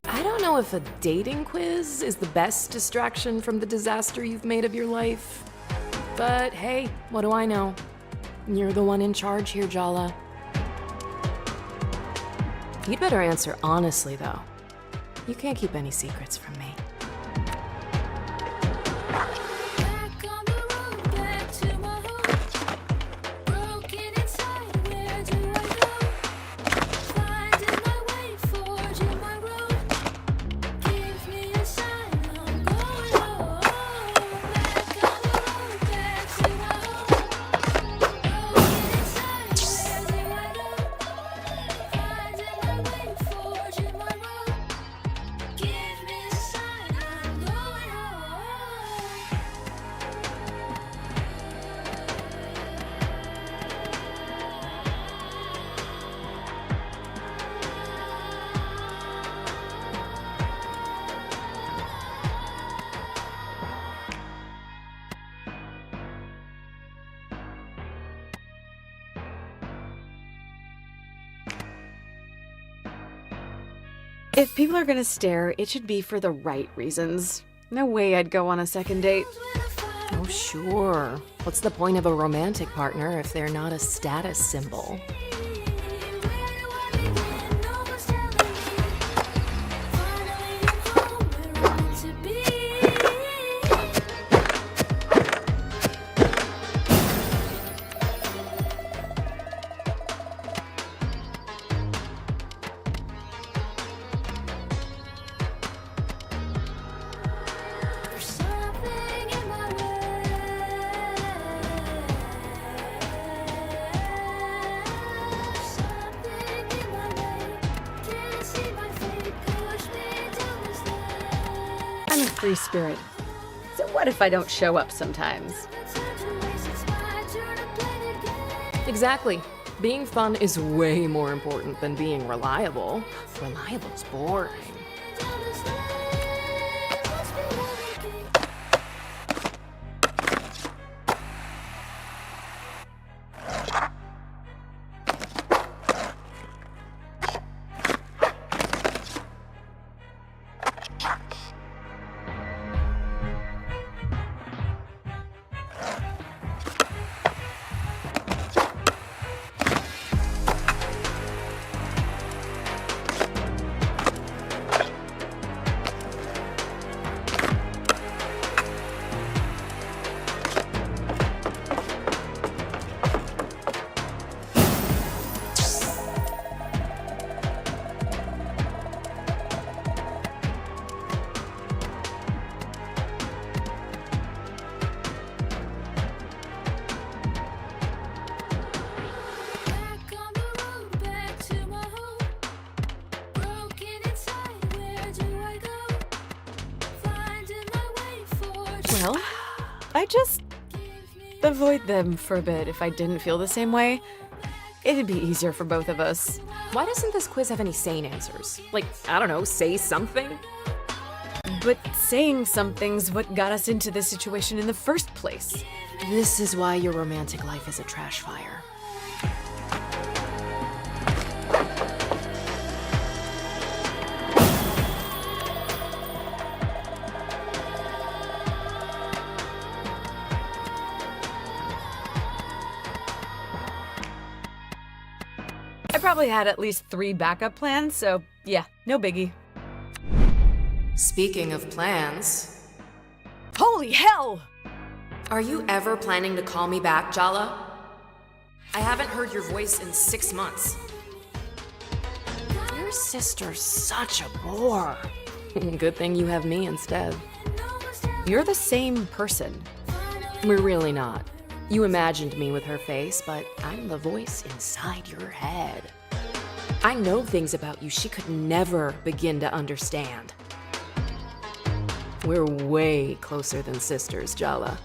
I don't know if a dating quiz is the best distraction from the disaster you've made of your life. But hey, what do I know? You're the one in charge here, Jala. You'd better answer honestly, though. You can't keep any secrets from me. If people are gonna stare, it should be for the right reasons. No way I'd go on a second date. Oh, sure. What's the point of a romantic partner if they're not a status symbol? I'm a free spirit. So what if I don't show up sometimes? Exactly. Being fun is way more important than being reliable. Reliable's boring. Well, I just avoid them for a bit if I didn't feel the same way. It'd be easier for both of us. Why doesn't this quiz have any sane answers? Like, I don't know, say something? But saying something's what got us into this situation in the first place. This is why your romantic life is a trash fire. I probably had at least 3 backup plans, so yeah, no biggie. Speaking of plans, Holy hell! are you ever planning to call me back, Jala? I haven't heard your voice in 6 months. Your sister's such a bore. Good thing you have me instead. You're the same person. We're really not. You imagined me with her face, but I'm the voice inside your head. I know things about you she could never begin to understand. We're way closer than sisters, Jala.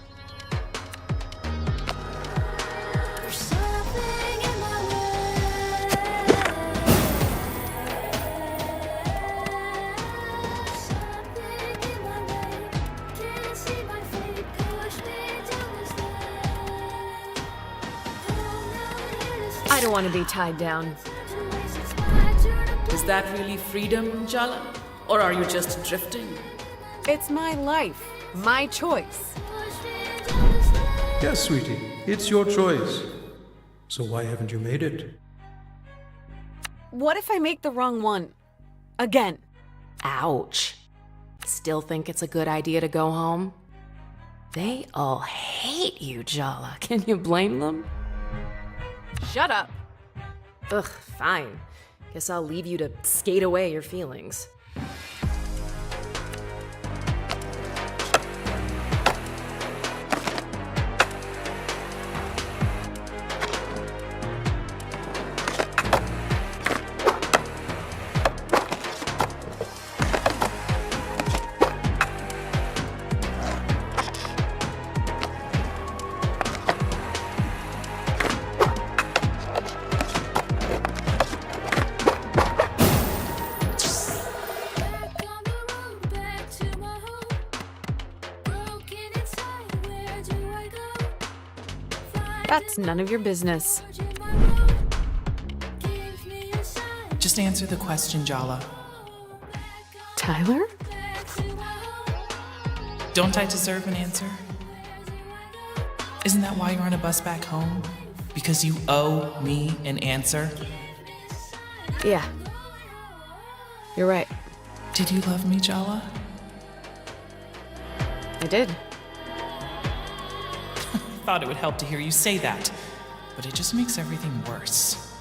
I don't want to be tied down. Is that really freedom, Jala? Or are you just drifting? It's my life, my choice. Yes, sweetie, it's your choice. So why haven't you made it? What if I make the wrong one? Again. Ouch. Still think it's a good idea to go home? They all hate you, Jala. Can you blame them? Shut up. Ugh, fine. Guess I'll leave you to skate away your feelings. That's none of your business. Just answer the question, Jala. Tyler? Don't I deserve an answer? Isn't that why you're on a bus back home? Because you owe me an answer? Yeah. You're right. Did you love me, Jala? I did. Thought it would help to hear you say that, but it just makes everything worse.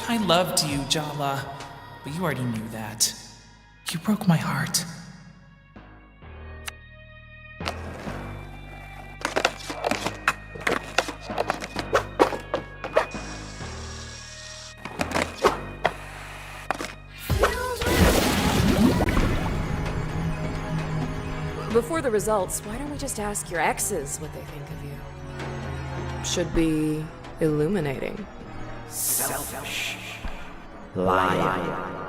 I loved you, Jala, but you already knew that. You broke my heart. Before the results, why don't we just ask your exes what they think of you? Should be illuminating. Selfish, lying,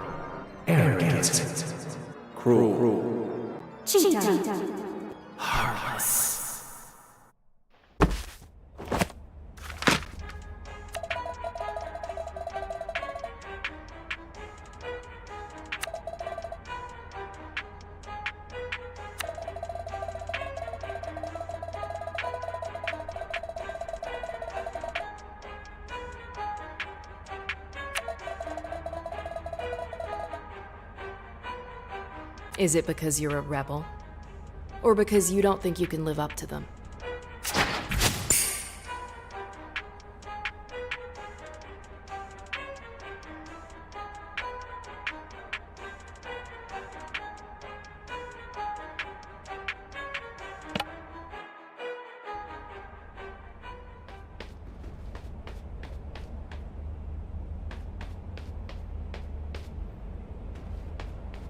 arrogant, cruel, heartless. Is it because you're a rebel? Or because you don't think you can live up to them?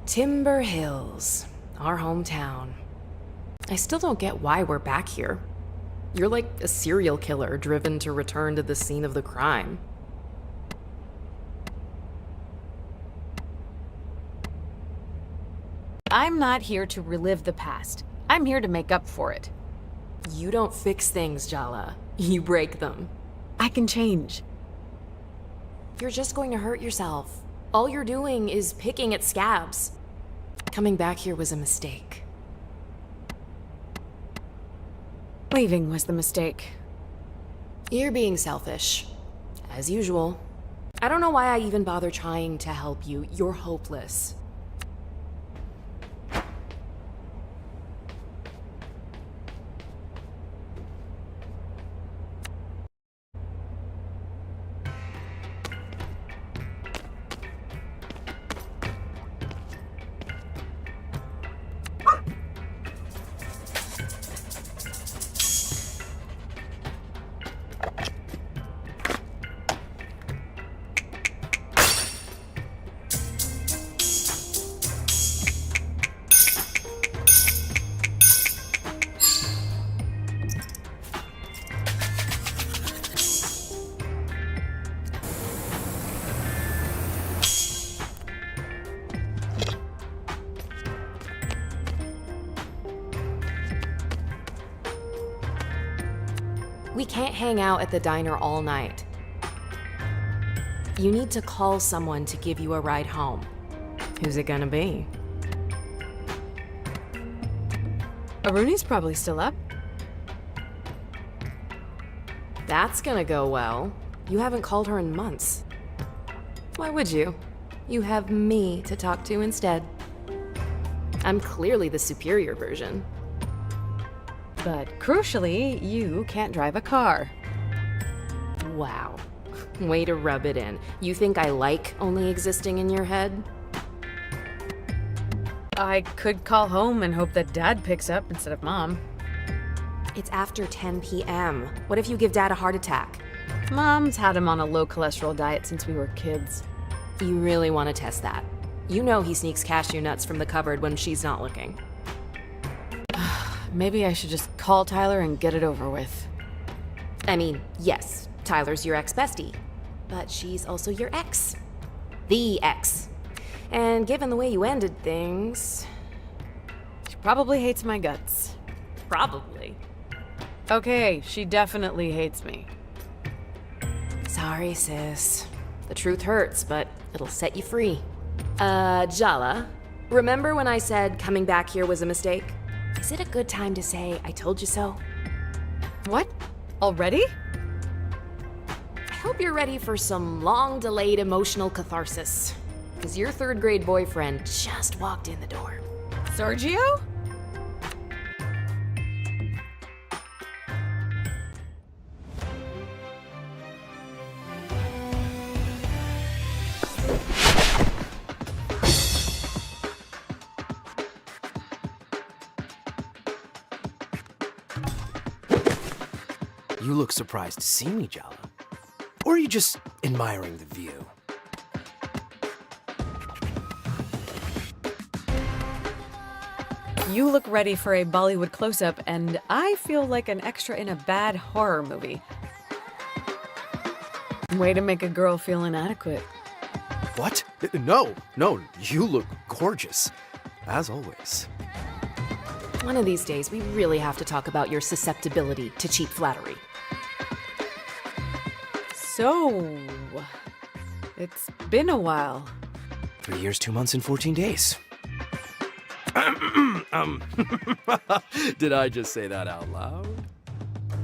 Timber Hills, our hometown. I still don't get why we're back here. You're like a serial killer driven to return to the scene of the crime. I'm not here to relive the past. I'm here to make up for it. You don't fix things, Jala. You break them. I can change. You're just going to hurt yourself. All you're doing is picking at scabs. Coming back here was a mistake. Leaving was the mistake. You're being selfish. As usual. I don't know why I even bother trying to help you. You're hopeless. We can't hang out at the diner all night. You need to call someone to give you a ride home. Who's it gonna be? Aruni's probably still up. That's gonna go well. You haven't called her in months. Why would you? You have me to talk to instead. I'm clearly the superior version. But crucially, you can't drive a car. Wow. Way to rub it in. You think I like only existing in your head? I could call home and hope that Dad picks up instead of Mom. It's after 10 p.m. What if you give Dad a heart attack? Mom's had him on a low-cholesterol diet since we were kids. You really want to test that? You know he sneaks cashew nuts from the cupboard when she's not looking. Maybe I should just call Tyler and get it over with. I mean, yes, Tyler's your ex-bestie, but she's also your ex. The ex. And given the way you ended things... She probably hates my guts. Probably. Okay, she definitely hates me. Sorry, sis. The truth hurts, but it'll set you free. Jala, remember when I said coming back here was a mistake? Is it a good time to say I told you so? What? Already? I hope you're ready for some long-delayed emotional catharsis. Because your third-grade boyfriend just walked in the door. Sergio? You look surprised to see me, Jala. Or are you just admiring the view? You look ready for a Bollywood close-up, and I feel like an extra in a bad horror movie. Way to make a girl feel inadequate. What? No, you look gorgeous. As always. One of these days, we really have to talk about your susceptibility to cheap flattery. So, it's been a while. 3 years, 2 months, and 14 days. Did I just say that out loud?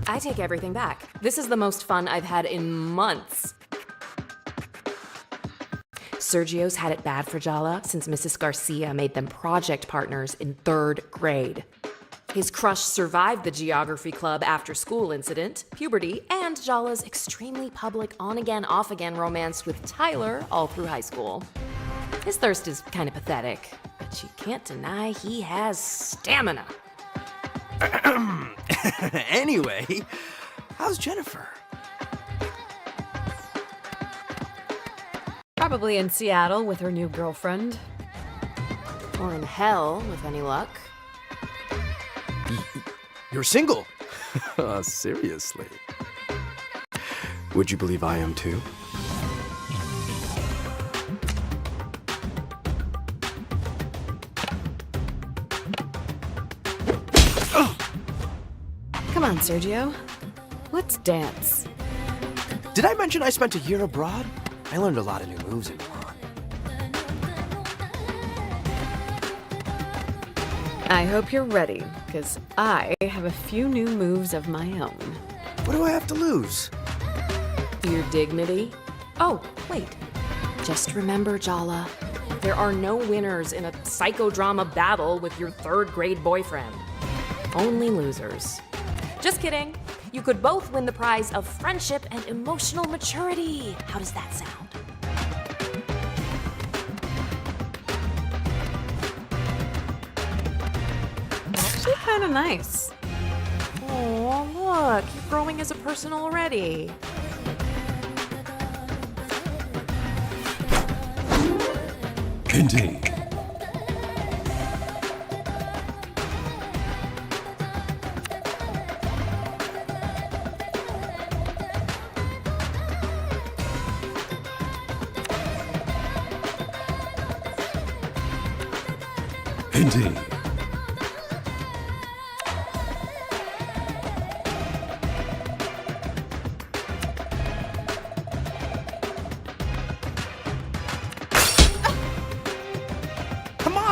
I take everything back. This is the most fun I've had in months. Sergio's had it bad for Jala since Mrs. Garcia made them project partners in 3rd grade. His crush survived the geography club after school incident, puberty, and Jala's extremely public on-again, off-again romance with Tyler all through high school. His thirst is kind of pathetic, but you can't deny he has stamina. Anyway, how's Jennifer? Probably in Seattle with her new girlfriend. Or in hell, with any luck. You're single? Seriously? Would you believe I am too? Come on, Sergio. Let's dance. Did I mention I spent a year abroad? I learned a lot of new moves in Milan. I hope you're ready, because I have a few new moves of my own. What do I have to lose? Your dignity? Oh, wait. Just remember, Jala, there are no winners in a psychodrama battle with your 3rd grade boyfriend. Only losers. Just kidding. You could both win the prize of friendship and emotional maturity. How does that sound? Actually, kind of nice. Oh, look, you're growing as a person already. Indeed. Indeed.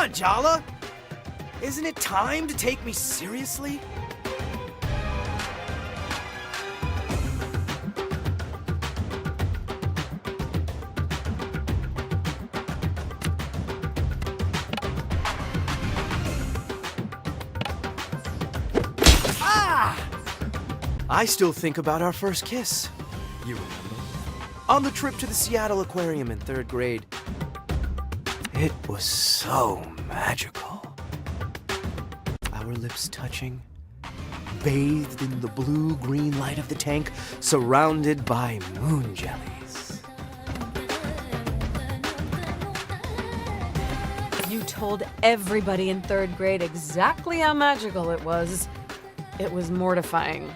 on, Jala! Isn't it time to take me seriously? I still think about our first kiss. You remember? On the trip to the Seattle Aquarium in 3rd grade. It was so magical. Our lips touching, bathed in the blue-green light of the tank, surrounded by moon jellies. You told everybody in 3rd grade exactly how magical it was. It was mortifying.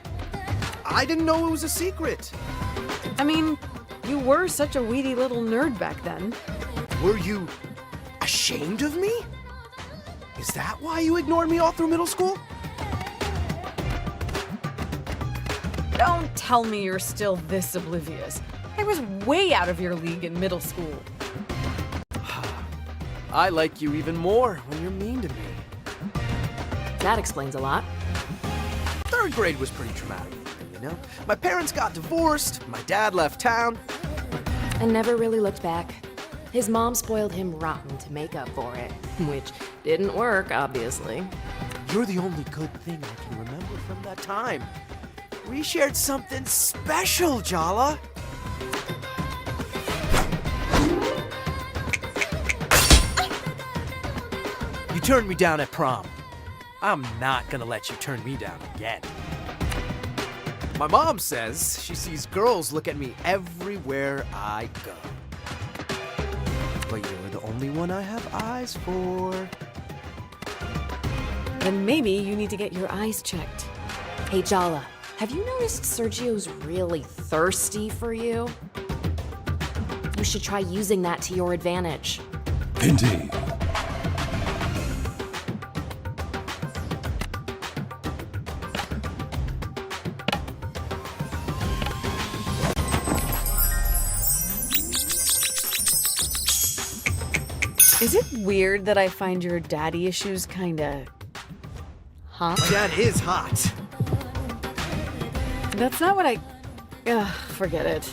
I didn't know it was a secret. I mean, you were such a weedy little nerd back then. Were you ashamed of me? Is that why you ignored me all through middle school? Don't tell me you're still this oblivious. I was way out of your league in middle school. I like you even more when you're mean to me. That explains a lot. 3rd grade was pretty traumatic for me, you know? My parents got divorced, my dad left town. And never really looked back. His mom spoiled him rotten to make up for it, which didn't work, obviously. You're the only good thing I can remember from that time. We shared something special, Jala. You turned me down at prom. I'm not gonna let you turn me down again. My mom says she sees girls look at me everywhere I go. But you're the only one I have eyes for. Then maybe you need to get your eyes checked. Hey, Jala, have you noticed Sergio's really thirsty for you? You should try using that to your advantage. Indeed. Is it weird that I find your daddy issues kinda hot? Dad is hot. That's not what I... Ugh, forget it.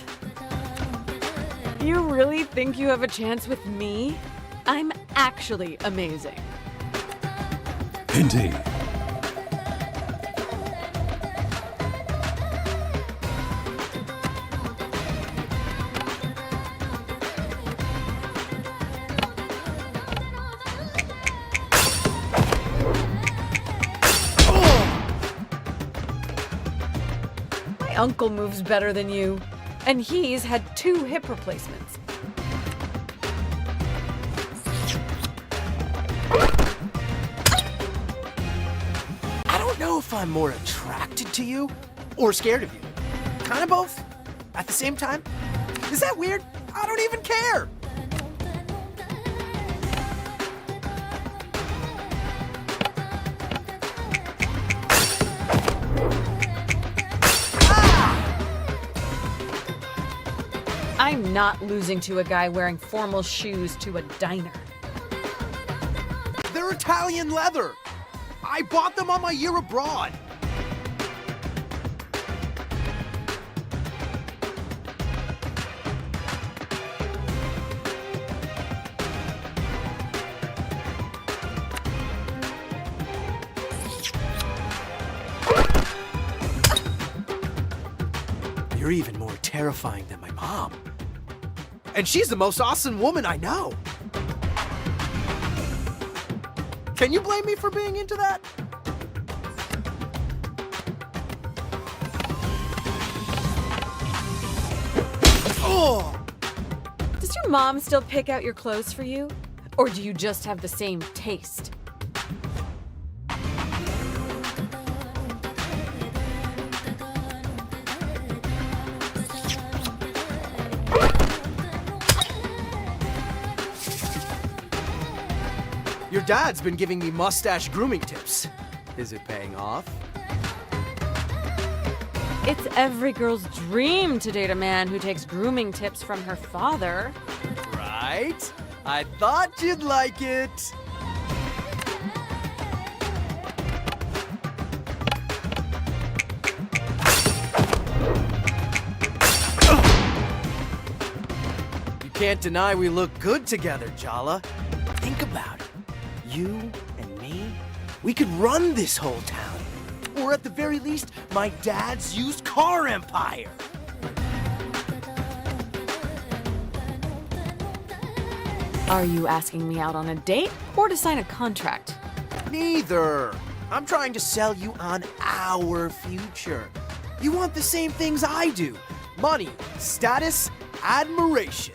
You really think you have a chance with me? I'm actually amazing. Indeed. My uncle moves better than you, and he's had 2 hip replacements. I don't know if I'm more attracted to you or scared of you. Kind of both at the same time. Is that weird? I don't even care. I'm not losing to a guy wearing formal shoes to a diner. They're Italian leather. I bought them on my year abroad. You're even more terrifying than my mom. And she's the most awesome woman I know. Can you blame me for being into that? Oh! Does your mom still pick out your clothes for you? Or do you just have the same taste? Your dad's been giving me mustache grooming tips. Is it paying off? It's every girl's dream to date a man who takes grooming tips from her father. Right? I thought you'd like it. can't deny we look good together, Jala. Think about it. You and me, we could run this whole town. Or at the very least, my dad's used car empire. Are you asking me out on a date or to sign a contract? Neither. I'm trying to sell you on our future. You want the same things I do. Money, status, admiration.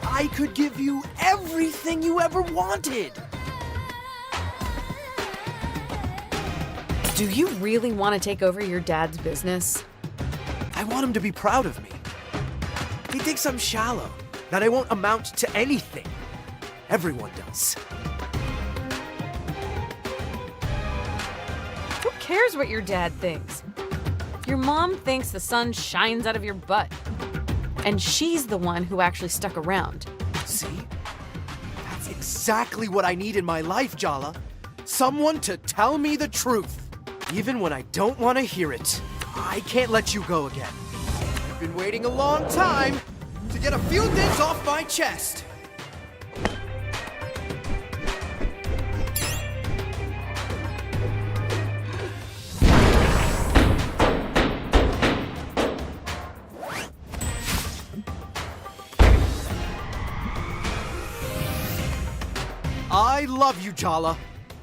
I could give you everything you ever wanted. Do you really want to take over your dad's business? I want him to be proud of me. He thinks I'm shallow, that I won't amount to anything. Everyone does. Who cares what your dad thinks? Your mom thinks the sun shines out of your butt. And she's the one who actually stuck around. See? That's exactly what I need in my life, Jala. Someone to tell me the truth. Even when I don't want to hear it. I can't let you go again. I've been waiting a long time to get a few things off my chest. I love you, Jala.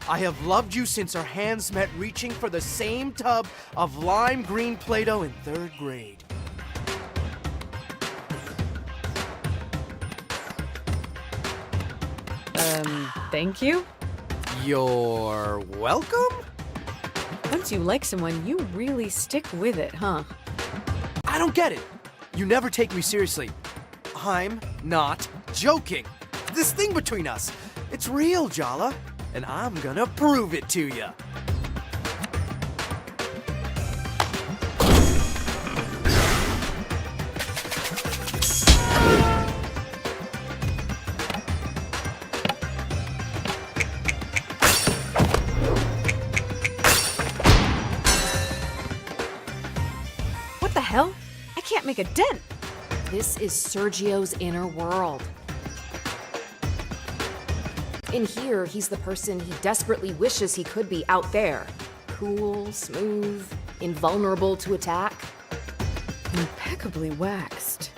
I have loved you since our hands met reaching for the same tub of lime green Play-Doh in 3rd grade. Thank you? You're welcome? Once you like someone, you really stick with it, huh? I don't get it. You never take me seriously. I'm not joking. This thing between us, it's real, Jala. And I'm gonna prove it to you. What the hell? I can't make a dent. This is Sergio's inner world. In here, he's the person he desperately wishes he could be out there. Cool, smooth, invulnerable to attack. Impeccably waxed.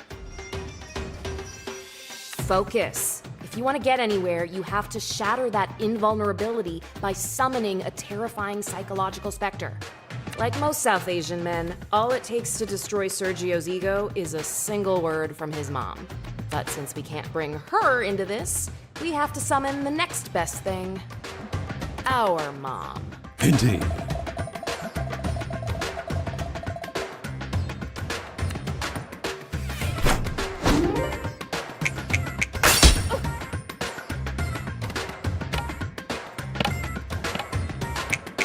Focus. If you want to get anywhere, you have to shatter that invulnerability by summoning a terrifying psychological specter. Like most South Asian men, all it takes to destroy Sergio's ego is a single word from his mom. But since we can't bring her into this, we have to summon the next best thing. Our mom. Indeed.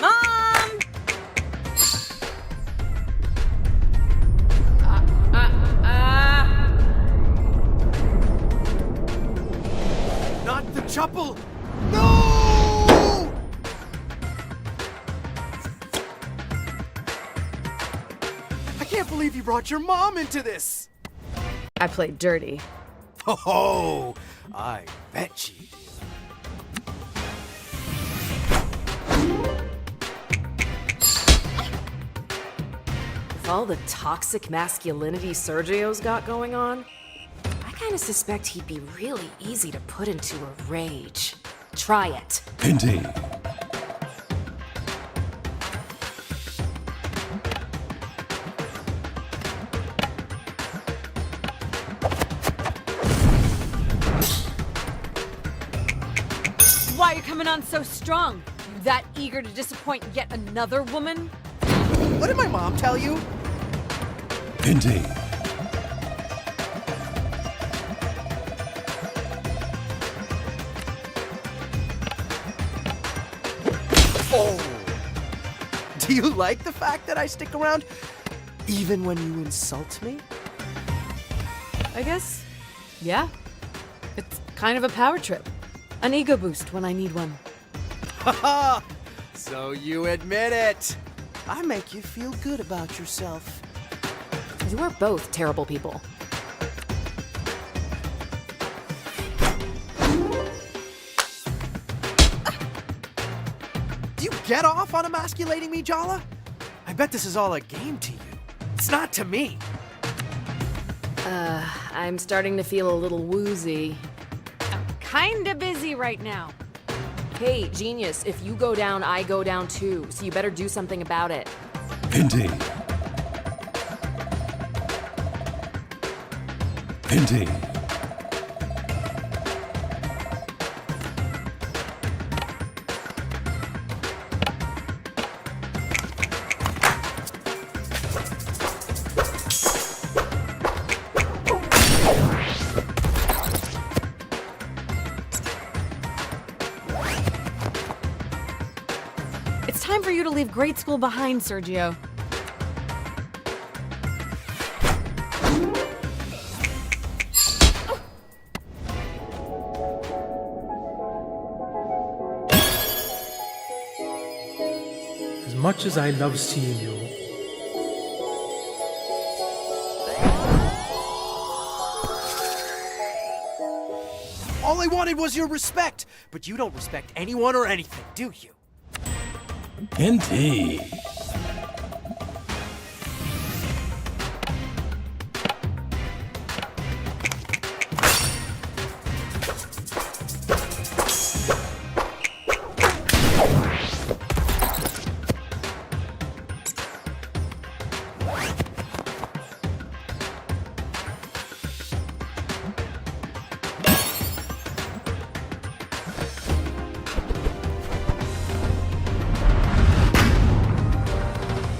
Mom! Not the chapel! No! I can't believe you brought your mom into this! I played dirty. Oh, I bet you do. With all the toxic masculinity Sergio's got going on, I kind of suspect he'd be really easy to put into a rage. Try it. Indeed. Why are you coming on so strong? You that eager to disappoint yet another woman? What did my mom tell you? Indeed. Oh! Do you like the fact that I stick around even when you insult me? I guess, yeah. It's kind of a power trip. An ego boost when I need one. Haha! So you admit it! I make you feel good about yourself. You are both terrible people. get off on emasculating me, Jala? I bet this is all a game to you. It's not to me. I'm starting to feel a little woozy. Kinda busy right now. Hey, genius, if you go down, I go down too, so you better do something about it. Indeed. Indeed. It's time for you to leave grade school behind, Sergio. As much as I love seeing you, All I wanted was your respect, but you don't respect anyone or anything, do you? indeed.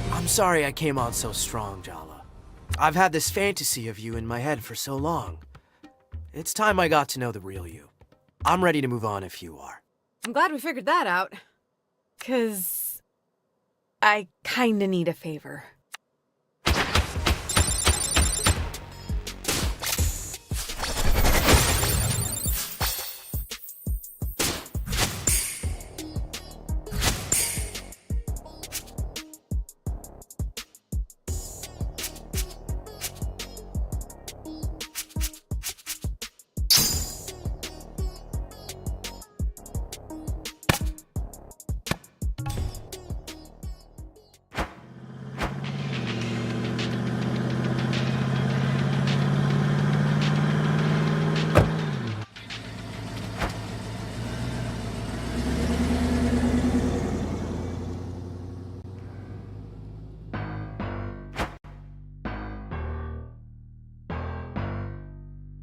I'm sorry I came on so strong, Jala. I've had this fantasy of you in my head for so long. It's time I got to know the real you. I'm ready to move on if you are. I'm glad we figured that out. 'Cause I kinda need a favor.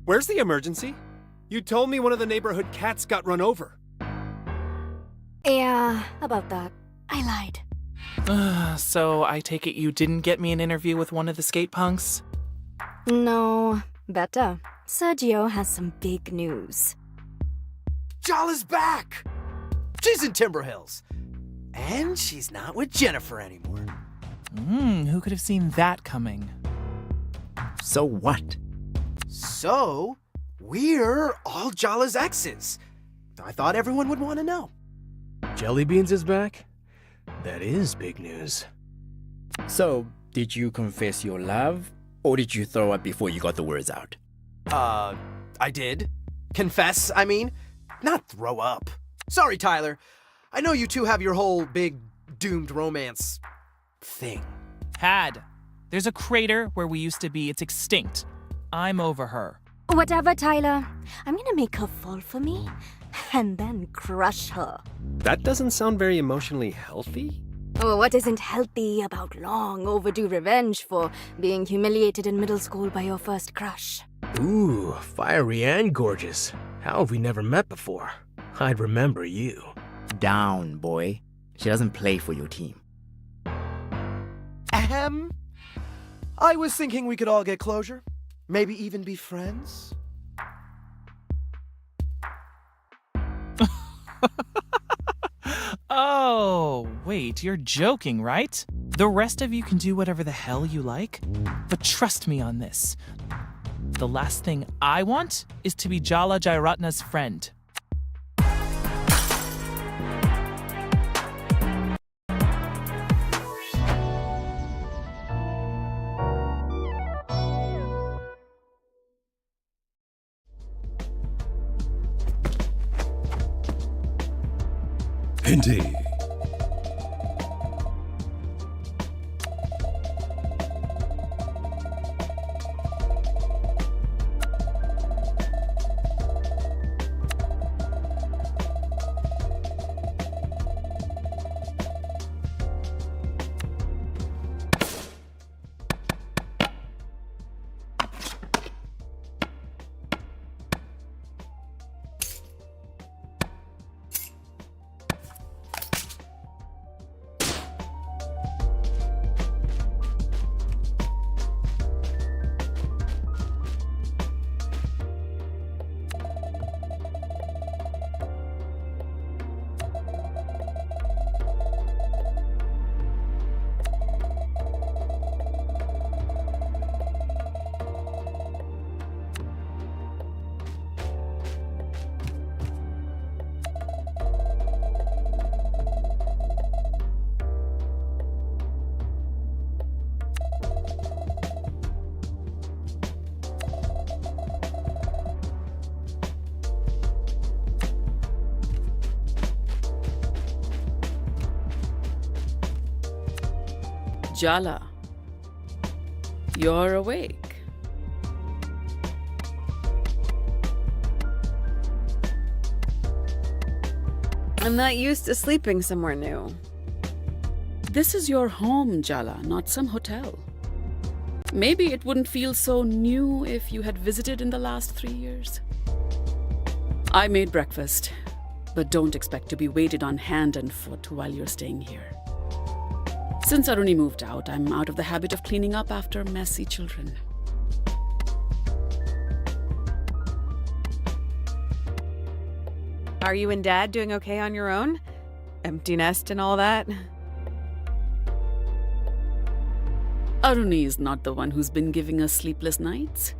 Where's the emergency? You told me one of the neighborhood cats got run over. Yeah, about that. I lied. So I take it you didn't get me an interview with one of the skate punks? No, better. Sergio has some big news. Jala's back! She's in Timber Hills. And she's not with Jennifer anymore. Who could have seen that coming? So what? So, we're all Jala's exes. I thought everyone would want to know. Jelly Beans is back? That is big news. So, did you confess your love, or did you throw up before you got the words out? I did. Confess, I mean. Not throw up. Sorry, Tyler. I know you two have your whole big doomed romance thing. There's a crater where we used to be. It's extinct. I'm over her. Whatever, Tyler. I'm gonna make her fall for me and then crush her. That doesn't sound very emotionally healthy. Oh, what isn't healthy about long overdue revenge for being humiliated in middle school by your first crush? Ooh, fiery and gorgeous. How have we never met before? I'd remember you. Down, boy. She doesn't play for your team. Ahem. I was thinking we could all get closure. Maybe even be friends. Oh, wait, you're joking, right? The rest of you can do whatever the hell you like, but trust me on this. The last thing I want is to be Jala Jairatna's friend. Indeed. Jala, you're awake. I'm not used to sleeping somewhere new. This is your home, Jala, not some hotel. Maybe it wouldn't feel so new if you had visited in the last 3 years. I made breakfast, but don't expect to be waited on hand and foot while you're staying here. Since Aruni moved out, I'm out of the habit of cleaning up after messy children. Are you and Dad doing okay on your own? Empty nest and all that? Aruni is not the one who's been giving us sleepless nights.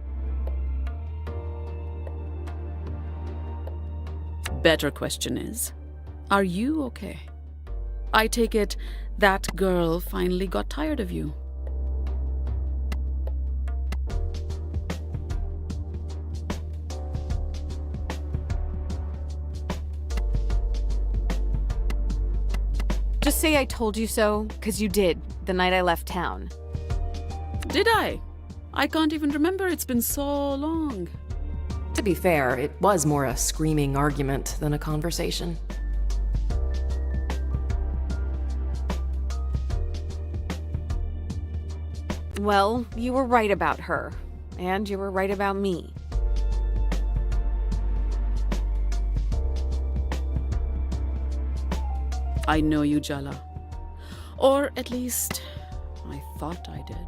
Better question is, are you okay? I take it that girl finally got tired of you. Just say I told you so, because you did, the night I left town. Did I? I can't even remember, it's been so long. To be fair, it was more a screaming argument than a conversation. Well, you were right about her, and you were right about me. I know you, Jala. Or at least, I thought I did.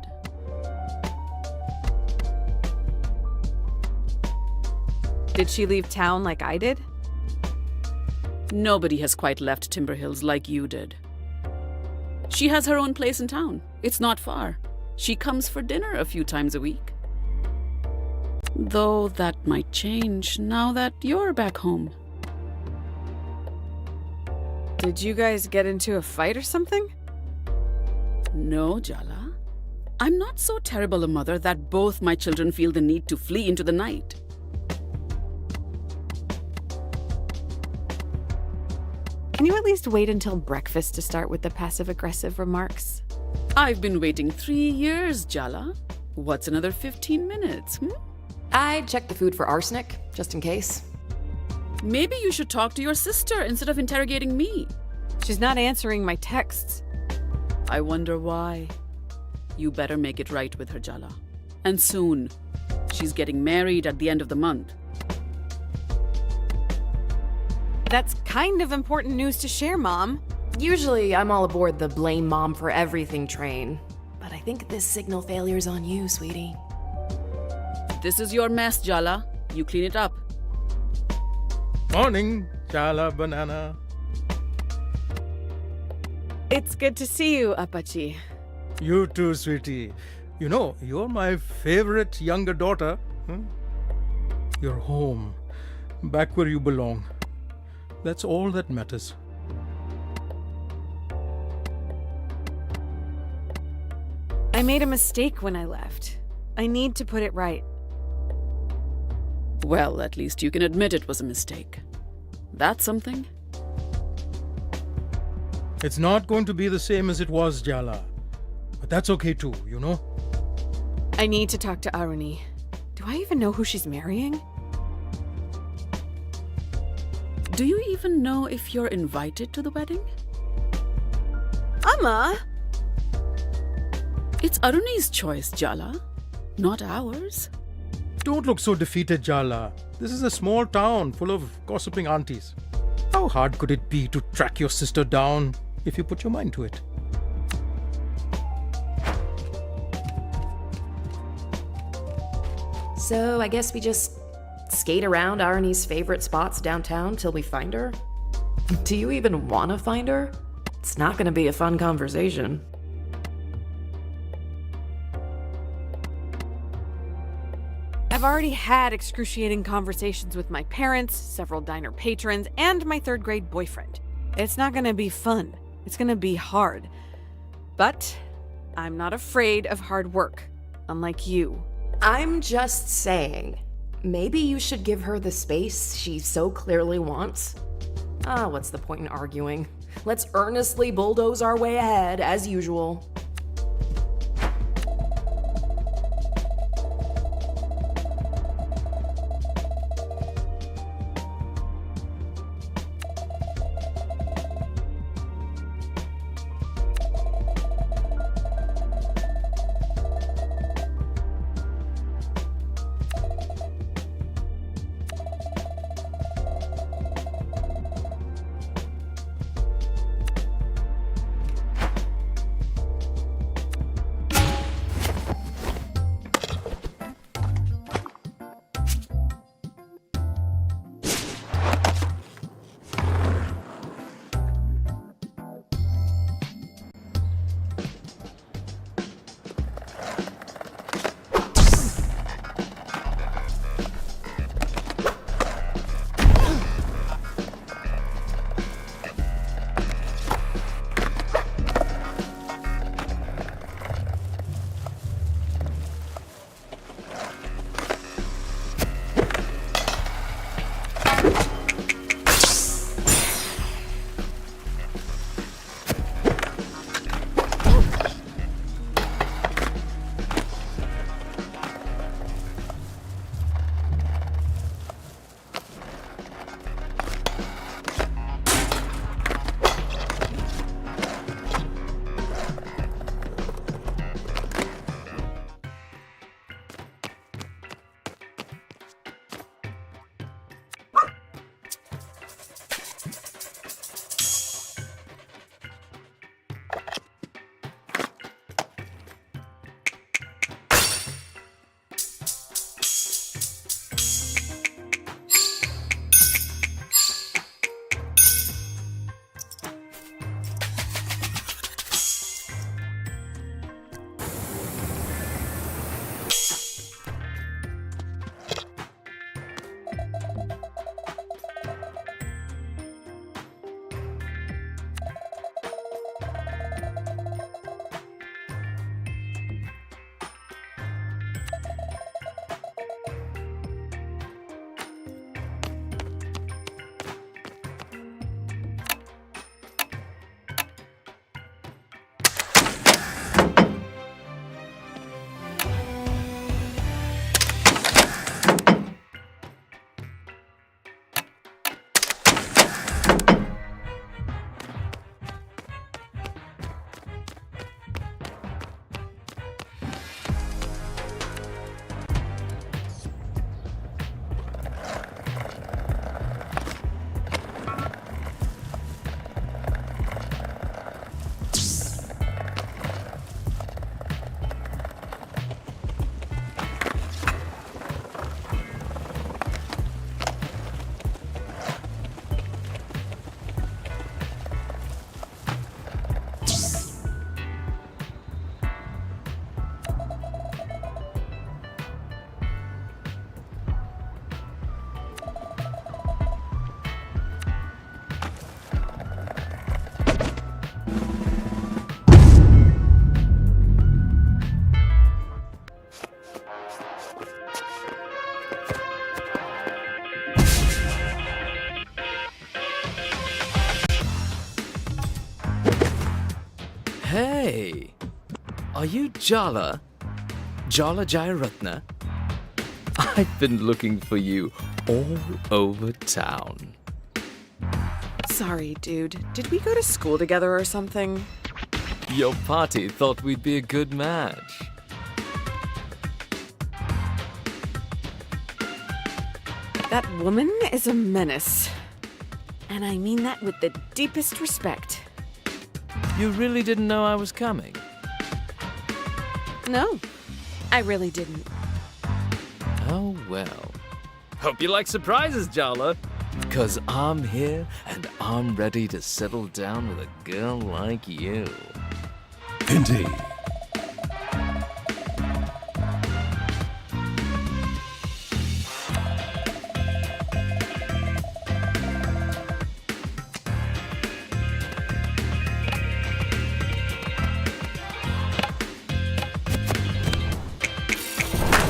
Did she leave town like I did? Nobody has quite left Timber Hills like you did. She has her own place in town. It's not far. She comes for dinner a few times a week. Though that might change now that you're back home. Did you guys get into a fight or something? No, Jala. I'm not so terrible a mother that both my children feel the need to flee into the night. Can you at least wait until breakfast to start with the passive-aggressive remarks? I've been waiting 3 years, Jala. What's another 15 minutes, I'd check the food for arsenic, just in case. Maybe you should talk to your sister instead of interrogating me. She's not answering my texts. I wonder why. You better make it right with her, Jala. And soon. She's getting married at the end of the month. That's kind of important news to share, Mom. Usually, I'm all aboard the blame Mom for everything train. But I think this signal failure's on you, sweetie. This is your mess, Jala. You clean it up. Morning, Jala Banana. It's good to see you, Apache. You too, sweetie. You know, you're my favorite younger daughter. You're home, back where you belong. That's all that matters. I made a mistake when I left. I need to put it right. Well, at least you can admit it was a mistake. That's something. It's not going to be the same as it was, Jala. But that's okay too, you know? I need to talk to Aruni. Do I even know who she's marrying? Do you even know if you're invited to the wedding? Amma! It's Aruni's choice, Jala, not ours. Don't look so defeated, Jala. This is a small town full of gossiping aunties. How hard could it be to track your sister down if you put your mind to it? So I guess we just skate around Aruni's favorite spots downtown till we find her? Do you even want to find her? It's not going to be a fun conversation. I've already had excruciating conversations with my parents, several diner patrons, and my third-grade boyfriend. It's not gonna be fun. It's gonna be hard. But I'm not afraid of hard work, unlike you. I'm just saying, maybe you should give her the space she so clearly wants. What's the point in arguing? Let's earnestly bulldoze our way ahead, as usual. Hey, are you Jala? Jala Jayaratna? I've been looking for you all over town. Sorry, dude. Did we go to school together or something? Your party thought we'd be a good match. That woman is a menace. And I mean that with the deepest respect. You really didn't know I was coming? No, I really didn't. Oh well. Hope you like surprises, Jala. Because I'm here and I'm ready to settle down with a girl like you. Indeed.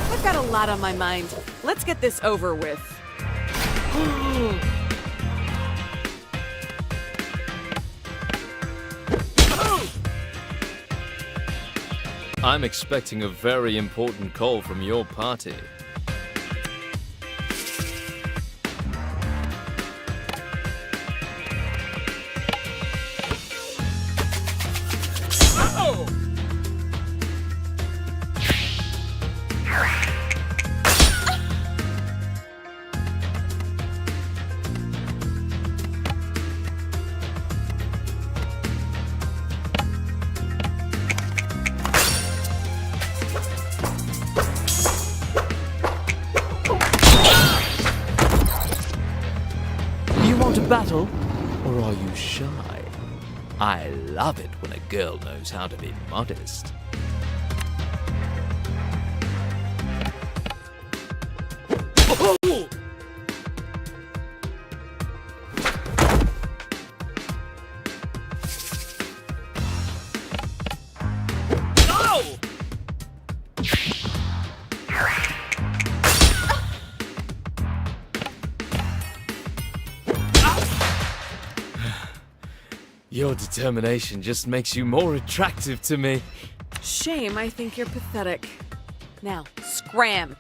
I've got a lot on my mind. Let's get this over with. I'm expecting a very important call from your party. You want a battle, or are you shy? I love it when a girl knows how to be modest. Your determination just makes you more attractive to me. Shame, I think you're pathetic. Now, scram!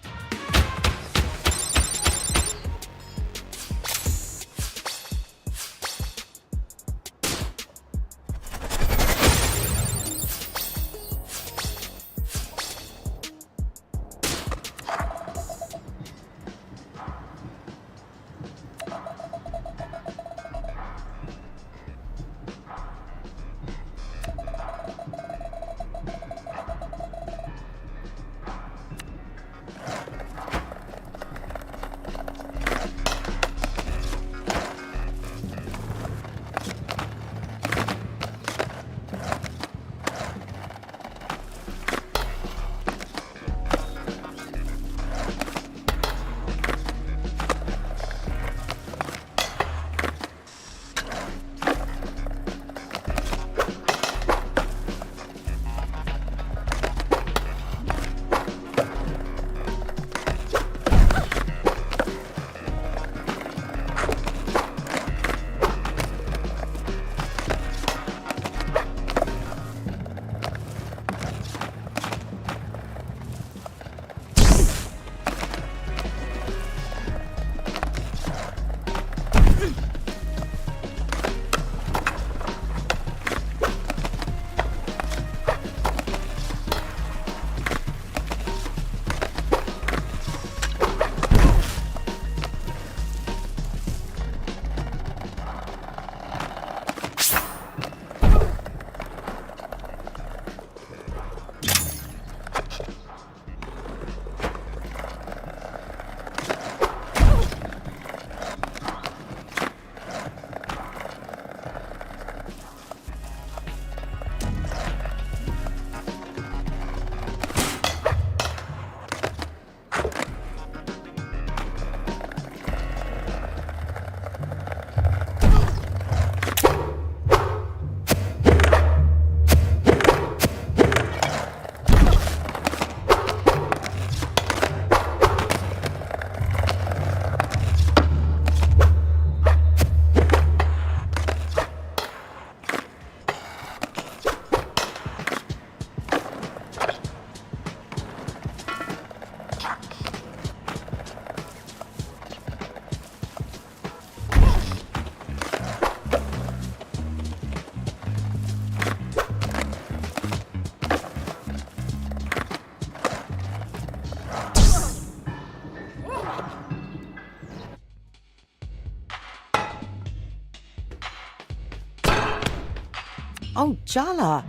Oh, Jala.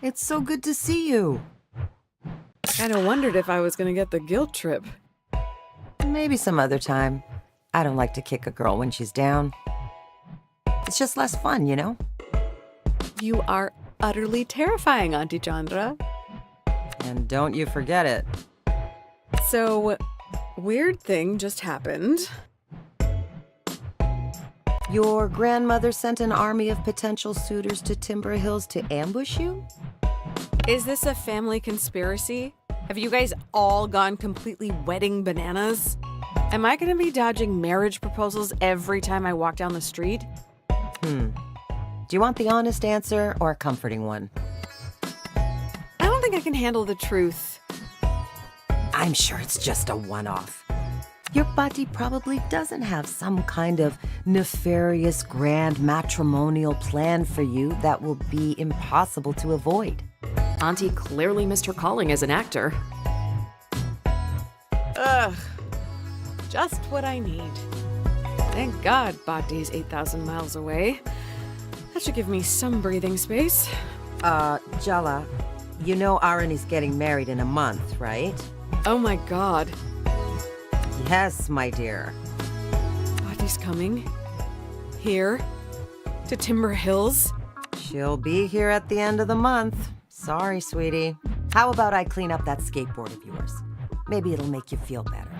It's so good to see you. Kinda wondered if I was gonna get the guilt trip. Maybe some other time. I don't like to kick a girl when she's down. It's just less fun, you know? You are utterly terrifying, Auntie Chandra. And don't you forget it. So, weird thing just happened. Your grandmother sent an army of potential suitors to Timber Hills to ambush you? Is this a family conspiracy? Have you guys all gone completely wedding bananas? Am I gonna be dodging marriage proposals every time I walk down the street? Do you want the honest answer or a comforting one? I don't think I can handle the truth. I'm sure it's just a one-off. Your buddy probably doesn't have some kind of nefarious grand matrimonial plan for you that will be impossible to avoid. Auntie clearly missed her calling as an actor. Ugh. Just what I need. Thank God Bhakti's 8,000 miles away. That should give me some breathing space. Jala, you know Arani's getting married in a month, right? Oh my God. Yes, my dear. Bhakti's coming? Here? To Timber Hills? She'll be here at the end of the month. Sorry, sweetie. How about I clean up that skateboard of yours? Maybe it'll make you feel better,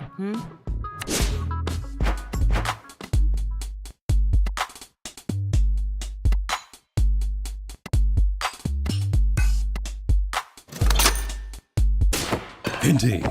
Indeed.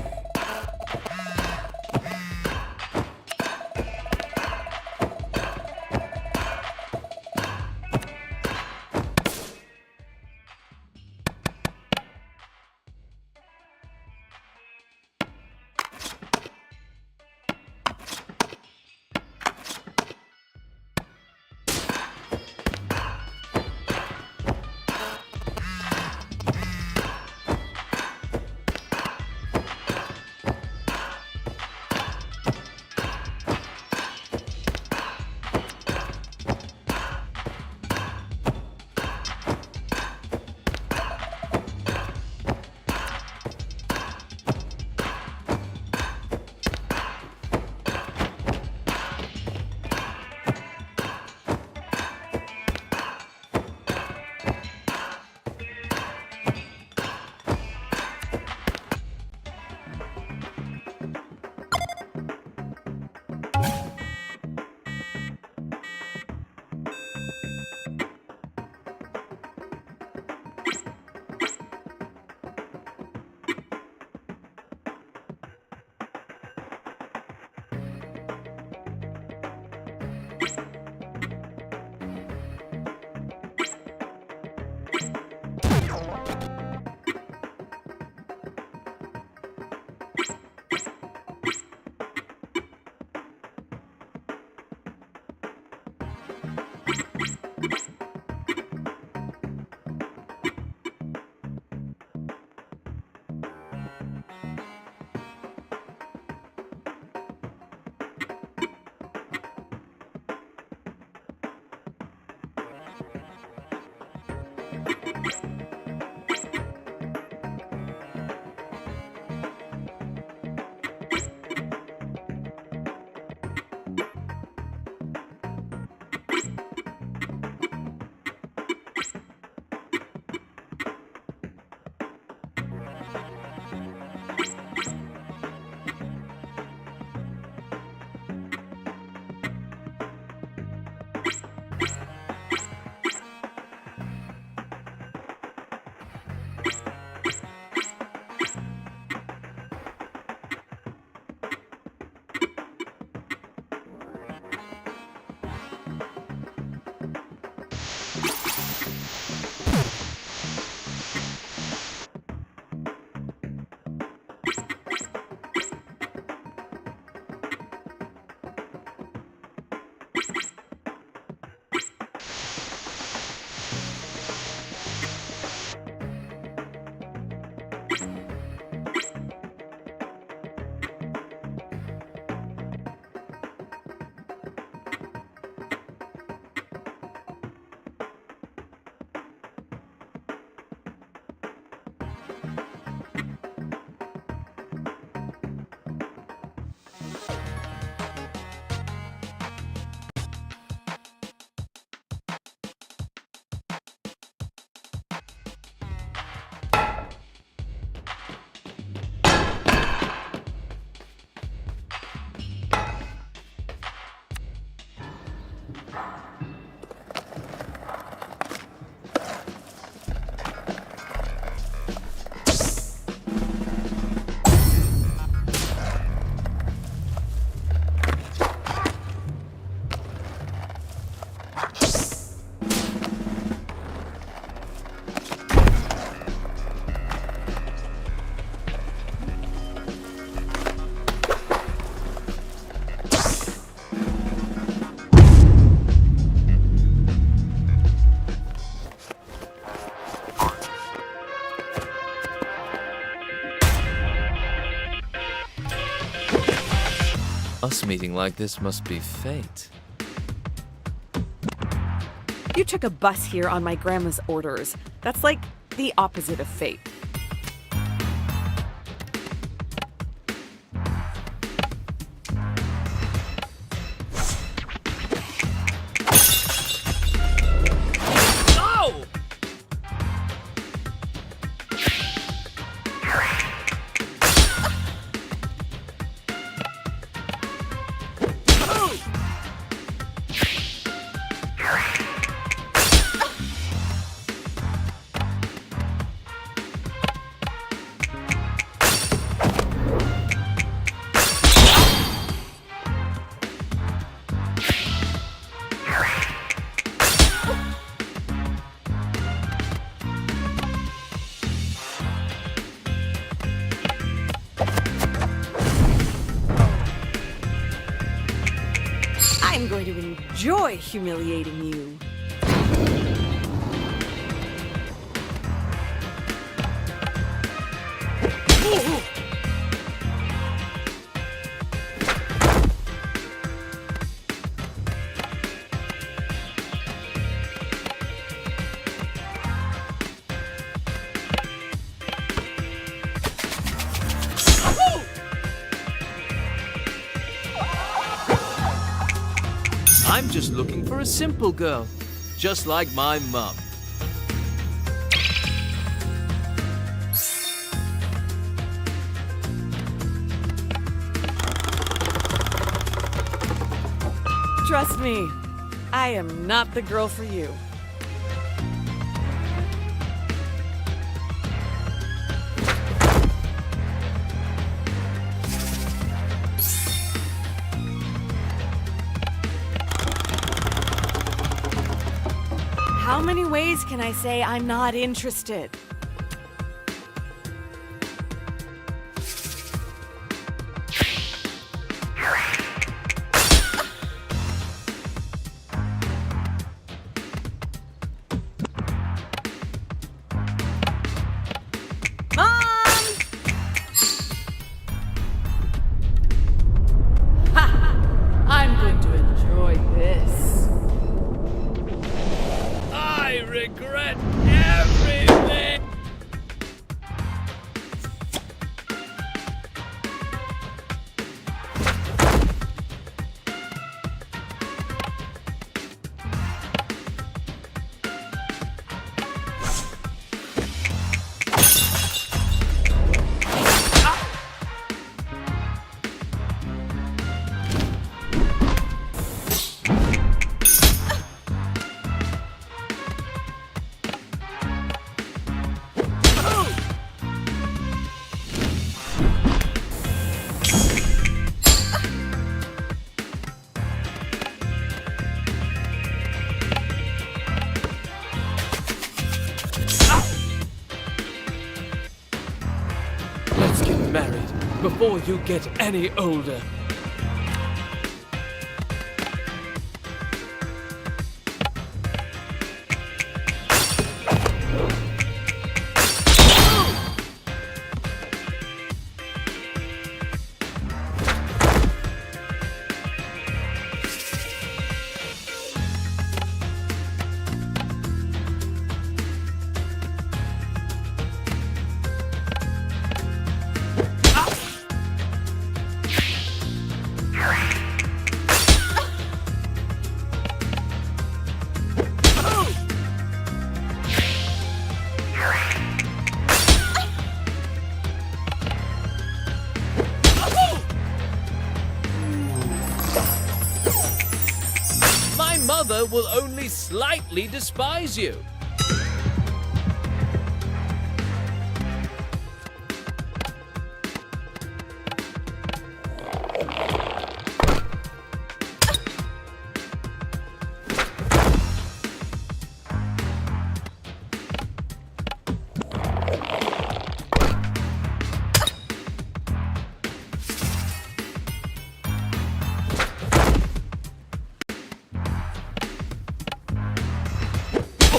Us meeting like this must be fate. You took a bus here on my grandma's orders. That's like the opposite of fate. I'm going to enjoy humiliating you. I'm just looking for a simple girl, just like my mum. Trust me, I am not the girl for you. How many ways can I say I'm not interested? I'm going to enjoy this. I regret everything! Let's get married before you get any older. My mother will only slightly despise you.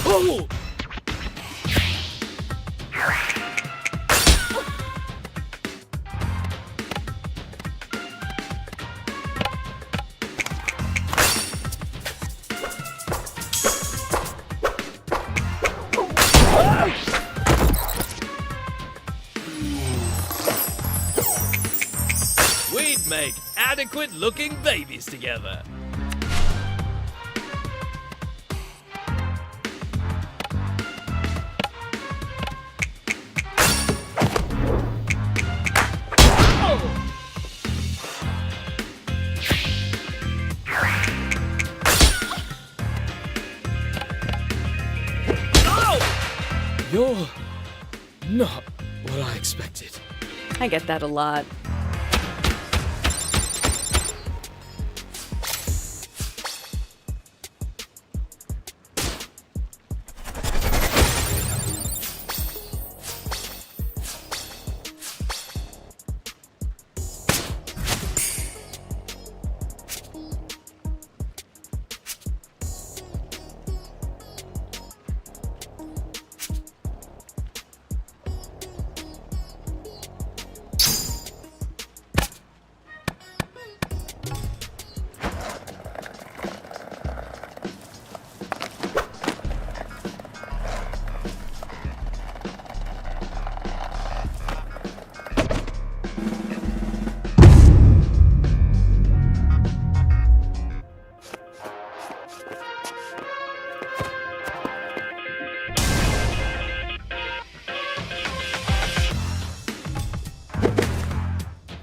Oh! make adequate-looking babies together. You're not what I expected. I get that a lot.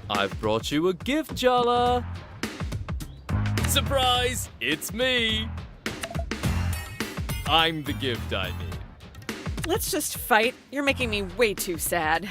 I've brought you a gift, Jala. Surprise! It's me. I'm the gift, I mean. Let's just fight. You're making me way too sad.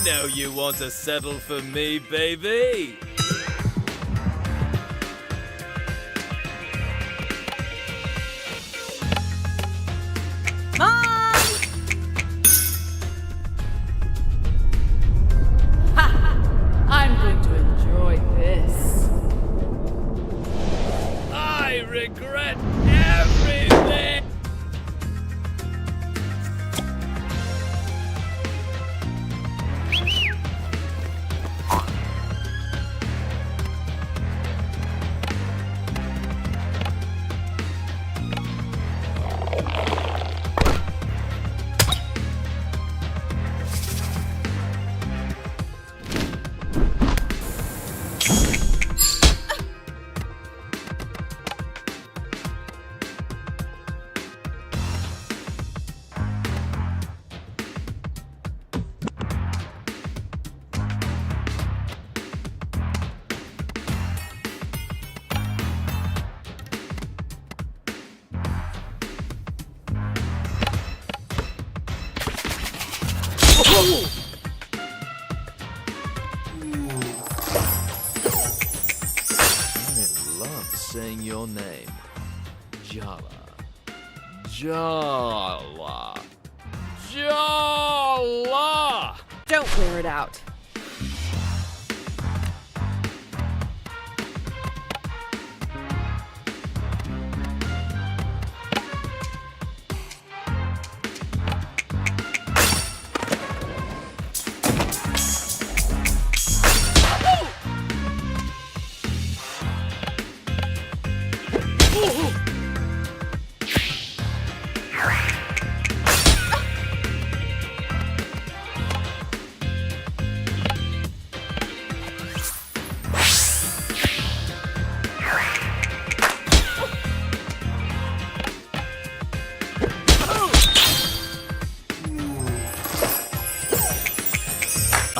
You know you want to settle for me, baby. Mom! I'm going to enjoy this. I regret everything. I love saying your name. Jala. Jala. Jala! Don't wear it out.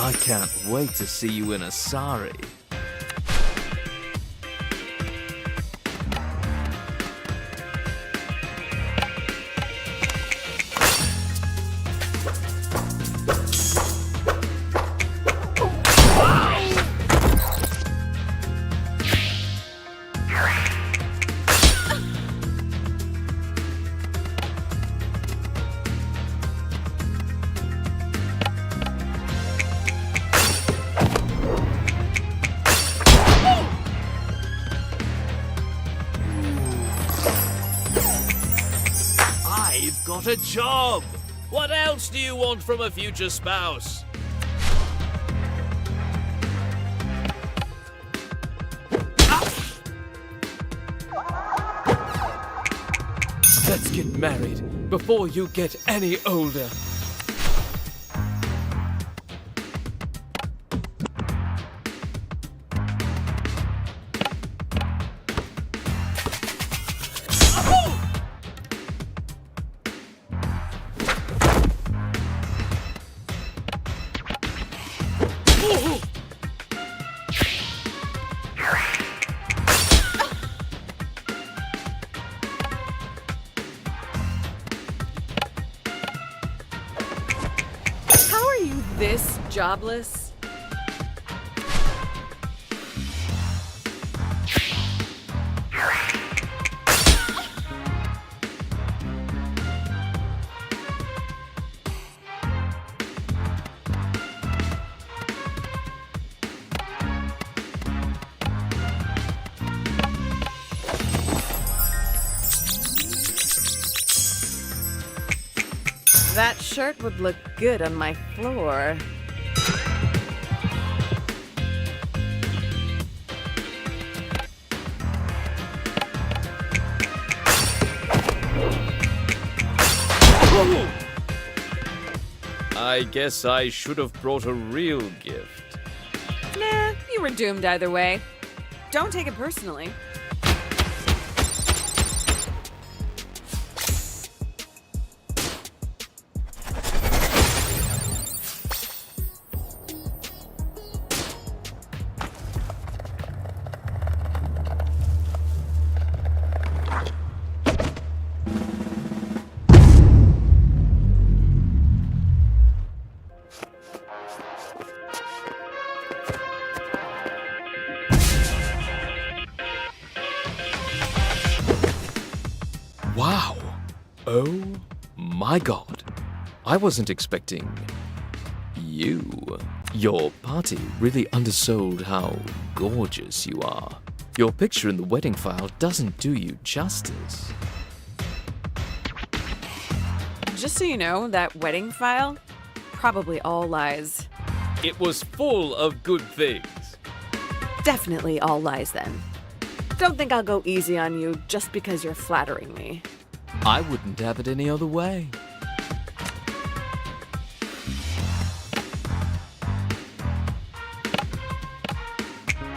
I can't wait to see you in a sari. I've got a job! What else do you want from a future spouse? Let's get married before you get any older. How are you this jobless? That shirt would look good on my floor. I guess I should have brought a real gift. Nah, you were doomed either way. Don't take it personally. Wow! Oh my god. I wasn't expecting you. Your party really undersold how gorgeous you are. Your picture in the wedding file doesn't do you justice. Just so you know, that wedding file, probably all lies. It was full of good things. Definitely all lies then. Don't think I'll go easy on you just because you're flattering me. I wouldn't have it any other way.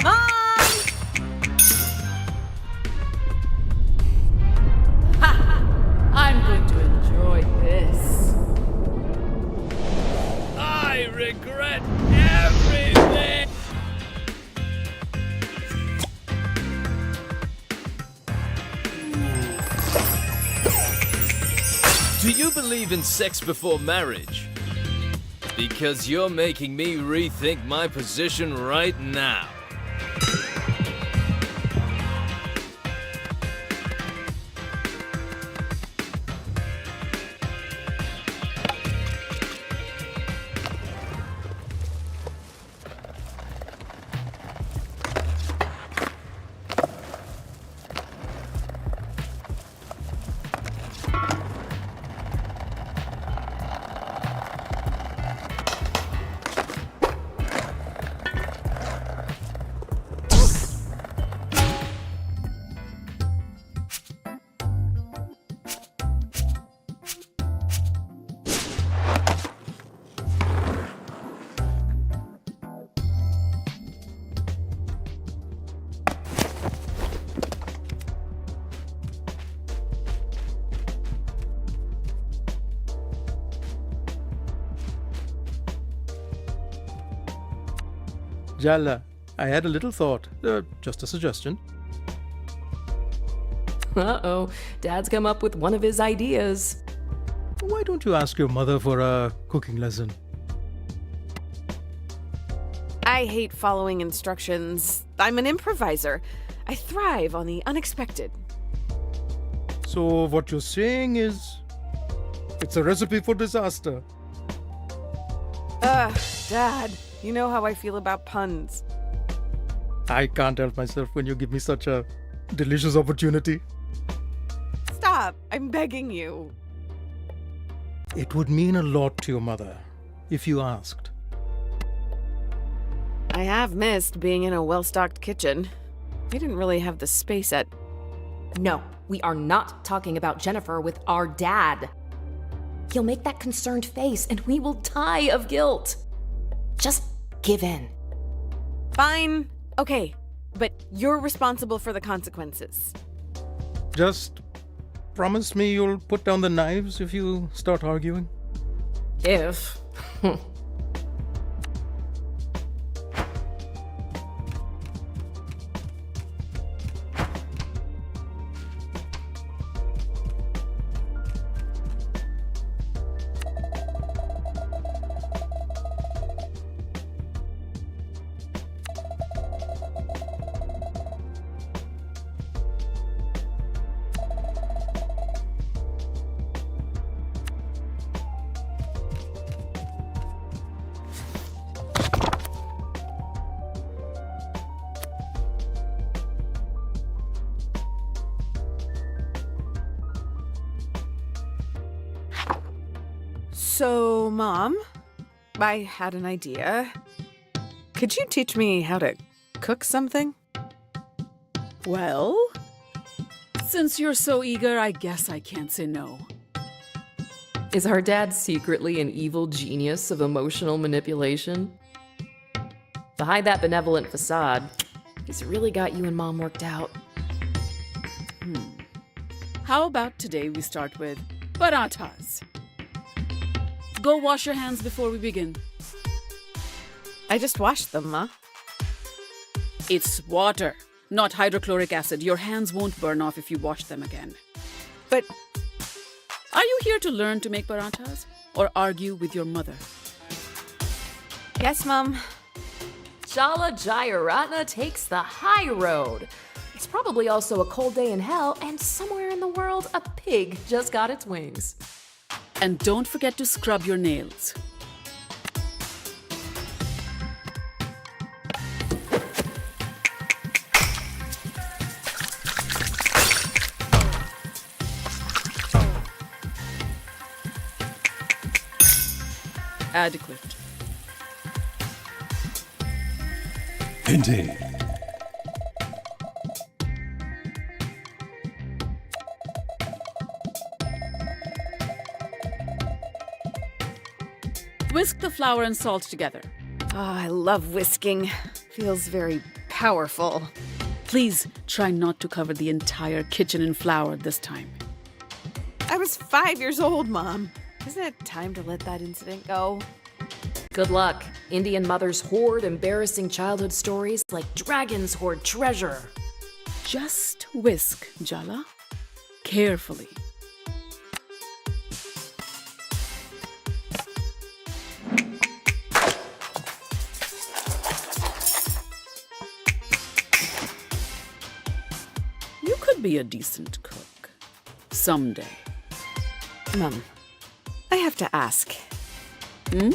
Mom! Ha! I'm going to enjoy this. I regret everything! Do you believe in sex before marriage? Because you're making me rethink my position right now. Jala, I had a little thought. Just a suggestion. Uh-oh, Dad's come up with one of his ideas. Why don't you ask your mother for a cooking lesson? I hate following instructions. I'm an improviser. I thrive on the unexpected. So what you're saying is, it's a recipe for disaster. Dad, you know how I feel about puns. I can't help myself when you give me such a delicious opportunity. Stop, I'm begging you. It would mean a lot to your mother if you asked. I have missed being in a well-stocked kitchen. We didn't really have the space at... No, we are not talking about Jennifer with our dad. He'll make that concerned face and we will die of guilt. Just give in. Fine. Okay, but you're responsible for the consequences. Just promise me you'll put down the knives if you start arguing. If. So, Mom, I had an idea. Could you teach me how to cook something? Well, since you're so eager, I guess I can't say no. Is our dad secretly an evil genius of emotional manipulation? Behind that benevolent facade, he's really got you and Mom worked out. How about today we start with parathas? Go wash your hands before we begin. I just washed them, Ma. It's water, not hydrochloric acid. Your hands won't burn off if you wash them again. But are you here to learn to make parathas or argue with your mother? Yes, Mom. Jala Jayaratna takes the high road. It's probably also a cold day in hell, and somewhere in the world, a pig just got its wings. And don't forget to scrub your nails. Adequate. Indeed. Whisk the flour and salt together. Oh, I love whisking. Feels very powerful. Please try not to cover the entire kitchen in flour this time. I was 5 years old, Mom. Isn't it time to let that incident go? Good luck. Indian mothers hoard embarrassing childhood stories like dragons hoard treasure. Just whisk, Jala. Carefully. You could be a decent cook. Someday. Mom, I have to ask. I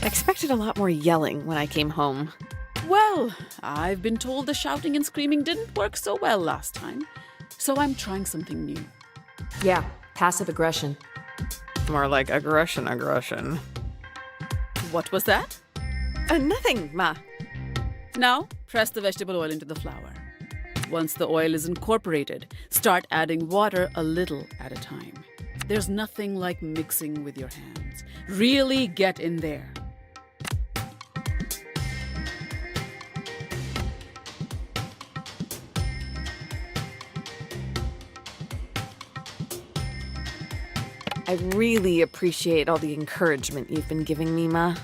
expected a lot more yelling when I came home. Well, I've been told the shouting and screaming didn't work so well last time, so I'm trying something new. Yeah, passive aggression. More like aggression. What was that? Nothing, Ma. Now, press the vegetable oil into the flour. Once the oil is incorporated, start adding water a little at a time. There's nothing like mixing with your hands. Really get in there. I really appreciate all the encouragement you've been giving me, Ma.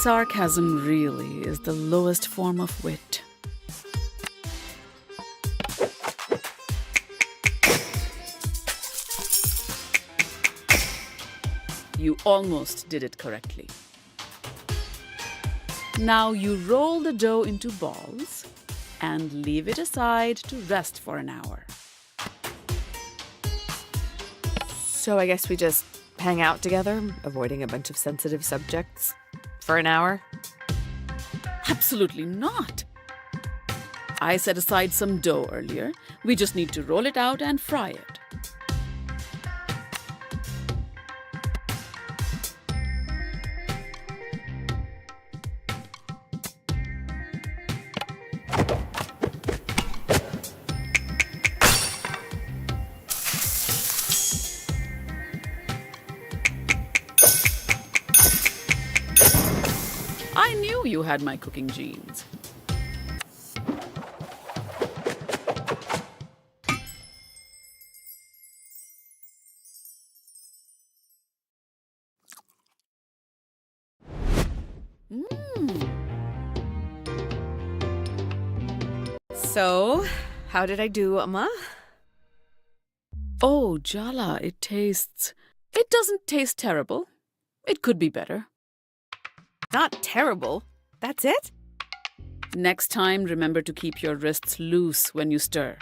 Sarcasm really is the lowest form of wit. You almost did it correctly. Now you roll the dough into balls and leave it aside to rest for an hour. So I guess we just hang out together, avoiding a bunch of sensitive subjects for an hour? Absolutely not. I set aside some dough earlier. We just need to roll it out and fry it. I knew you had my cooking genes. So, how did I do, Amma? Oh, Jala, it doesn't taste terrible. It could be better. Not terrible. That's it? Next time, remember to keep your wrists loose when you stir.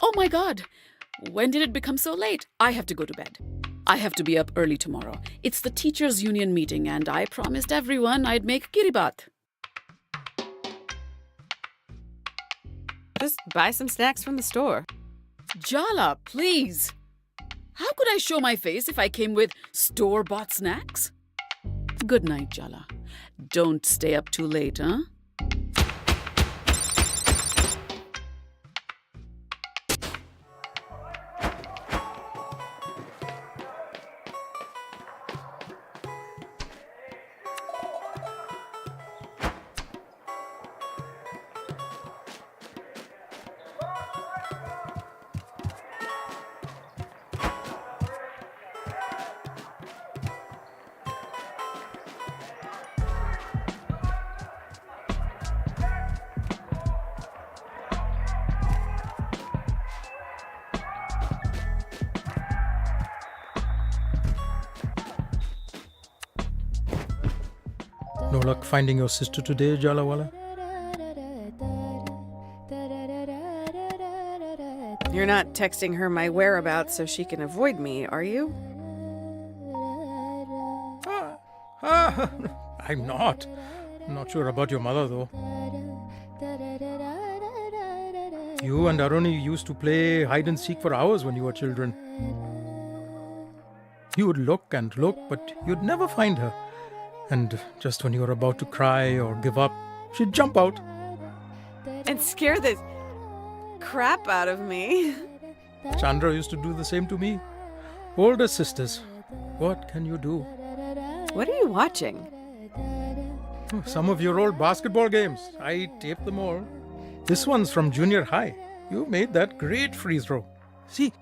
Oh my God! When did it become so late? I have to go to bed. I have to be up early tomorrow. It's the teachers' union meeting, and I promised everyone I'd make kiribat. Just buy some snacks from the store. Jala, please! How could I show my face if I came with store-bought snacks? Good night, Jala. Don't stay up too late, huh? No luck finding your sister today, Jalawala? You're not texting her my whereabouts so she can avoid me, are you? I'm not. Not sure about your mother, though. You and Aruni used to play hide and seek for hours when you were children. You would look and look, but you'd never find her. And just when you were about to cry or give up, she'd jump out. And scare the crap out of me. Chandra used to do the same to me. Older sisters. What can you do? What are you watching? Some of your old basketball games. I taped them all. This one's from junior high. You made that great free throw. See?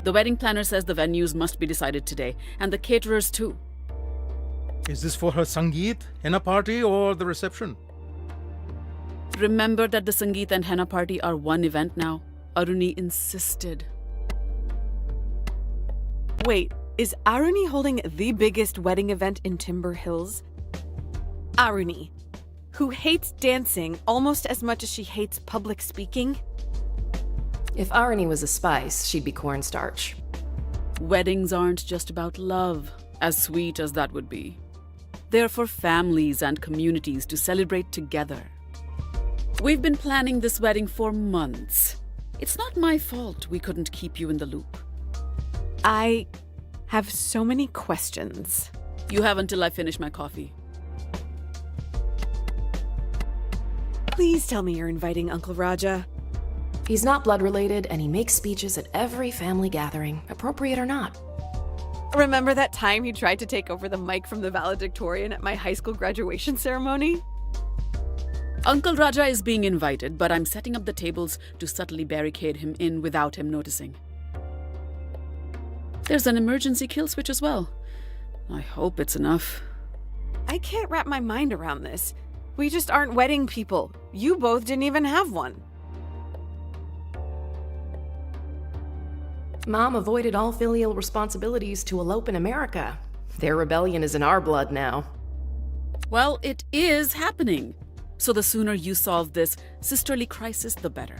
The wedding planner says the venues must be decided today, and the caterers too. Is this for her Sangeet, henna party, or the reception? Remember that the Sangeet and henna party are one event now. Aruni insisted. Wait, is Aruni holding the biggest wedding event in Timber Hills? Aruni, who hates dancing almost as much as she hates public speaking? If Arnie was a spice, she'd be cornstarch. Weddings aren't just about love, as sweet as that would be. They're for families and communities to celebrate together. We've been planning this wedding for months. It's not my fault we couldn't keep you in the loop. I have so many questions. You have until I finish my coffee. Please tell me you're inviting Uncle Raja. He's not blood related, and he makes speeches at every family gathering, appropriate or not. Remember that time he tried to take over the mic from the valedictorian at my high school graduation ceremony? Uncle Raja is being invited, but I'm setting up the tables to subtly barricade him in without him noticing. There's an emergency kill switch as well. I hope it's enough. I can't wrap my mind around this. We just aren't wedding people. You both didn't even have one. Mom avoided all filial responsibilities to elope in America. Their rebellion is in our blood now. Well, it is happening. So the sooner you solve this sisterly crisis, the better.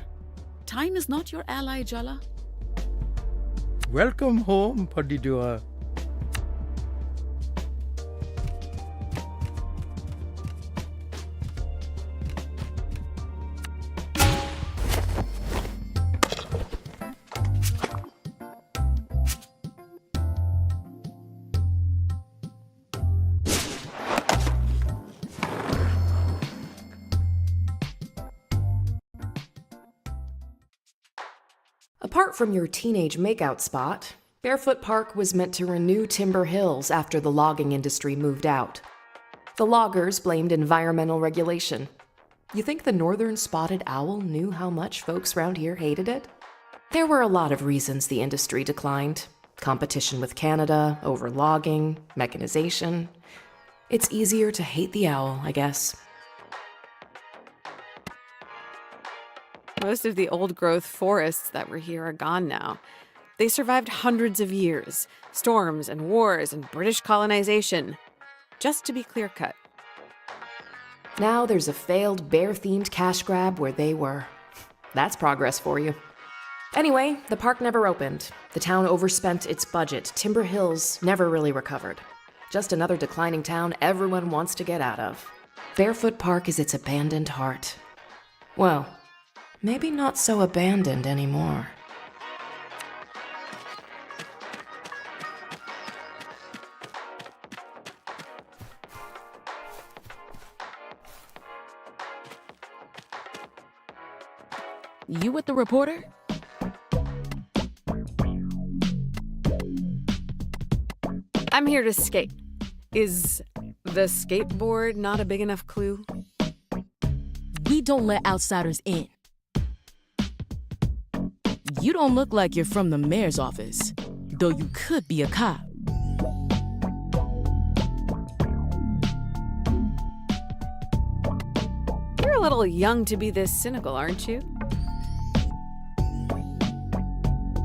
Time is not your ally, Jala. Welcome home, Padidua. Apart from your teenage makeout spot, Barefoot Park was meant to renew Timber Hills after the logging industry moved out. The loggers blamed environmental regulation. You think the northern spotted owl knew how much folks around here hated it? There were a lot of reasons the industry declined. Competition with Canada, over logging, mechanization. It's easier to hate the owl, I guess. Most of the old-growth forests that were here are gone now. They survived hundreds of years, storms and wars and British colonization, just to be clear-cut. Now there's a failed bear-themed cash grab where they were. That's progress for you. Anyway, the park never opened. The town overspent its budget. Timber Hills never really recovered. Just another declining town everyone wants to get out of. Barefoot Park is its abandoned heart. Well, maybe not so abandoned anymore. You with the reporter? I'm here to skate. Is the skateboard not a big enough clue? We don't let outsiders in. You don't look like you're from the mayor's office, though you could be a cop. You're a little young to be this cynical, aren't you?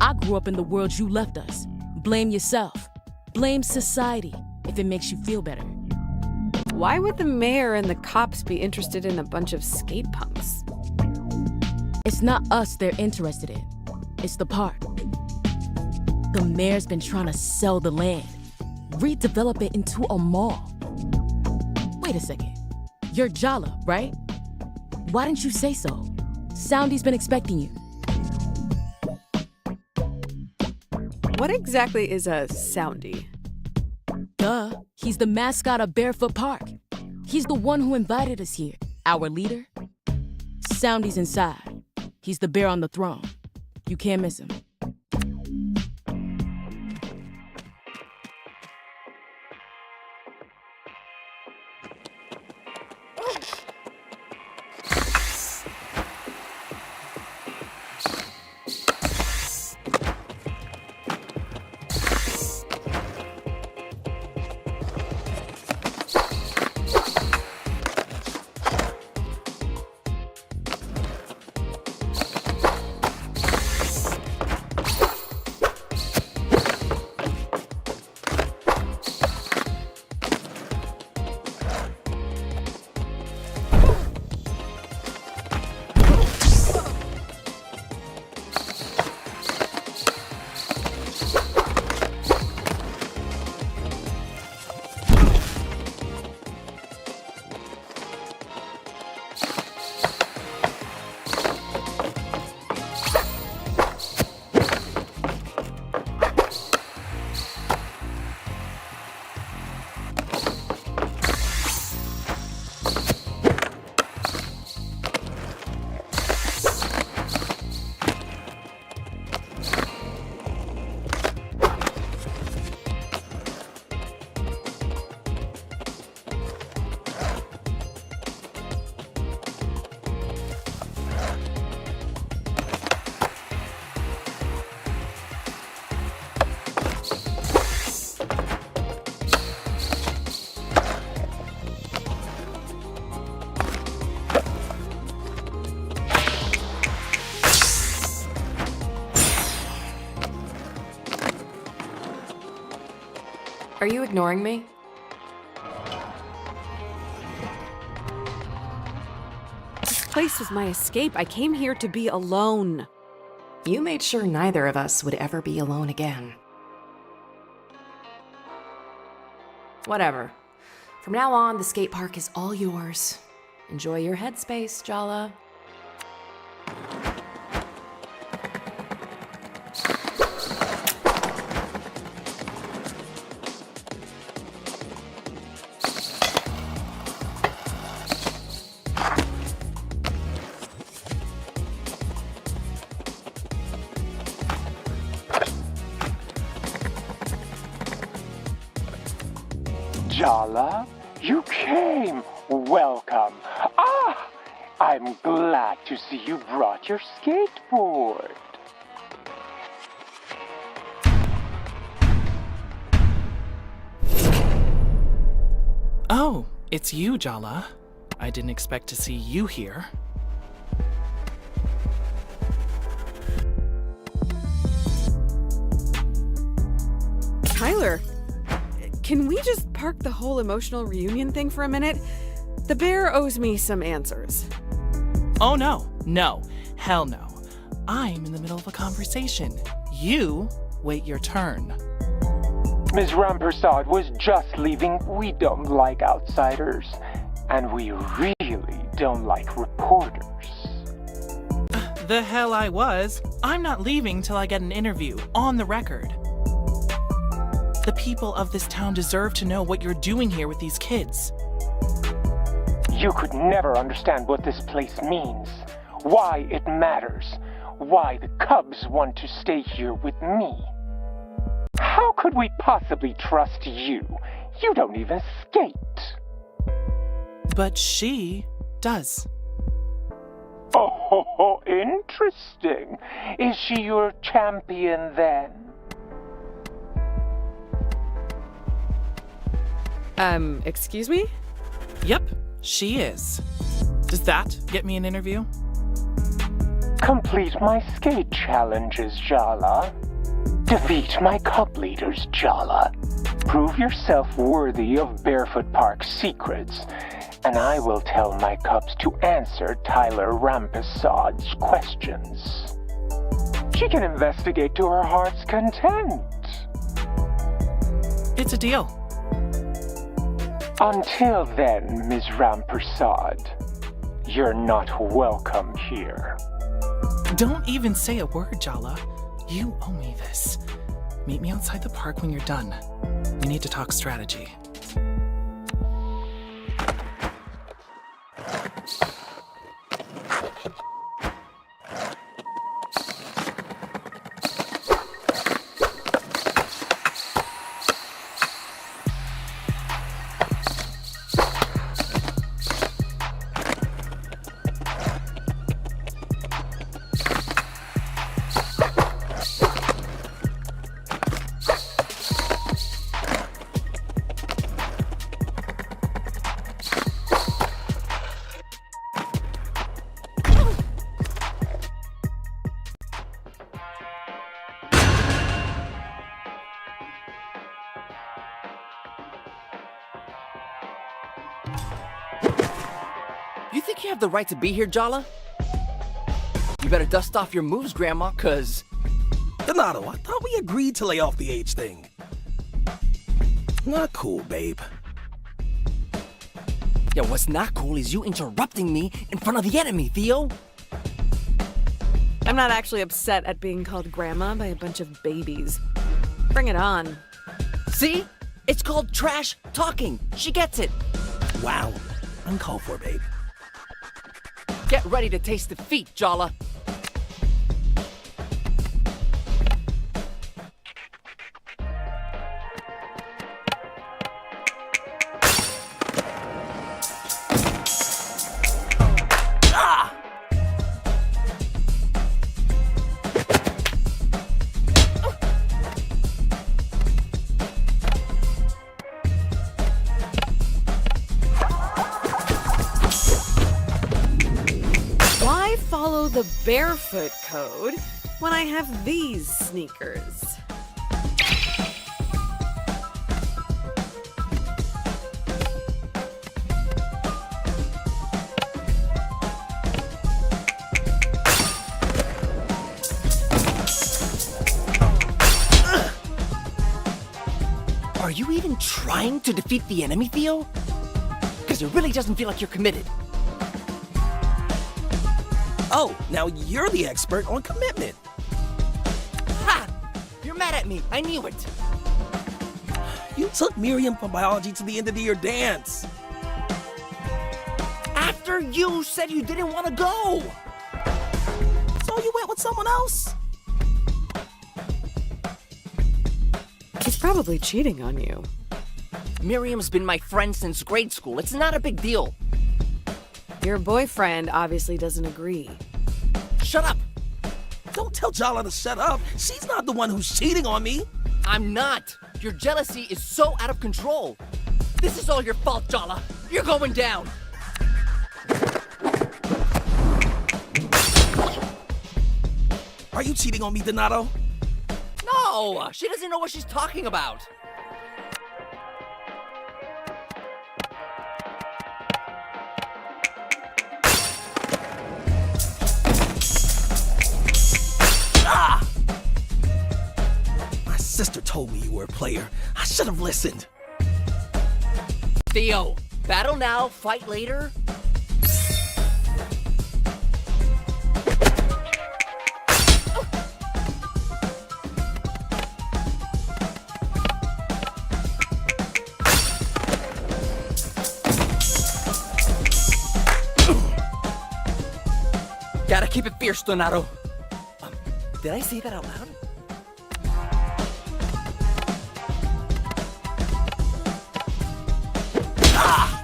I grew up in the world you left us. Blame yourself. Blame society if it makes you feel better. Why would the mayor and the cops be interested in a bunch of skate punks? It's not us they're interested in. It's the park. The mayor's been trying to sell the land, redevelop it into a mall. Wait a second. You're Jala, right? Why didn't you say so? Soundy's been expecting you. What exactly is a Soundy? Duh, he's the mascot of Barefoot Park. He's the one who invited us here, our leader. Soundy's inside. He's the bear on the throne. You can't miss him. Are you ignoring me? This place was my escape. I came here to be alone. You made sure neither of us would ever be alone again. Whatever. From now on, the skate park is all yours. Enjoy your headspace, Jala. Jala, you came. Welcome. Ah, I'm glad to see you brought your skateboard. Oh, it's you, Jala. I didn't expect to see you here. Tyler, can we just park the whole emotional reunion thing for a minute? The bear owes me some answers. Oh no, hell no. I'm in the middle of a conversation. You wait your turn. Ms. Rampersad was just leaving. We don't like outsiders, and we really don't like reporters. The hell I was. I'm not leaving till I get an interview, on the record. The people of this town deserve to know what you're doing here with these kids. You could never understand what this place means, why it matters, why the Cubs want to stay here with me. How could we possibly trust you? You don't even skate. But she does. Oh, interesting. Is she your champion then? Excuse me? Yep, she is. Does that get me an interview? Complete my skate challenges, Jala. Defeat my Cub leaders, Jala. Prove yourself worthy of Barefoot Park's secrets, and I will tell my Cubs to answer Tyler Rampesad's questions. She can investigate to her heart's content. It's a deal. Until then, Ms. Rampersad, you're not welcome here. Don't even say a word, Jala. You owe me this. Meet me outside the park when you're done. We need to talk strategy. You think you have the right to be here, Jala? You better dust off your moves, Grandma, cause... Donato, I thought we agreed to lay off the age thing. Not cool, babe. Yeah, what's not cool is you interrupting me in front of the enemy, Theo. I'm not actually upset at being called Grandma by a bunch of babies. Bring it on. See? It's called trash talking. She gets it. Wow. Uncalled for, babe. Get ready to taste defeat, Jala. Follow the barefoot code when I have these sneakers. even trying to defeat the enemy, Theo? Because it really doesn't feel like you're committed. Oh, now you're the expert on commitment. Ha! You're mad at me. I knew it. You took Miriam from biology to the end of the year dance. After you said you didn't want to go. So you went with someone else? He's probably cheating on you. Miriam's been my friend since grade school. It's not a big deal. Your boyfriend obviously doesn't agree. Shut up! Don't tell Jala to shut up. She's not the one who's cheating on me. I'm not. Your jealousy is so out of control. This is all your fault, Jala. You're going down. Are you cheating on me, Donato? No, she doesn't know what she's talking about. Ah! My sister told me you were a player. I should have listened. Theo, battle now, fight later? Gotta keep it fierce, Donato. Did I say that out loud? Ah!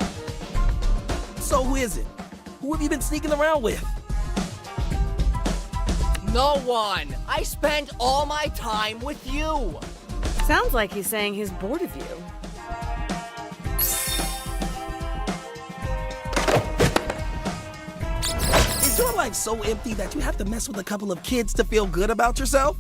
So who is it? Who have you been sneaking around with? No one. I spend all my time with you. Sounds like he's saying he's bored of you. Is your life so empty that you have to mess with a couple of kids to feel good about yourself?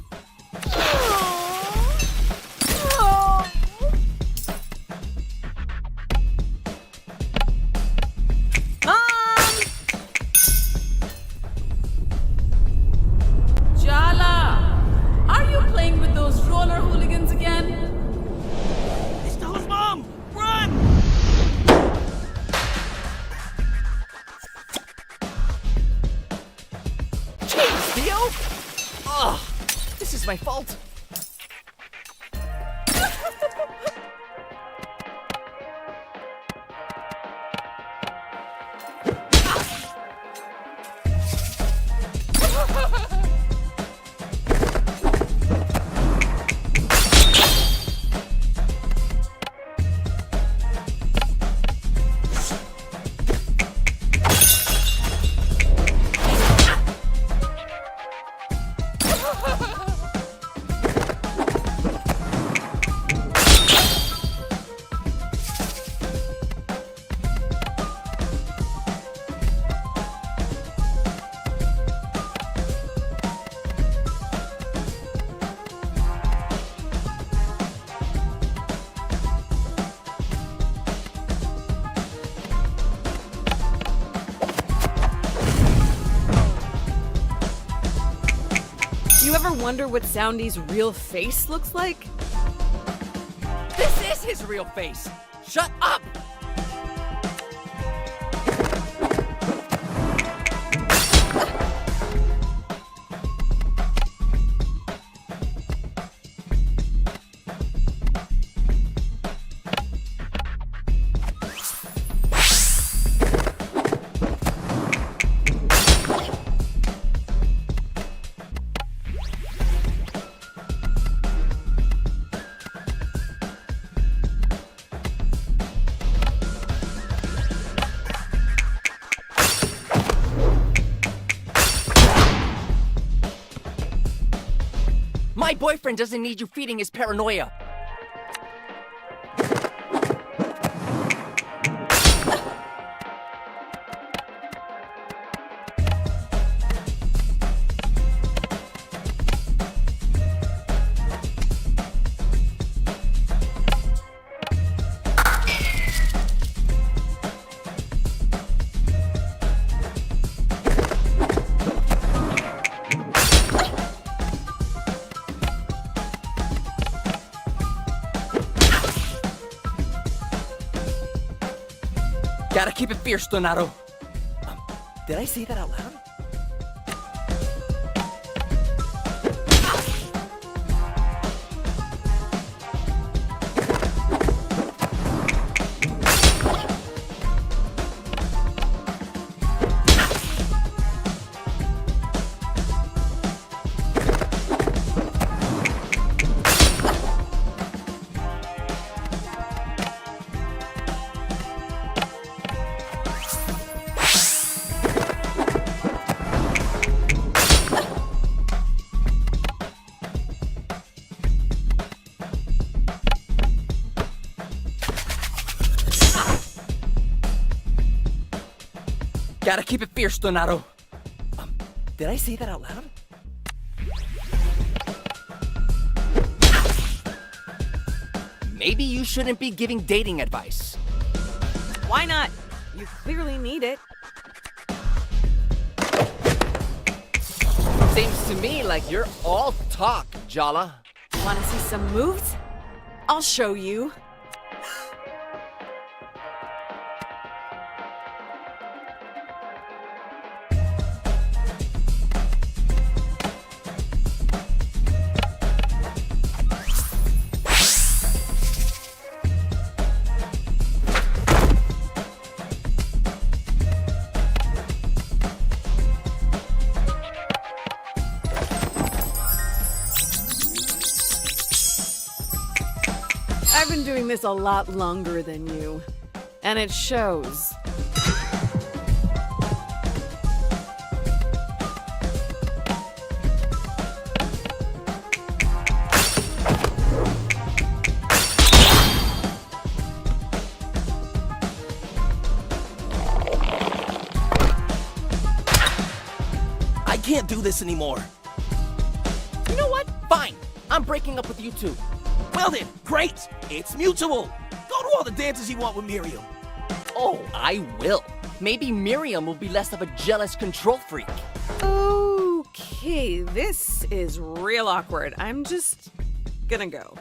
Jala! Are you playing with those roller hooligans again? It's Jala's mom! Run! Jeez, Theo! Ugh, this is my fault. You ever wonder what Soundy's real face looks like? This is his real face. Shut up! My boyfriend doesn't need you feeding his paranoia. Gotta keep it fierce, Donato. Did I say that out loud? Gotta keep it fierce, Donato. Did I say that out loud? Maybe you shouldn't be giving dating advice. Why not? You clearly need it. Seems to me like you're all talk, Jala. Wanna see some moves? I'll show you. I've been doing this a lot longer than you, and it shows. I can't do this anymore. You know what? Fine. I'm breaking up with you two. Well then, great. It's mutual. Go to all the dances you want with Miriam. Oh, I will. Maybe Miriam will be less of a jealous control freak. Okay, this is real awkward. I'm just gonna go.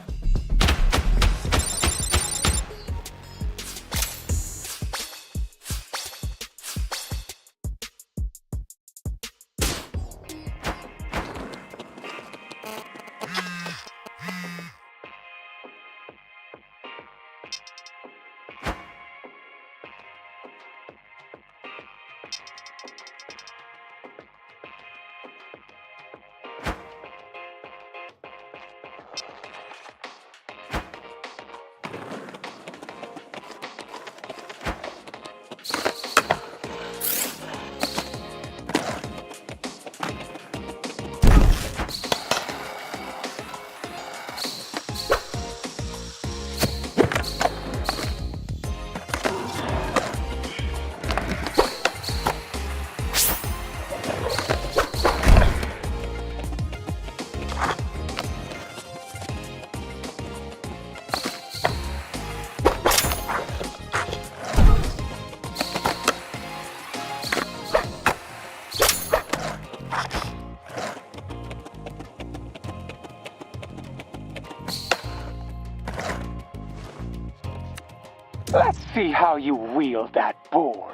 Let's see how you wield that board.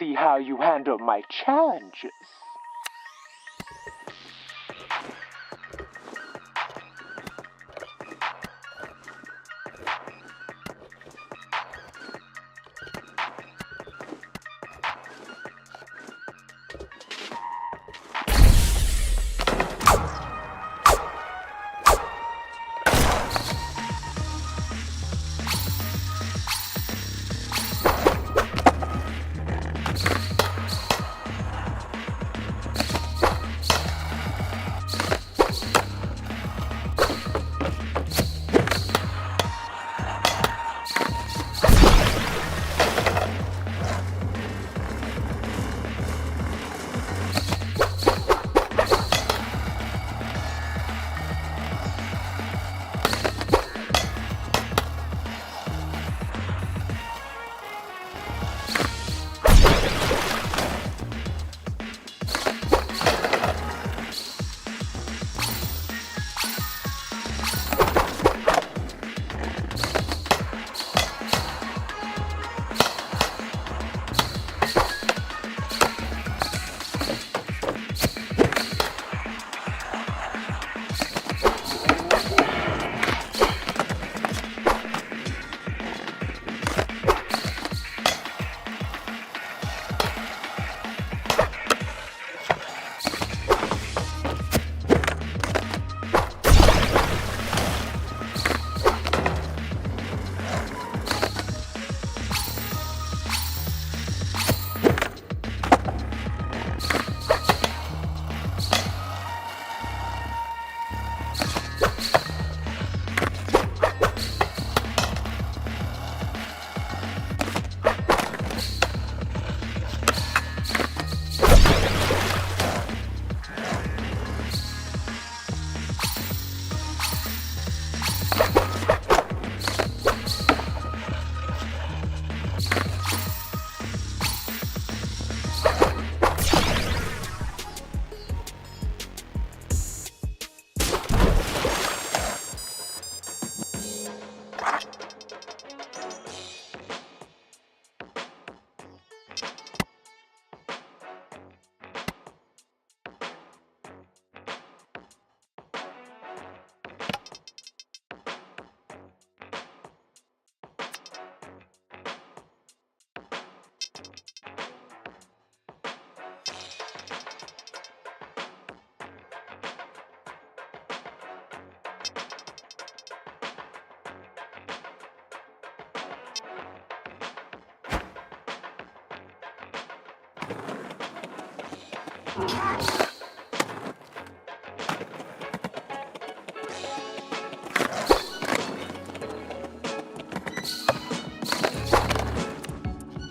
see how you handle my challenges.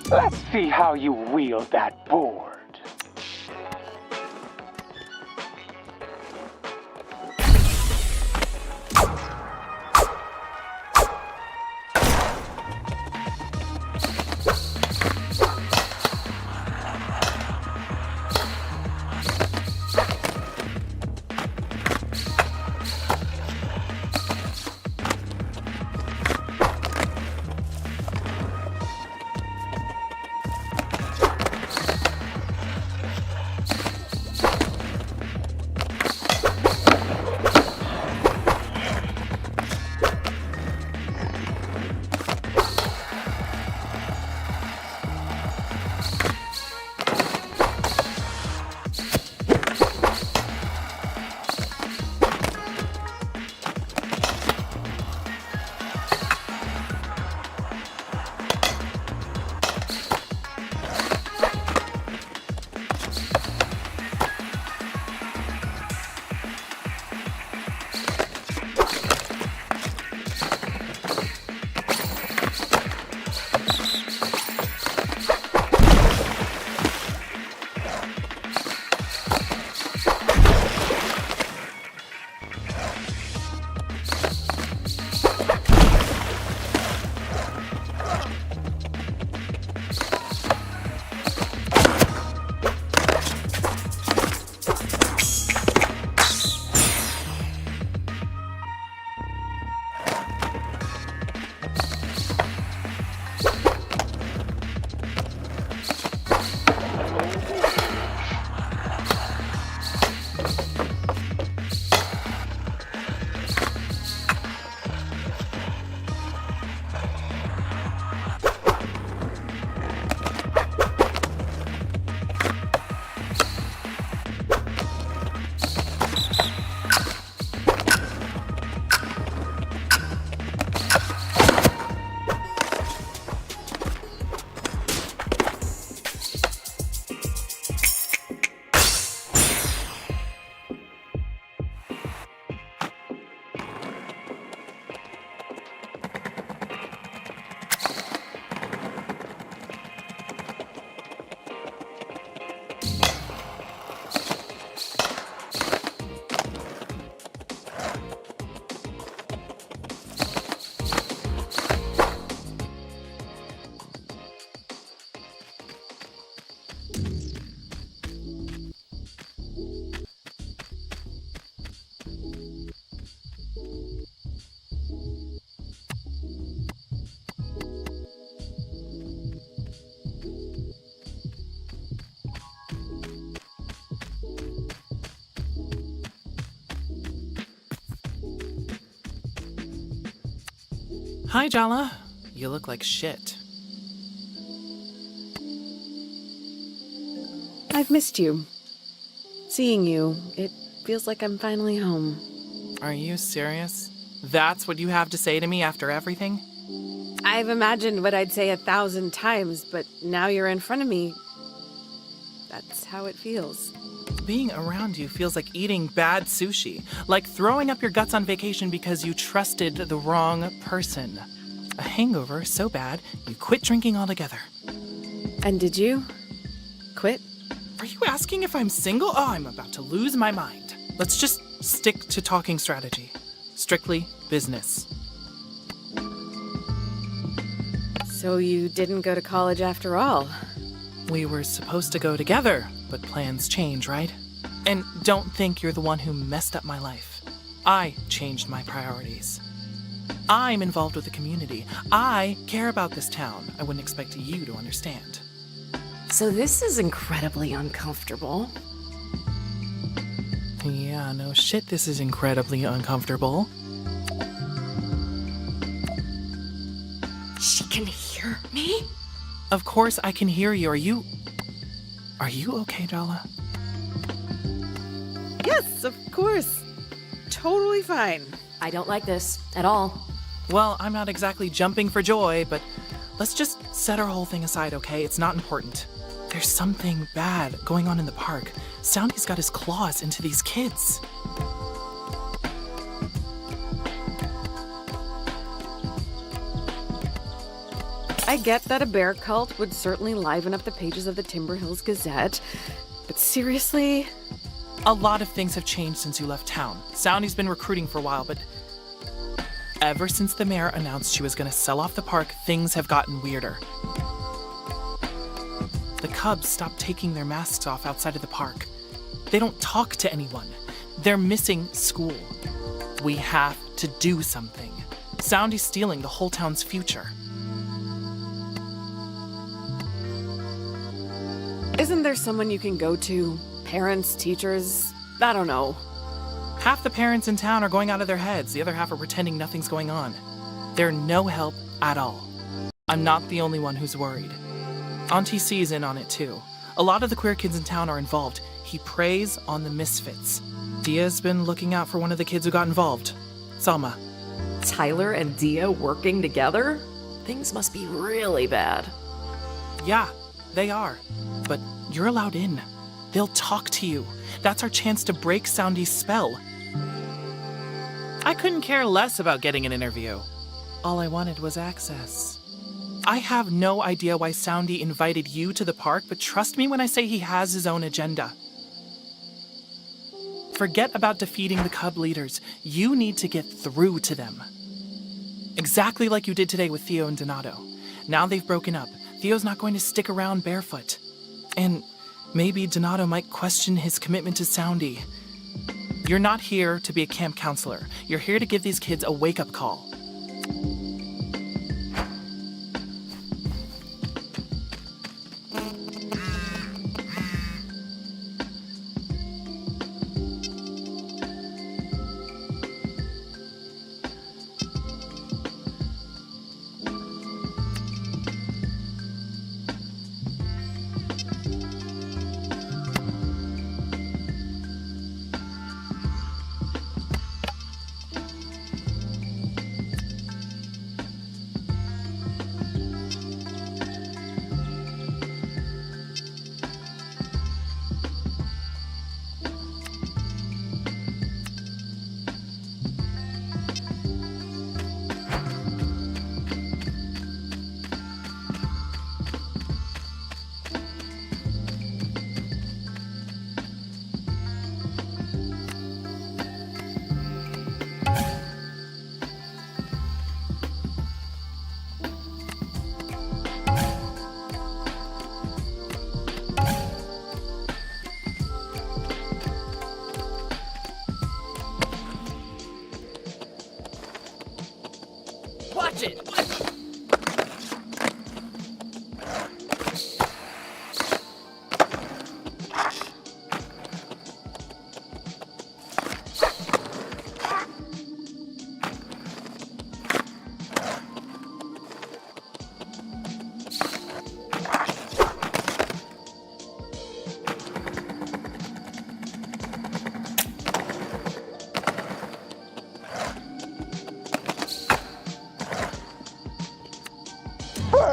Let's see how you wield that board. Hi, Jala. You look like shit. I've missed you. Seeing you, it feels like I'm finally home. Are you serious? That's what you have to say to me after everything? I've imagined what I'd say 1,000 times, but now you're in front of me. That's how it feels. Being around you feels like eating bad sushi, like throwing up your guts on vacation because you trusted the wrong person. A hangover so bad, you quit drinking altogether. And did you quit? Are you asking if I'm single? Oh, I'm about to lose my mind. Let's just stick to talking strategy. Strictly business. So you didn't go to college after all? We were supposed to go together, but plans change, right? And don't think you're the one who messed up my life. I changed my priorities. I'm involved with the community. I care about this town. I wouldn't expect you to understand. So this is incredibly uncomfortable. Yeah, no shit, this is incredibly uncomfortable. She can hear me? Of course I can hear you. Are you okay, Jala? Yes, of course. Totally fine. I don't like this at all. Well, I'm not exactly jumping for joy, but let's just set our whole thing aside, okay? It's not important. There's something bad going on in the park. Soundy's got his claws into these kids. I get that a bear cult would certainly liven up the pages of the Timber Hills Gazette, but seriously? A lot of things have changed since you left town. Soundy's been recruiting for a while, but ever since the mayor announced she was going to sell off the park, things have gotten weirder. The Cubs stopped taking their masks off outside of the park. They don't talk to anyone. They're missing school. We have to do something. Soundy's stealing the whole town's future. Isn't there someone you can go to? Parents, teachers? I don't know. Half the parents in town are going out of their heads. The other half are pretending nothing's going on. They're no help at all. I'm not the only one who's worried. Auntie C's in on it too. A lot of the queer kids in town are involved. He preys on the misfits. Dia's been looking out for one of the kids who got involved. Salma. Tyler and Dia working together? Things must be really bad. Yeah, they are. But you're allowed in. They'll talk to you. That's our chance to break Soundy's spell. I couldn't care less about getting an interview. All I wanted was access. I have no idea why Soundy invited you to the park, but trust me when I say he has his own agenda. Forget about defeating the Cub leaders. You need to get through to them. Exactly like you did today with Theo and Donato. Now they've broken up. Theo's not going to stick around barefoot. And maybe Donato might question his commitment to Soundy. You're not here to be a camp counselor. You're here to give these kids a wake-up call.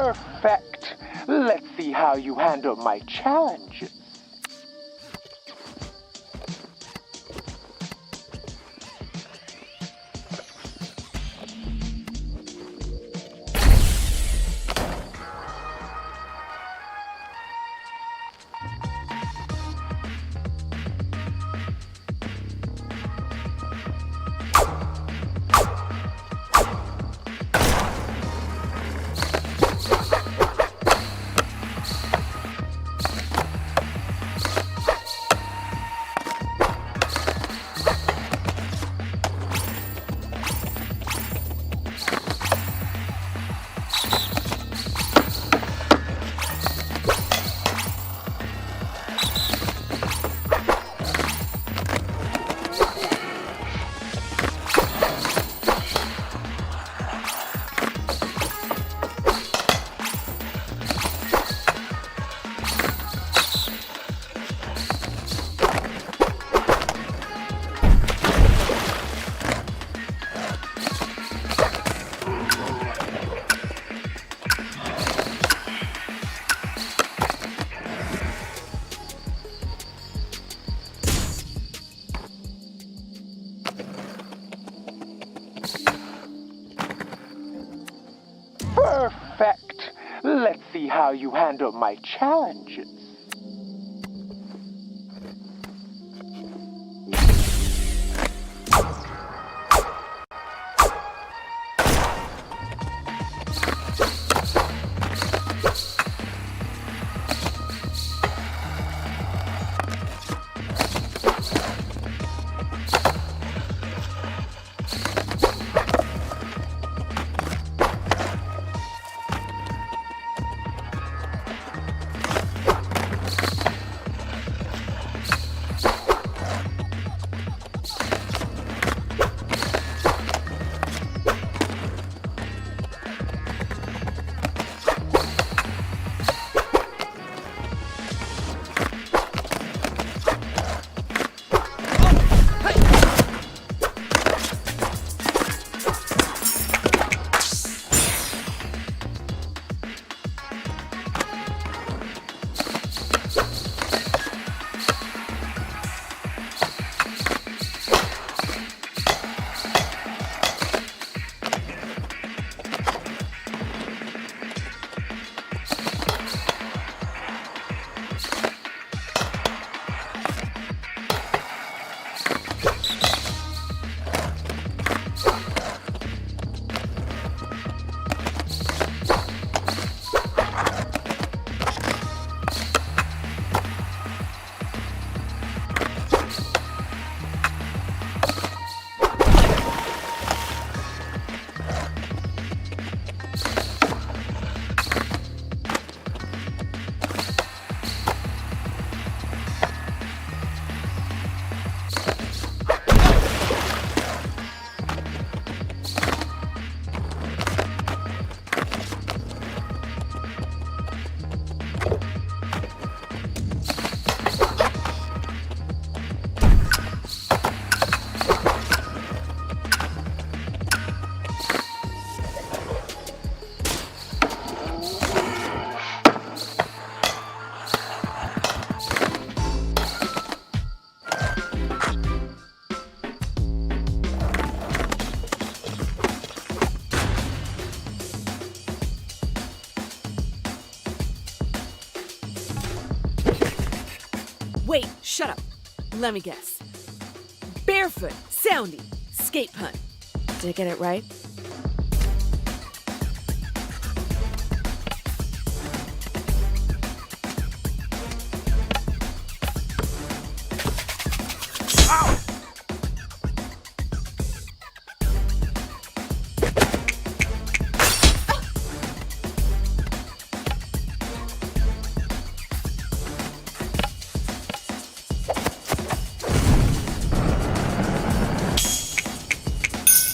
Perfect. Let's see how you handle my challenges. Perfect. Let's see how you handle my challenges. Wait, shut up. Let me guess. Barefoot, soundy, skate pun. Did I get it right?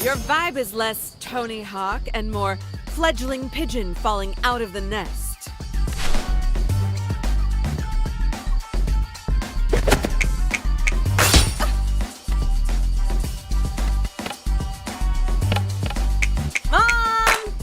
Your vibe is less Tony Hawk and more fledgling pigeon falling out of the nest. Mom!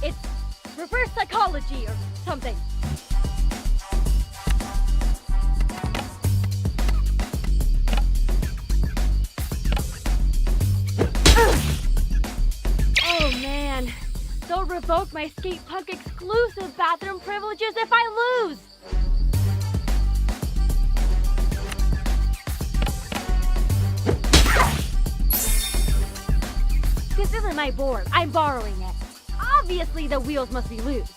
It's reverse psychology or something. Oh man, they'll revoke my skate punk exclusive bathroom privileges if I lose. This isn't my board. I'm borrowing it. Obviously, the wheels must be loose.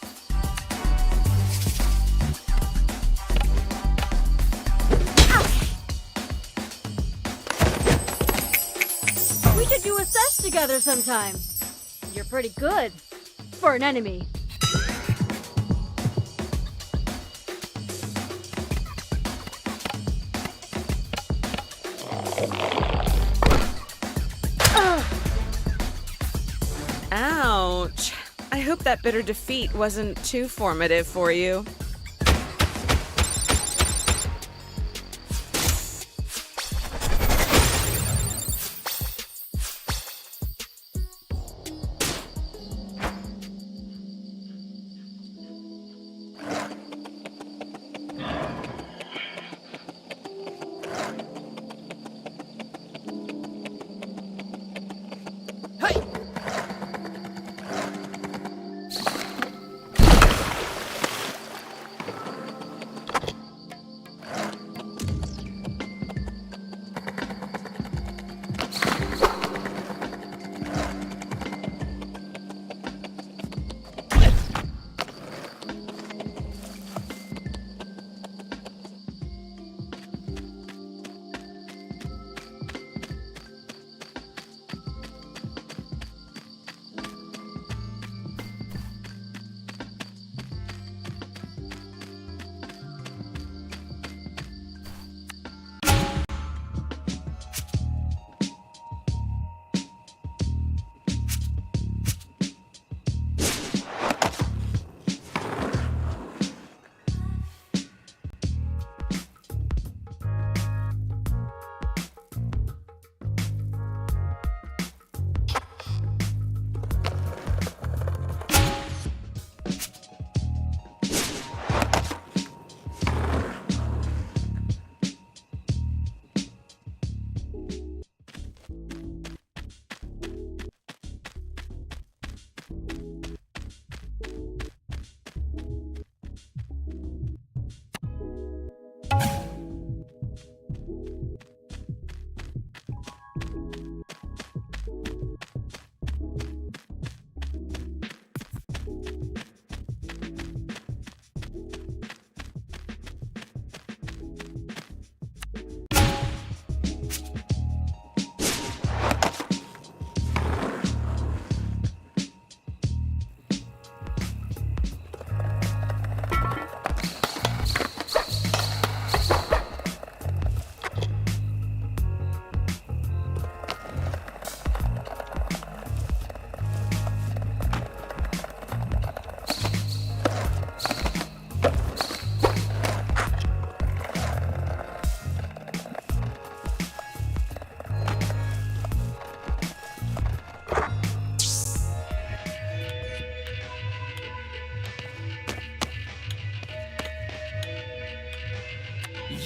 We should do a sesh together sometime. You're pretty good for an enemy. Ouch. I hope that bitter defeat wasn't too formative for you.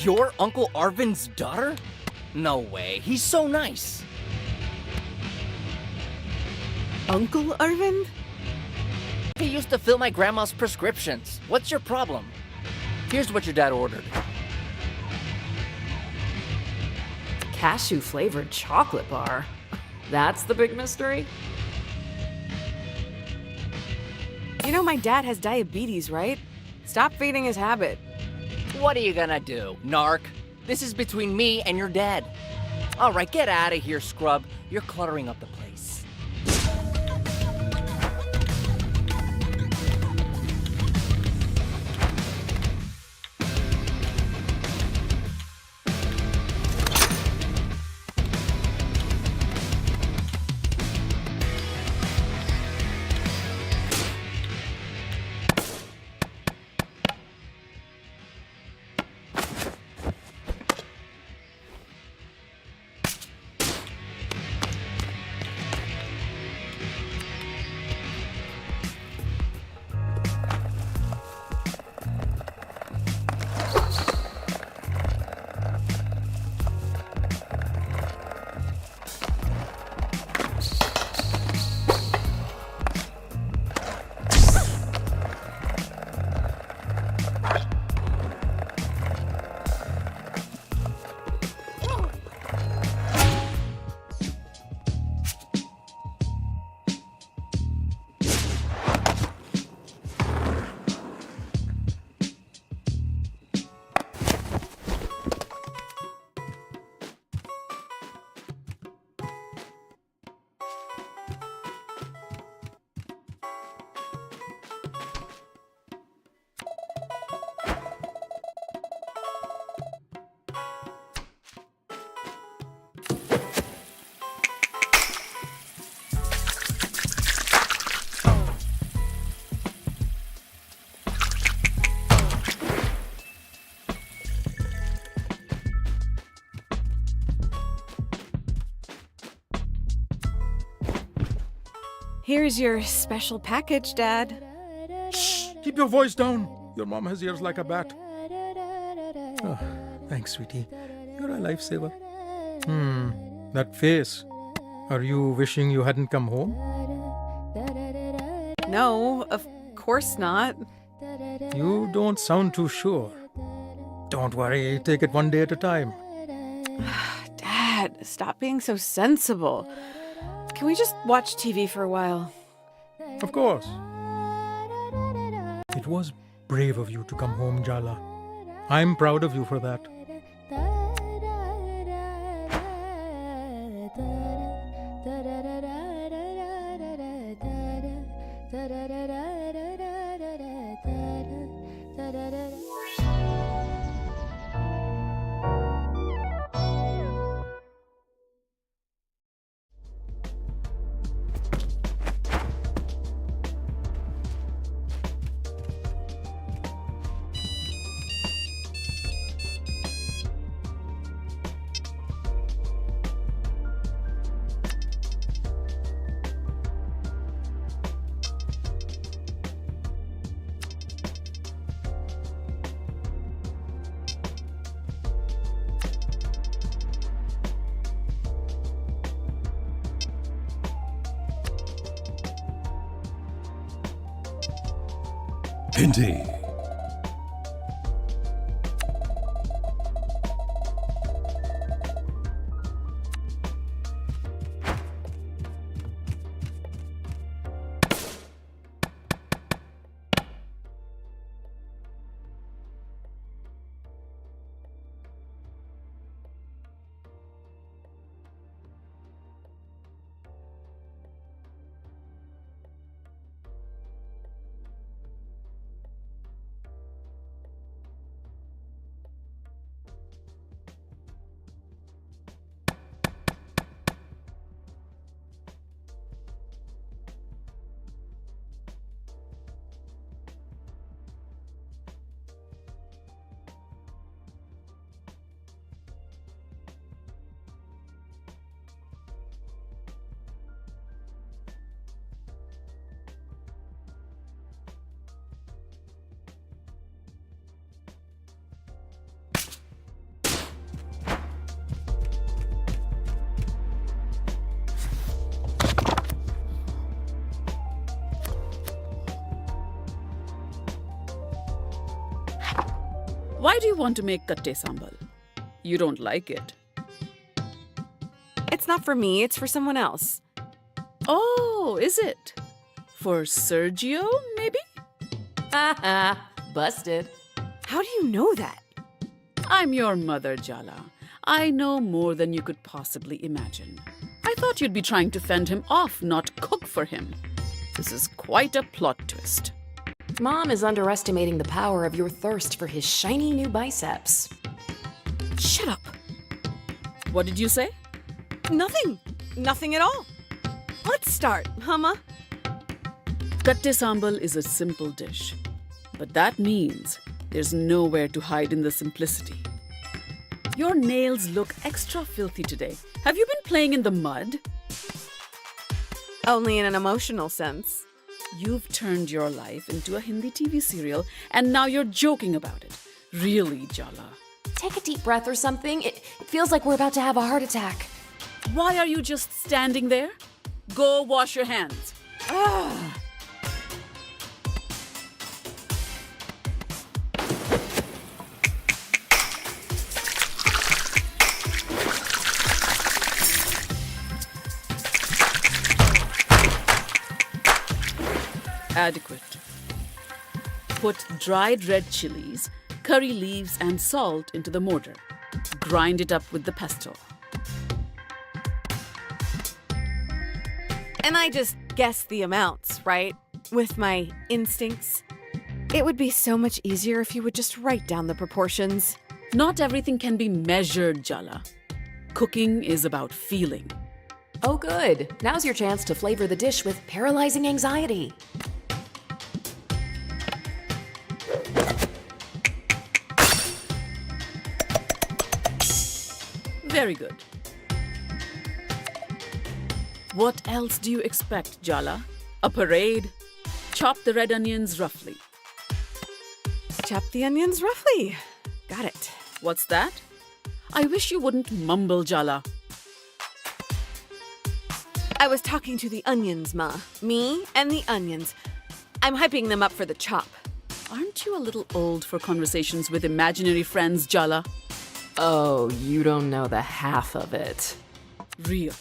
You're Uncle Arvin's daughter? No way, he's so nice. Uncle Arvin? He used to fill my grandma's prescriptions. What's your problem? Here's what your dad ordered. Cashew-flavored chocolate bar. That's the big mystery? You know my dad has diabetes, right? Stop feeding his habit. What are you gonna do, narc? This is between me and your dad. All right, get out of here, scrub. You're cluttering up the place. Here's your special package, Dad. Shh! Keep your voice down. Your mom has ears like a bat. Oh, thanks, sweetie. You're a lifesaver. That face. Are you wishing you hadn't come home? No, of course not. You don't sound too sure. Don't worry, take it one day at a time. Dad, stop being so sensible. Can we just watch TV for a while? Of course. It was brave of you to come home, Jala. I'm proud of you for that. Indeed. Why do you want to make katte sambal? You don't like it. It's not for me, it's for someone else. Oh, is it? For Sergio, maybe? Haha, busted. How do you know that? I'm your mother, Jala. I know more than you could possibly imagine. I thought you'd be trying to fend him off, not cook for him. This is quite a plot twist. Mom is underestimating the power of your thirst for his shiny new biceps. Shut up. What did you say? Nothing. Nothing at all. Let's start, huh, Ma? Katte sambal is a simple dish. But that means there's nowhere to hide in the simplicity. Your nails look extra filthy today. Have you been playing in the mud? Only in an emotional sense. You've turned your life into a Hindi TV serial, and now you're joking about it. Really, Jala? Take a deep breath or something. It feels like we're about to have a heart attack. Why are you just standing there? Go wash your hands. Ah. Adequate. Put dried red chilies, curry leaves, and salt into the mortar. Grind it up with the pesto. And I just guess the amounts, right? With my instincts. It would be so much easier if you would just write down the proportions. Not everything can be measured, Jala. Cooking is about feeling. Oh, good. Now's your chance to flavor the dish with paralyzing anxiety. Very good. What else do you expect, Jala? A parade. Chop the red onions roughly. Chop the onions roughly. Got it. What's that? I wish you wouldn't mumble, Jala. I was talking to the onions, Ma. Me and the onions. I'm hyping them up for the chop. Aren't you a little old for conversations with imaginary friends, Jala? Oh, you don't know the half of it. Really?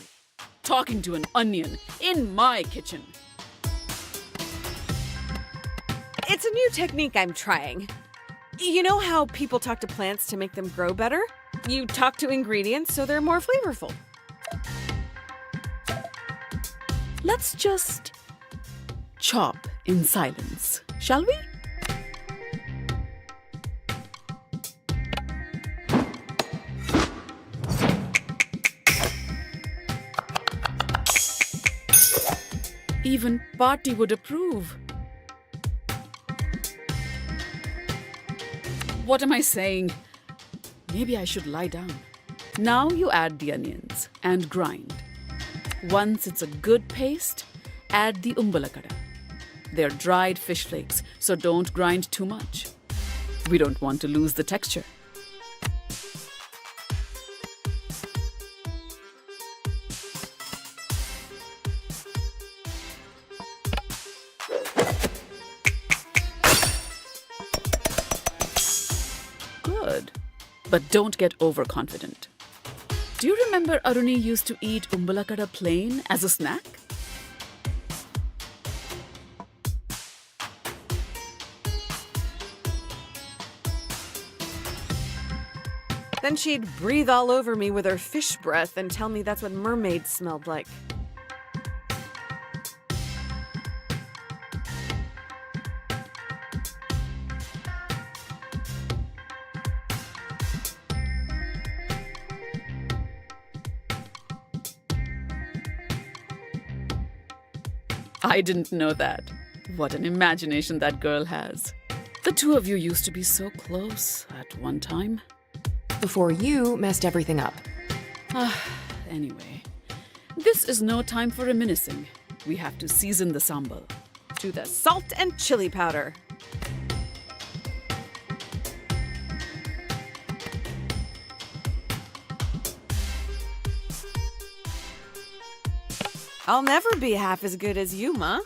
Talking to an onion in my kitchen. It's a new technique I'm trying. You know how people talk to plants to make them grow better? You talk to ingredients so they're more flavorful. Let's just chop in silence, shall we? Even Party would approve. What am I saying? Maybe I should lie down. Now you add the onions and grind. Once it's a good paste, add the umbalakada. They're dried fish flakes, so don't grind too much. We don't want to lose the texture. Good, but don't get overconfident. Do you remember Aruni used to eat umbalakada plain as a snack? Then she'd breathe all over me with her fish breath and tell me that's what mermaids smelled like. I didn't know that. What an imagination that girl has. The two of you used to be so close at one time. Before you messed everything up. Anyway, this is no time for reminiscing. We have to season the sambal. To the salt and chili powder. I'll never be half as good as you, Ma.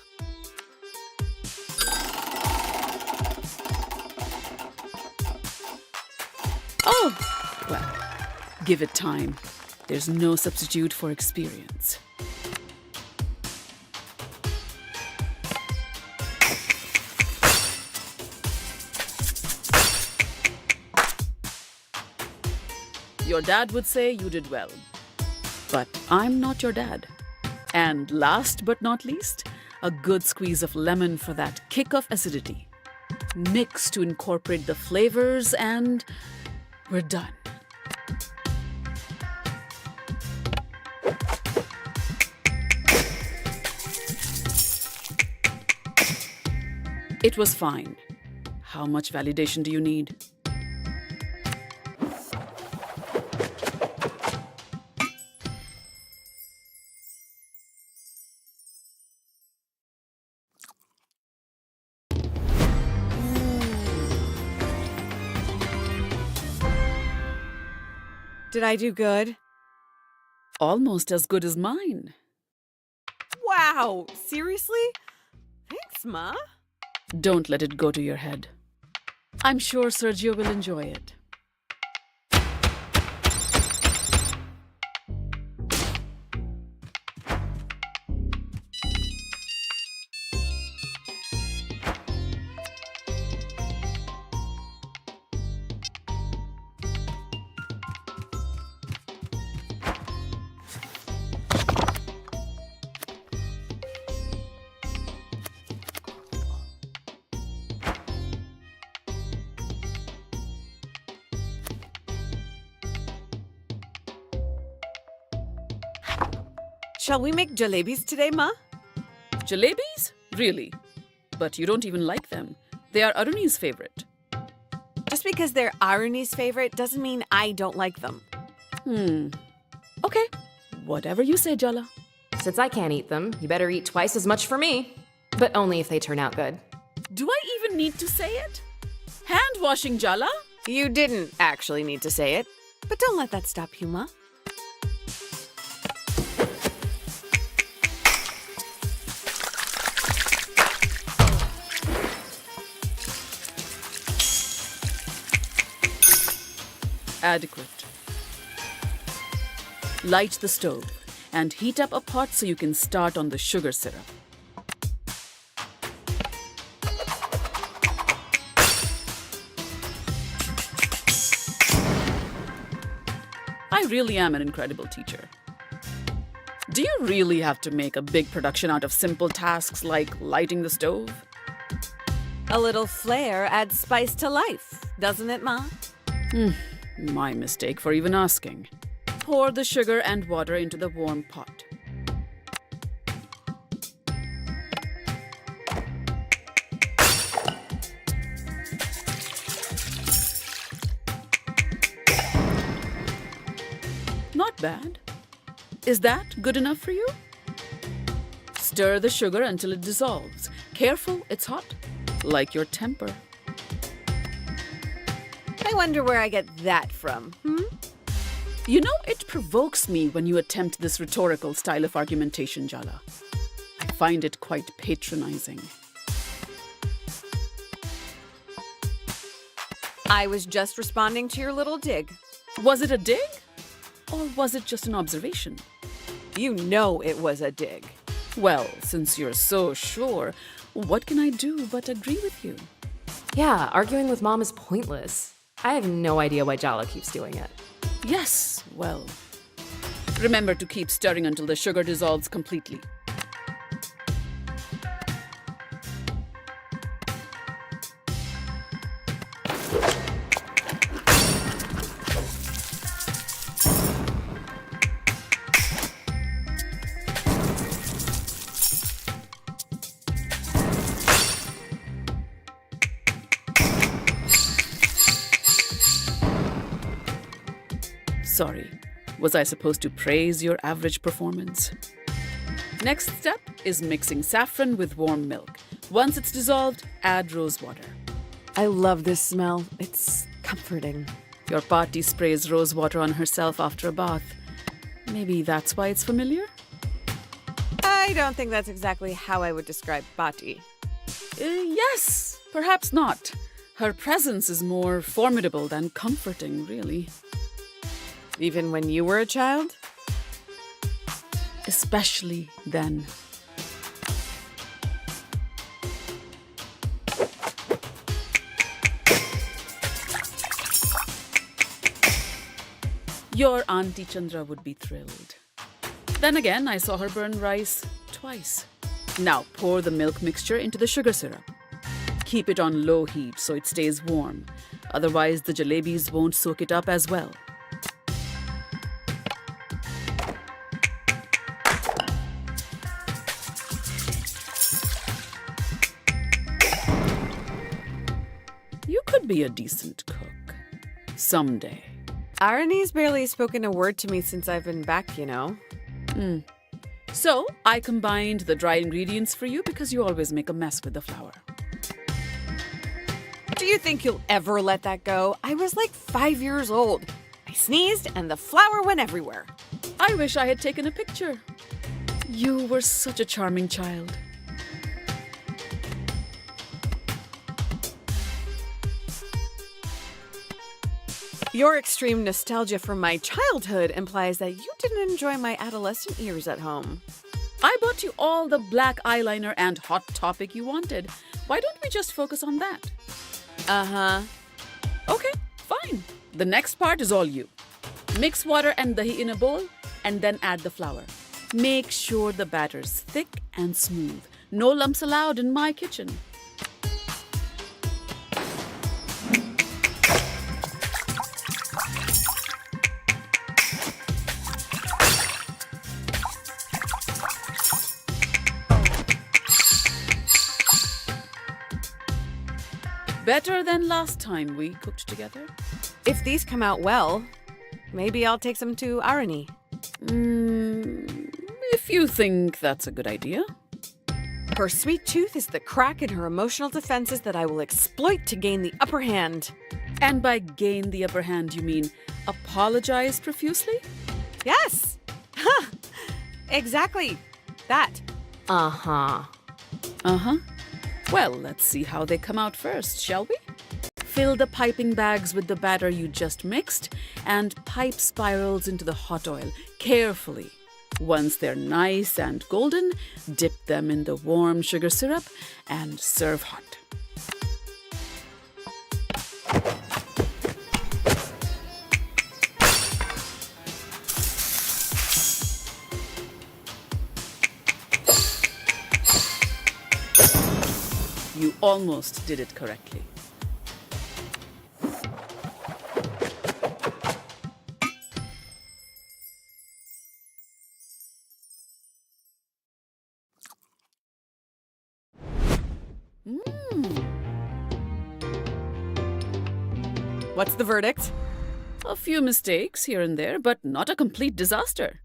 Oh, well, give it time. There's no substitute for experience. Your dad would say you did well. But I'm not your dad. And last but not least, a good squeeze of lemon for that kick of acidity. Mix to incorporate the flavors and we're done. It was fine. How much validation do you need? Did I do good? Almost as good as mine. Wow! Seriously? Thanks, Ma. Don't let it go to your head. I'm sure Sergio will enjoy it. Shall we make jalebis today, Ma? Jalebis? Really? But you don't even like them. They are Aruni's favorite. Just because they're Aruni's favorite doesn't mean I don't like them. Okay. Whatever you say, Jala. Since I can't eat them, you better eat twice as much for me. But only if they turn out good. Do I even need to say it? Hand washing, Jala? You didn't actually need to say it, but don't let that stop you, Ma. Adequate. Light the stove and heat up a pot so you can start on the sugar syrup. I really am an incredible teacher. Do you really have to make a big production out of simple tasks like lighting the stove? A little flair adds spice to life, doesn't it, Ma? My mistake for even asking. Pour the sugar and water into the warm pot. Not bad. Is that good enough for you? Stir the sugar until it dissolves. Careful, it's hot. Like your temper. I wonder where I get that from, You know, it provokes me when you attempt this rhetorical style of argumentation, Jala. I find it quite patronizing. I was just responding to your little dig. Was it a dig? Or was it just an observation? You know it was a dig. Well, since you're so sure, what can I do but agree with you? Yeah, arguing with Mom is pointless. I have no idea why Jala keeps doing it. Yes, well, remember to keep stirring until the sugar dissolves completely. Sorry, was I supposed to praise your average performance? Next step is mixing saffron with warm milk. Once it's dissolved, add rose water. I love this smell. It's comforting. Your party sprays rose water on herself after a bath. Maybe that's why it's familiar? I don't think that's exactly how I would describe Bati. Yes, perhaps not. Her presence is more formidable than comforting, really. Even when you were a child? Especially then. Your Auntie Chandra would be thrilled. Then again, I saw her burn rice twice. Now pour the milk mixture into the sugar syrup. Keep it on low heat so it stays warm. Otherwise, the jalebis won't soak it up as well. You could be a decent cook. Someday. Arani's barely spoken a word to me since I've been back, you know. So, I combined the dry ingredients for you because you always make a mess with the flour. Do you think you'll ever let that go? I was like 5 years old. I sneezed and the flour went everywhere. I wish I had taken a picture. You were such a charming child. Your extreme nostalgia from my childhood implies that you didn't enjoy my adolescent years at home. I bought you all the black eyeliner and hot topic you wanted. Why don't we just focus on that? Uh-huh. Okay, fine. The next part is all you. Mix water and dahi in a bowl and then add the flour. Make sure the batter's thick and smooth. No lumps allowed in my kitchen. Better than last time we cooked together. If these come out well, maybe I'll take some to Arani. If you think that's a good idea. Her sweet tooth is the crack in her emotional defenses that I will exploit to gain the upper hand. And by gain the upper hand, you mean apologize profusely? Yes! Exactly. That. Uh-huh. Uh-huh. Well, let's see how they come out first, shall we? Fill the piping bags with the batter you just mixed and pipe spirals into the hot oil carefully. Once they're nice and golden, dip them in the warm sugar syrup and serve hot. You almost did it correctly. What's the verdict? A few mistakes here and there, but not a complete disaster.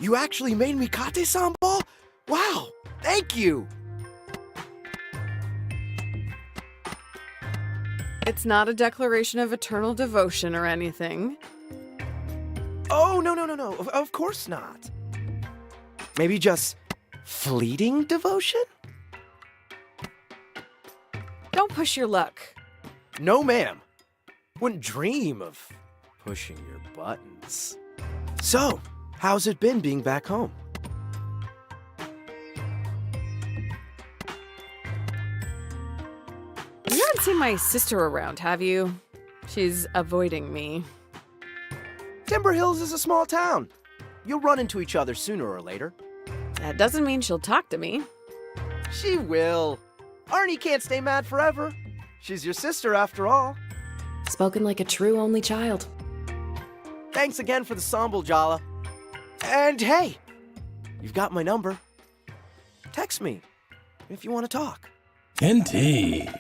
You actually made me kate sambal? Wow, thank you! It's not a declaration of eternal devotion or anything. Oh, no. Of course not. Maybe just fleeting devotion? Don't push your luck. No, ma'am. Wouldn't dream of pushing your buttons. So, how's it been being back home? You haven't seen my sister around, have you? She's avoiding me. Timber Hills is a small town. You'll run into each other sooner or later. That doesn't mean she'll talk to me. She will. Arnie can't stay mad forever. She's your sister after all. Spoken like a true only child. Thanks again for the sambal, Jala. And hey, you've got my number. Text me if you want to talk. Indeed.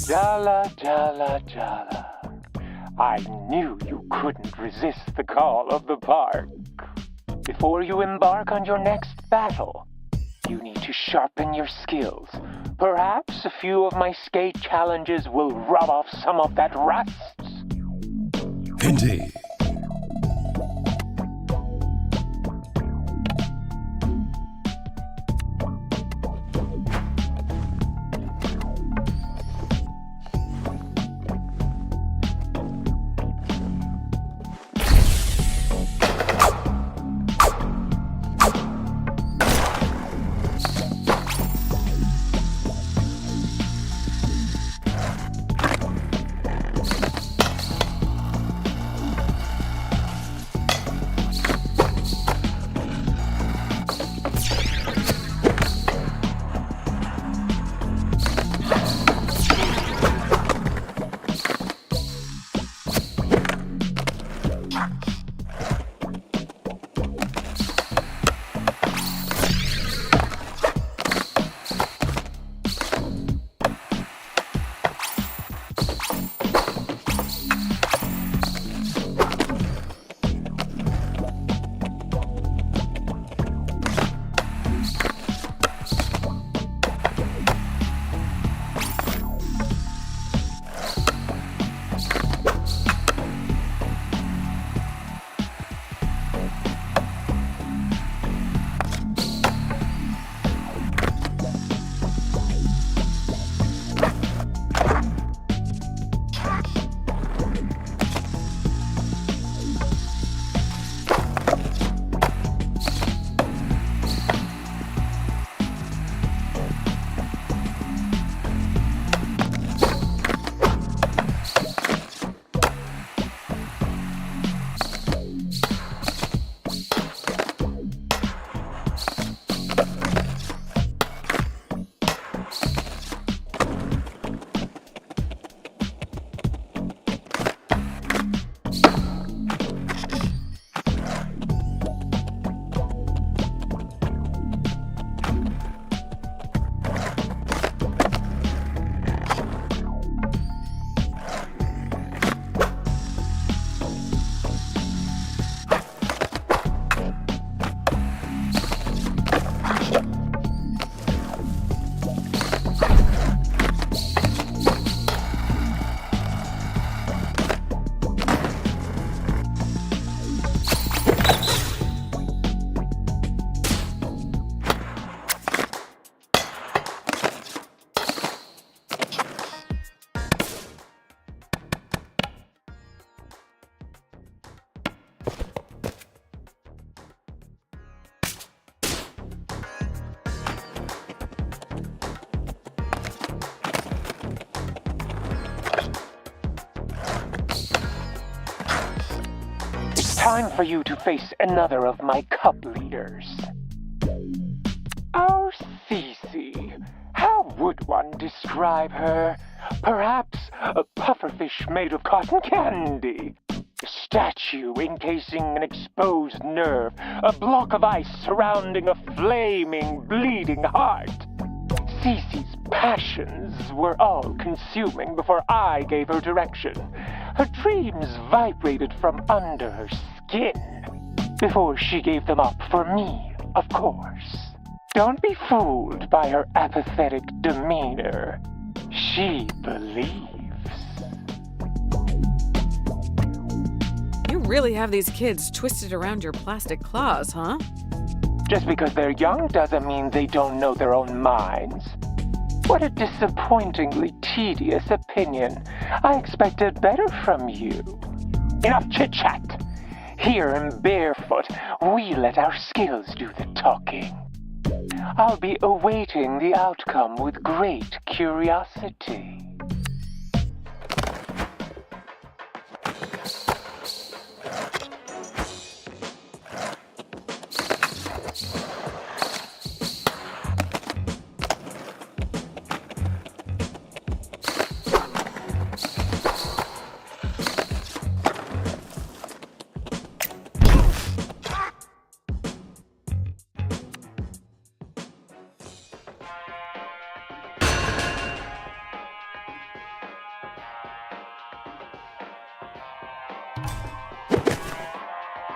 Jala, Jala, Jala. I knew you couldn't resist the call of the park. Before you embark on your next battle, you need to sharpen your skills. Perhaps a few of my skate challenges will rub off some of that rust. Indeed. Time for you to face another of my cup leaders. Our Cece. How would one describe her? Perhaps a pufferfish made of cotton candy. A statue encasing an exposed nerve. A block of ice surrounding a flaming, bleeding heart. Cece's passions were all-consuming before I gave her direction. Her dreams vibrated from under her skin before she gave them up for me, of course. Don't be fooled by her apathetic demeanor. She believes. You really have these kids twisted around your plastic claws, huh? Just because they're young doesn't mean they don't know their own minds. What a disappointingly tedious opinion. I expected better from you. Enough chit-chat. Here in Barefoot, we let our skills do the talking. I'll be awaiting the outcome with great curiosity.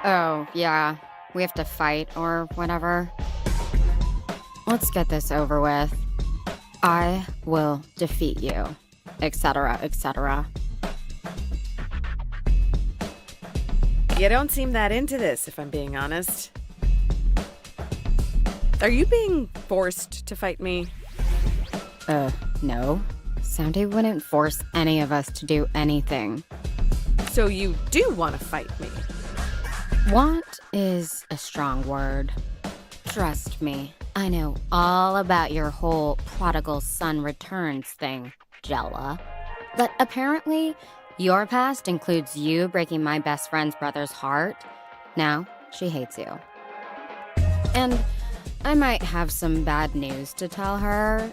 Oh, yeah. We have to fight or whatever. Let's get this over with. I will defeat you, etc., etc. You don't seem that into this, if I'm being honest. Are you being forced to fight me? No. Soundy wouldn't force any of us to do anything. So you do want to fight me? Want is a strong word. Trust me, I know all about your whole prodigal son returns thing, Jala. But apparently, your past includes you breaking my best friend's brother's heart. Now, she hates you. And I might have some bad news to tell her,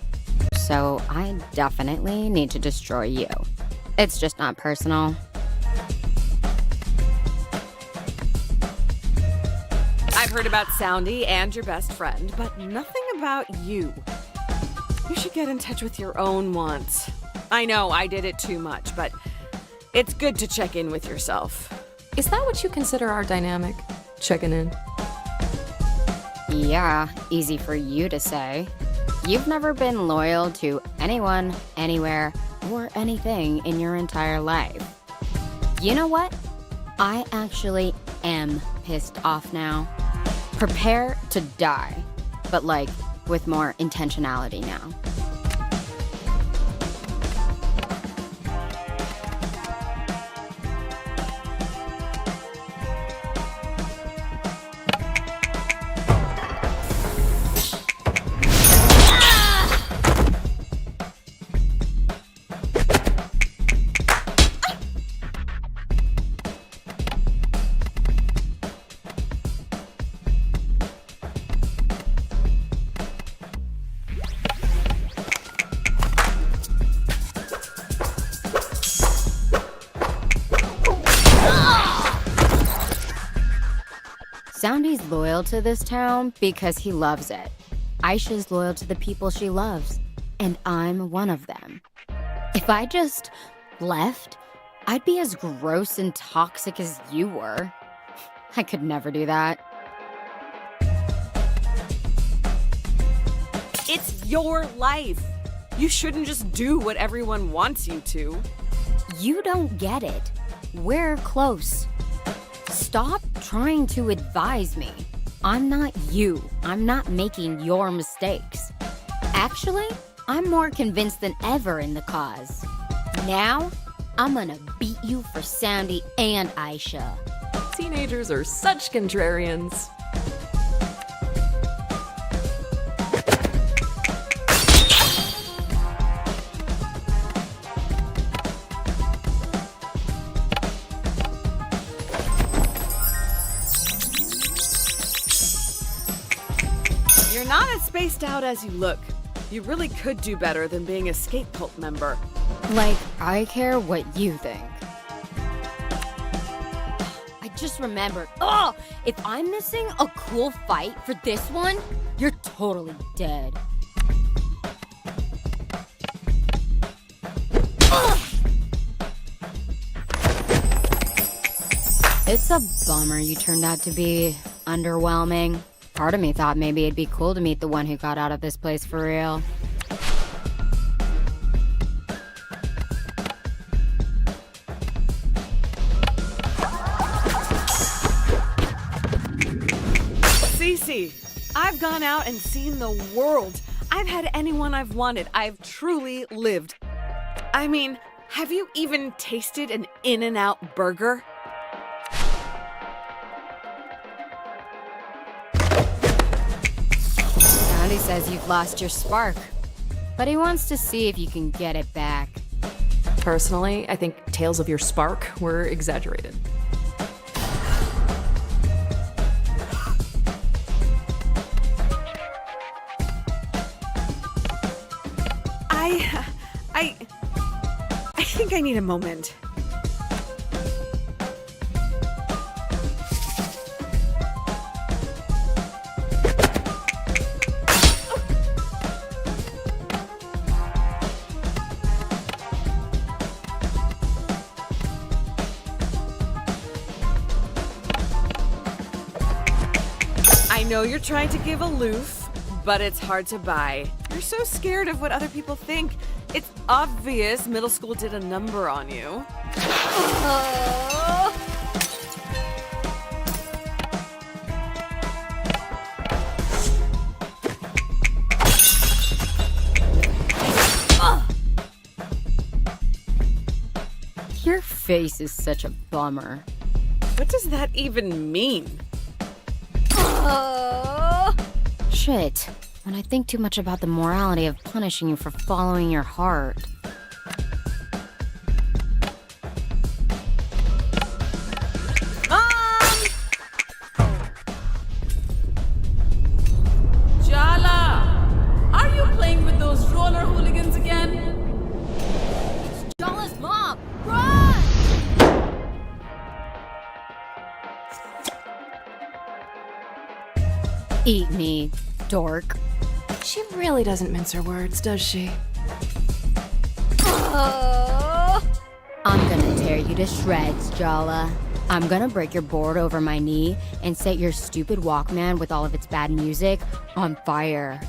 so I definitely need to destroy you. It's just not personal. I've heard about Soundy and your best friend, but nothing about you. You should get in touch with your own wants. I know I did it too much, but it's good to check in with yourself. Is that what you consider our dynamic? Checking in? Yeah, easy for you to say. You've never been loyal to anyone, anywhere, or anything in your entire life. You know what? I actually am pissed off now. Prepare to die, but like with more intentionality now. Soundy's loyal to this town because he loves it. Aisha's loyal to the people she loves, and I'm one of them. If I just left, I'd be as gross and toxic as you were. I could never do that. It's your life. You shouldn't just do what everyone wants you to. You don't get it. We're close. Stop trying to advise me. I'm not you. I'm not making your mistakes. Actually, I'm more convinced than ever in the cause. Now, I'm gonna beat you for Soundy and Aisha. Teenagers are such contrarians. You're not as spaced out as you look. You really could do better than being a skate cult member. Like, I care what you think. I just remembered. Oh, if I'm missing a cool fight for this one, you're totally dead. It's a bummer you turned out to be underwhelming. Part of me thought maybe it'd be cool to meet the one who got out of this place for real. Cece, I've gone out and seen the world. I've had anyone I've wanted. I've truly lived. I mean, have you even tasted an In-N-Out burger? He says you've lost your spark, but he wants to see if you can get it back. Personally, I think tales of your spark were exaggerated. I think I need a moment. know you're trying to give aloof, but it's hard to buy. You're so scared of what other people think. It's obvious middle school did a number on you. Your face is such a bummer. What does that even mean? Shit. When I think too much about the morality of punishing you for following your heart. Jala! Are you playing with those roller hooligans again? Jala's mom! Run! Eat me, dork. She really doesn't mince her words, does she? I'm gonna tear you to shreds, Jala. I'm gonna break your board over my knee and set your stupid Walkman with all of its bad music on fire.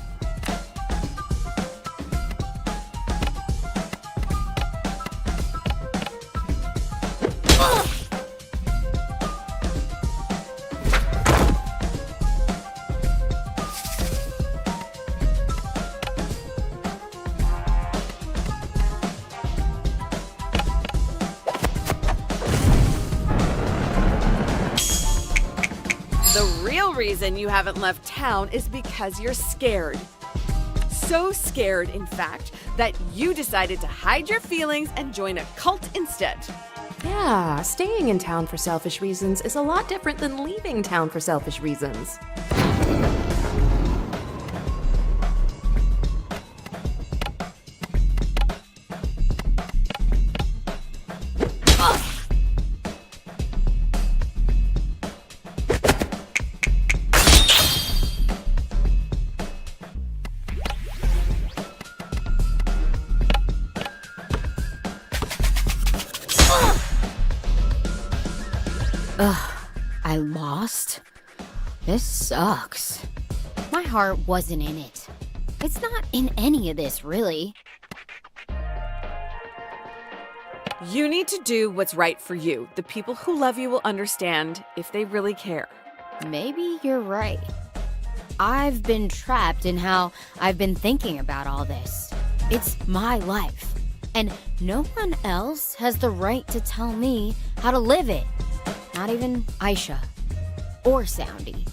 The real reason you haven't left town is because you're scared. So scared, in fact, that you decided to hide your feelings and join a cult instead. Yeah, staying in town for selfish reasons is a lot different than leaving town for selfish reasons. Ugh, I lost? This sucks. My heart wasn't in it. It's not in any of this, really. You need to do what's right for you. The people who love you will understand if they really care. Maybe you're right. I've been trapped in how I've been thinking about all this. It's my life, and no one else has the right to tell me how to live it. Not even Aisha or Soundy.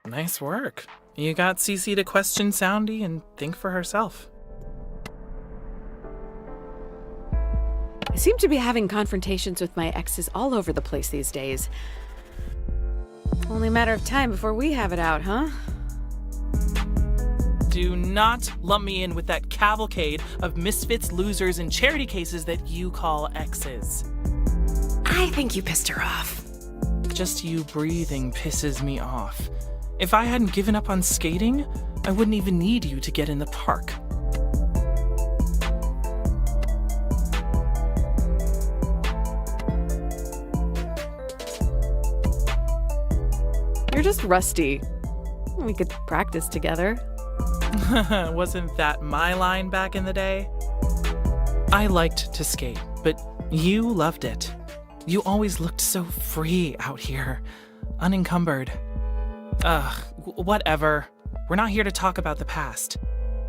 Nice work. You got Cece to question Soundy and think for herself. I seem to be having confrontations with my exes all over the place these days. Only a matter of time before we have it out, huh? Do not lump me in with that cavalcade of misfits, losers, and charity cases that you call exes. I think you pissed her off. Just you breathing pisses me off. If I hadn't given up on skating, I wouldn't even need you to get in the park. You're just rusty. We could practice together. Wasn't that my line back in the day? I liked to skate, but you loved it. You always looked so free out here, unencumbered. Whatever. We're not here to talk about the past.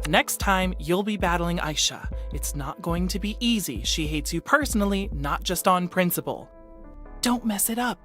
Next time, you'll be battling Aisha. It's not going to be easy. She hates you personally, not just on principle. Don't mess it up.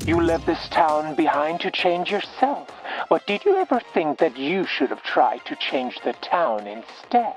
You left this town behind to change yourself, but did you ever think that you should have tried to change the town instead?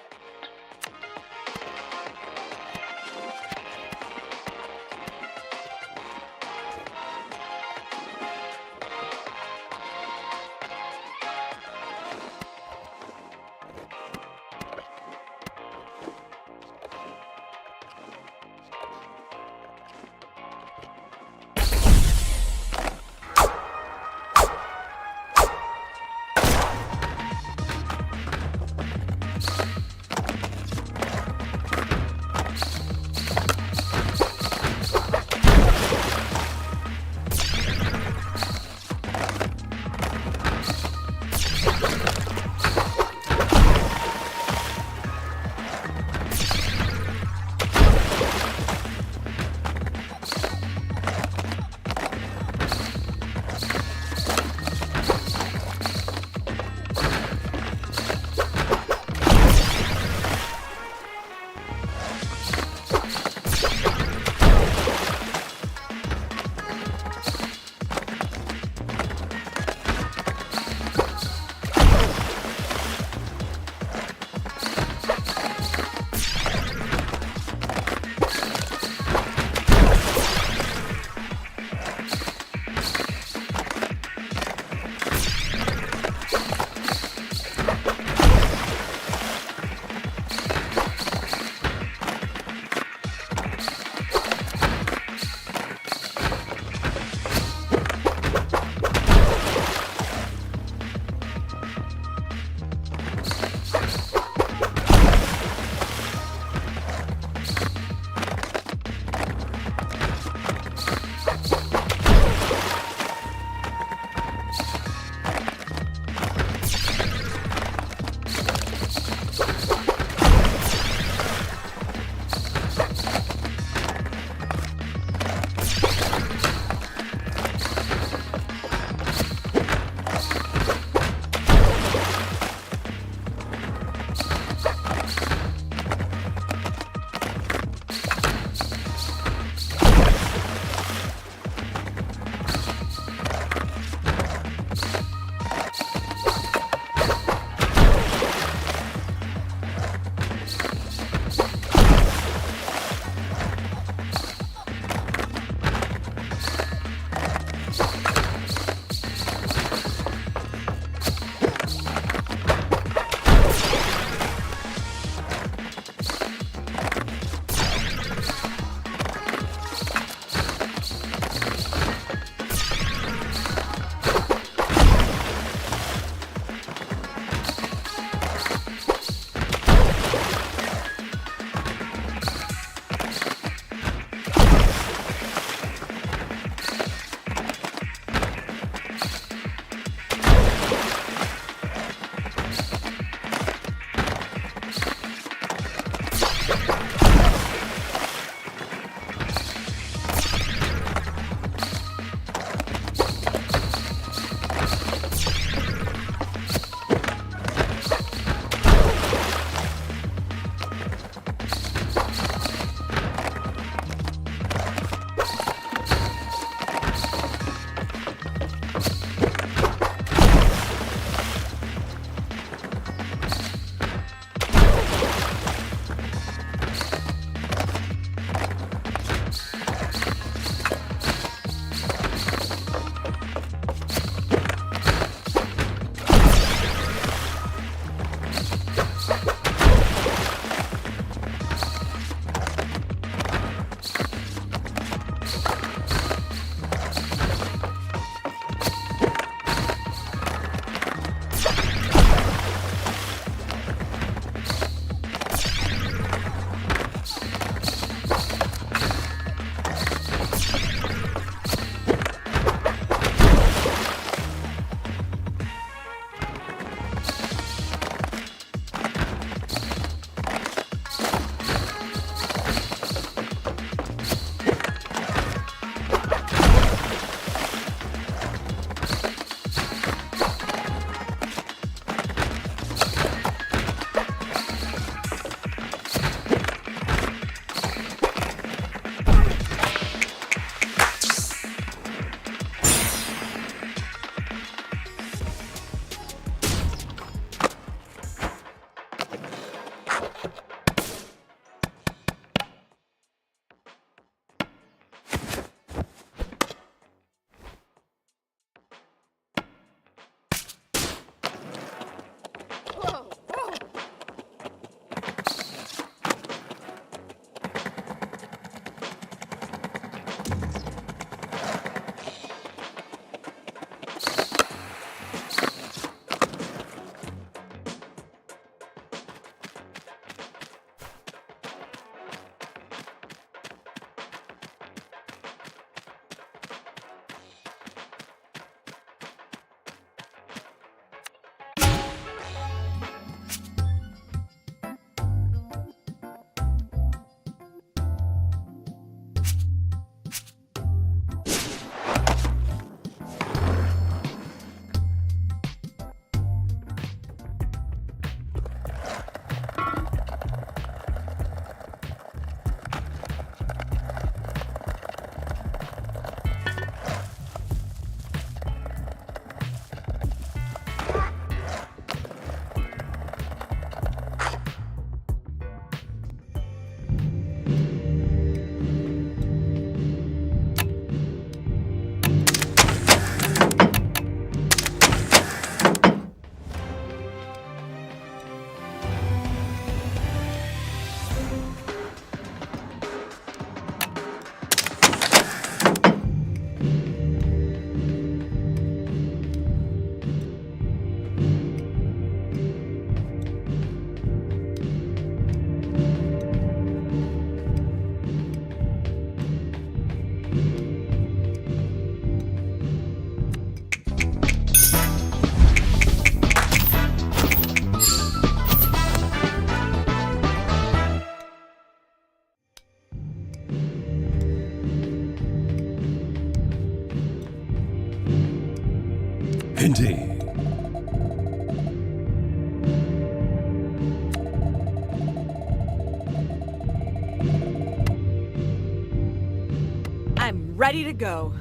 ready to go.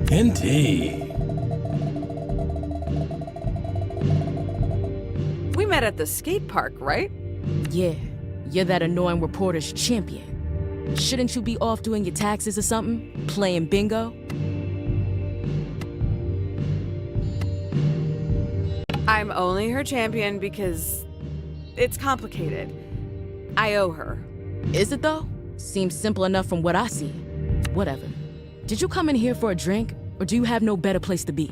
Indeed. We met at the skate park, right? Yeah, you're that annoying reporter's champion. Shouldn't you be off doing your taxes or something? Playing bingo? I'm only her champion because it's complicated. I owe her. Is it though? Seems simple enough from what I see. Whatever. Did you come in here for a drink, or do you have no better place to be?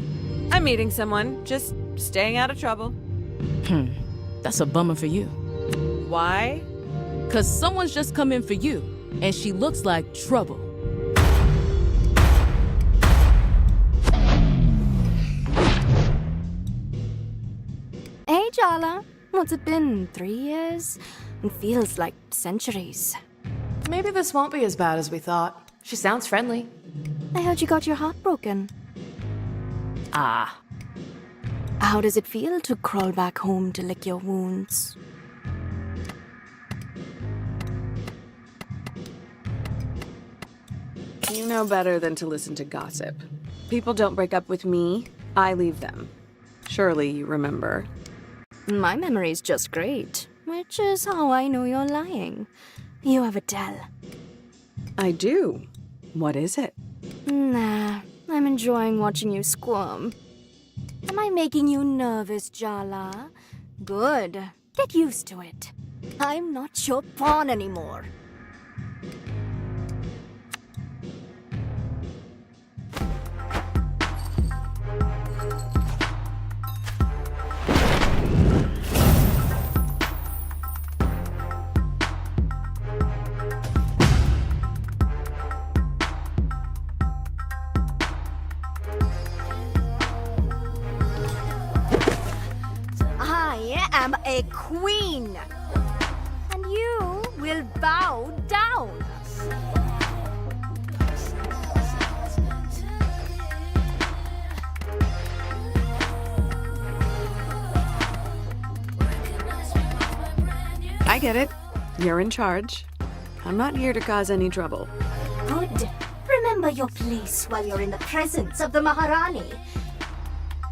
I'm meeting someone, just staying out of trouble. That's a bummer for you. Why? 'Cause someone's just come in for you, and she looks like trouble. Hey, Jala. What's it been? 3 years? It feels like centuries. Maybe this won't be as bad as we thought. She sounds friendly. I heard you got your heart broken. Ah. How does it feel to crawl back home to lick your wounds? You know better than to listen to gossip. People don't break up with me, I leave them. Surely you remember. My memory's just great, which is how I know you're lying. You have a tell. I do. What is it? Nah, I'm enjoying watching you squirm. Am I making you nervous, Jala? Good. Get used to it. I'm not your pawn anymore. I am a queen, and you will bow down. I get it. You're in charge. I'm not here to cause any trouble. Good. Remember your place while you're in the presence of the Maharani.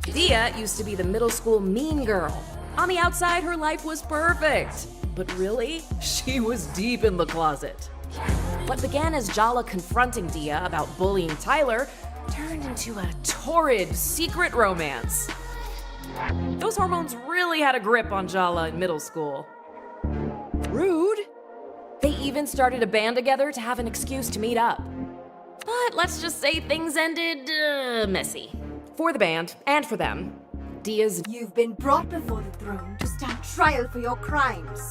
Dia used to be the middle school mean girl. On the outside, her life was perfect. But really, she was deep in the closet. What began as Jala confronting Dia about bullying Tyler turned into a torrid, secret romance. Those hormones really had a grip on Jala in middle school. Rude. They even started a band together to have an excuse to meet up. But let's just say things ended messy. For the band, and for them. Dia's... You've been brought before the throne to stand trial for your crimes.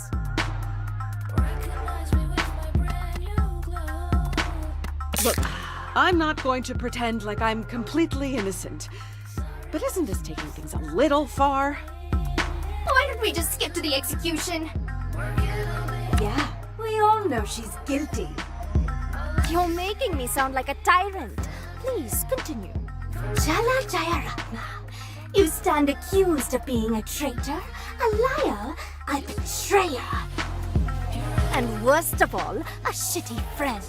Look, I'm not going to pretend like I'm completely innocent. But isn't this taking things a little far? Why don't we just skip to the execution? Yeah, we all know she's guilty. You're making me sound like a tyrant. Please, continue. Jala Jayaratna, you stand accused of being a traitor, a liar, a betrayer. And worst of all, a shitty friend.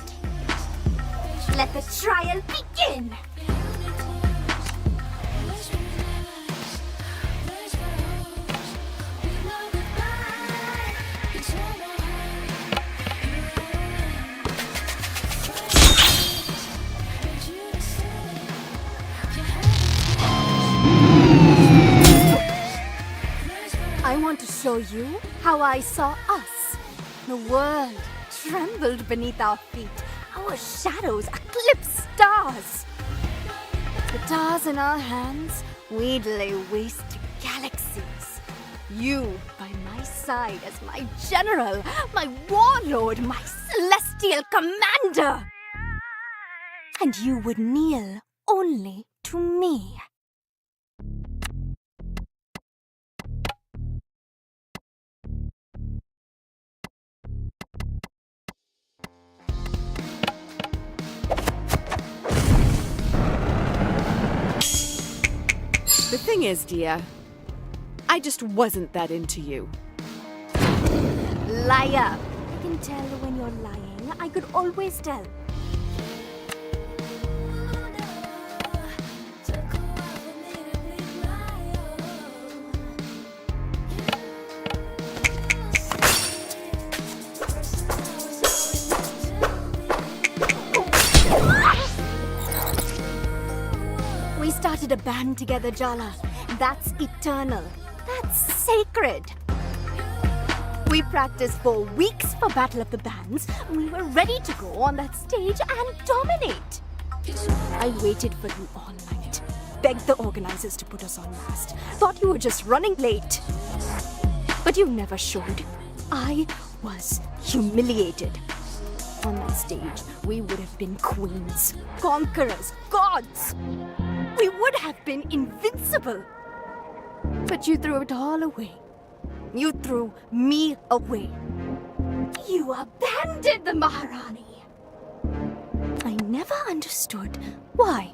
Let the trial begin! I want to show you how I saw us. The world trembled beneath our feet. Our shadows eclipsed stars. Guitars in our hands, we'd lay waste to galaxies. You by my side as my general, my warlord, my celestial commander. And you would kneel only to me. The thing is, Dia, I just wasn't that into you. Liar! I can tell when you're lying. I could always tell. band together, Jala. That's eternal. That's sacred. We practiced for weeks for Battle of the Bands. We were ready to go on that stage and dominate. I waited for you all night. Begged the organizers to put us on last. Thought you were just running late. But you never showed. I was humiliated. On that stage, we would have been queens, conquerors, gods. We would have been invincible. But you threw it all away. You threw me away. You abandoned the Maharani. I never understood why.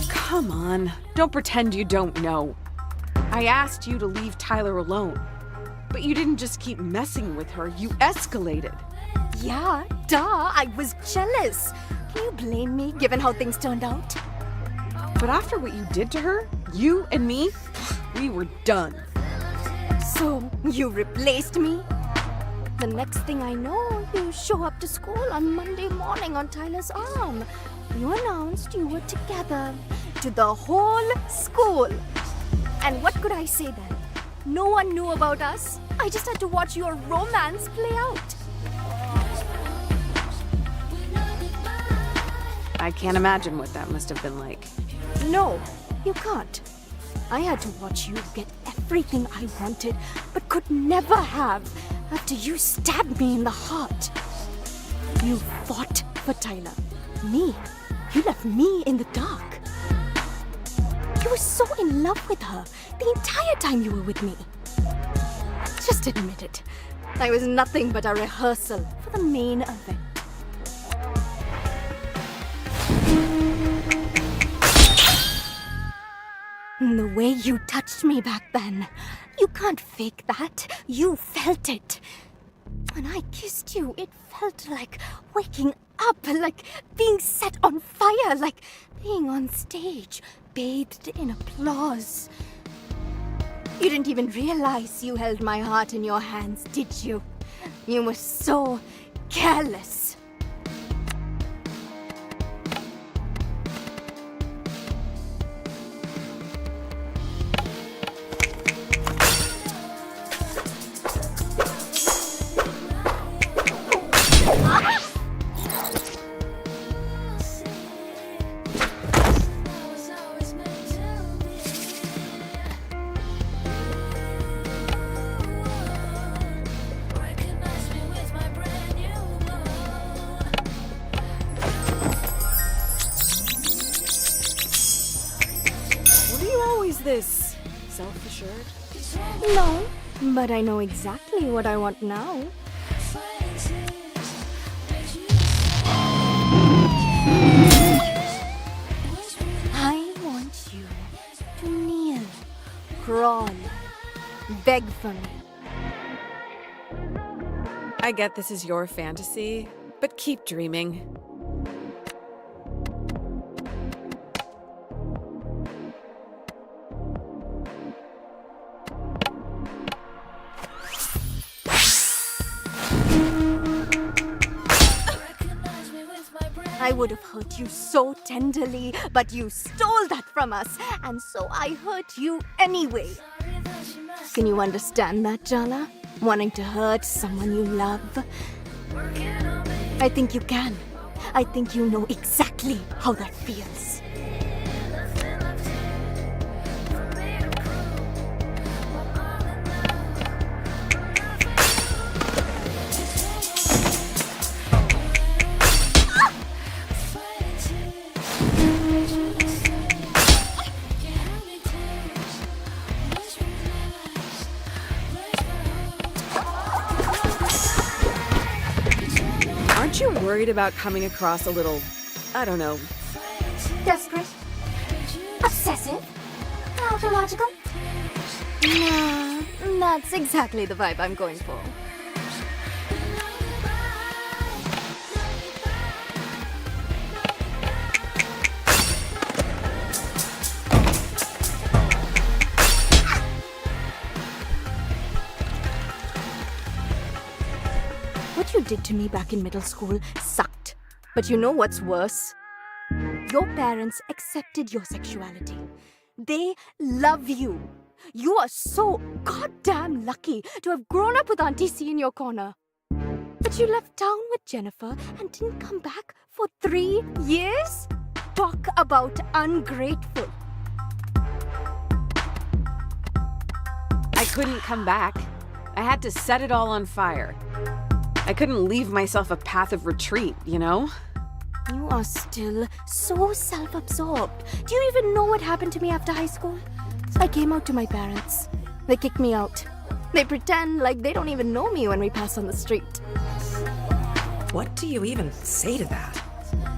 Come on, don't pretend you don't know. I asked you to leave Tyler alone. But you didn't just keep messing with her, you escalated. Yeah, duh, I was jealous. Can you blame me, given how things turned out? But after what you did to her, you and me, we were done. So, you replaced me? The next thing I know, you show up to school on Monday morning on Tyler's arm. You announced you were together to the whole school. And what could I say then? No one knew about us. I just had to watch your romance play out. I can't imagine what that must have been like. No, you can't. I had to watch you get everything I wanted, but could never have after you stabbed me in the heart. You fought for Tyler. Me. You left me in the dark. You were so in love with her the entire time you were with me. Just admit it. I was nothing but a rehearsal for the main event. The way you touched me back then, you can't fake that. You felt it. When I kissed you, it felt like waking up, like being set on fire, like being on stage, bathed in applause. You didn't even realize you held my heart in your hands, did you? You were so careless. This self-assured? No, but I know exactly what I want now. I want you to kneel, crawl, beg for me. I get this is your fantasy, but keep dreaming. I would have hurt you so tenderly, but you stole that from us, and so I hurt you anyway. Can you understand that, Jala? Wanting to hurt someone you love? I think you can. I think you know exactly how that feels. Aren't you worried about coming across a little, I don't know... Desperate? Obsessive? Pathological? Nah, that's exactly the vibe I'm going for. What you did to me back in middle school sucked. But you know what's worse? Your parents accepted your sexuality. They love you. You are so goddamn lucky to have grown up with Auntie C in your corner. But you left town with Jennifer and didn't come back for 3 years? Talk about ungrateful. I couldn't come back. I had to set it all on fire. I couldn't leave myself a path of retreat, you know? You are still so self-absorbed. Do you even know what happened to me after high school? I came out to my parents. They kicked me out. They pretend like they don't even know me when we pass on the street. What do you even say to that?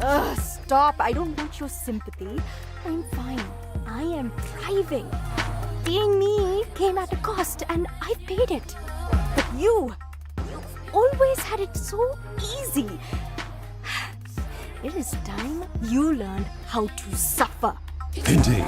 Ugh, stop. I don't want your sympathy. I'm fine. I am thriving. Being me came at a cost, and I paid it. But you've always had it so easy. It is time you learned how to suffer. Indeed.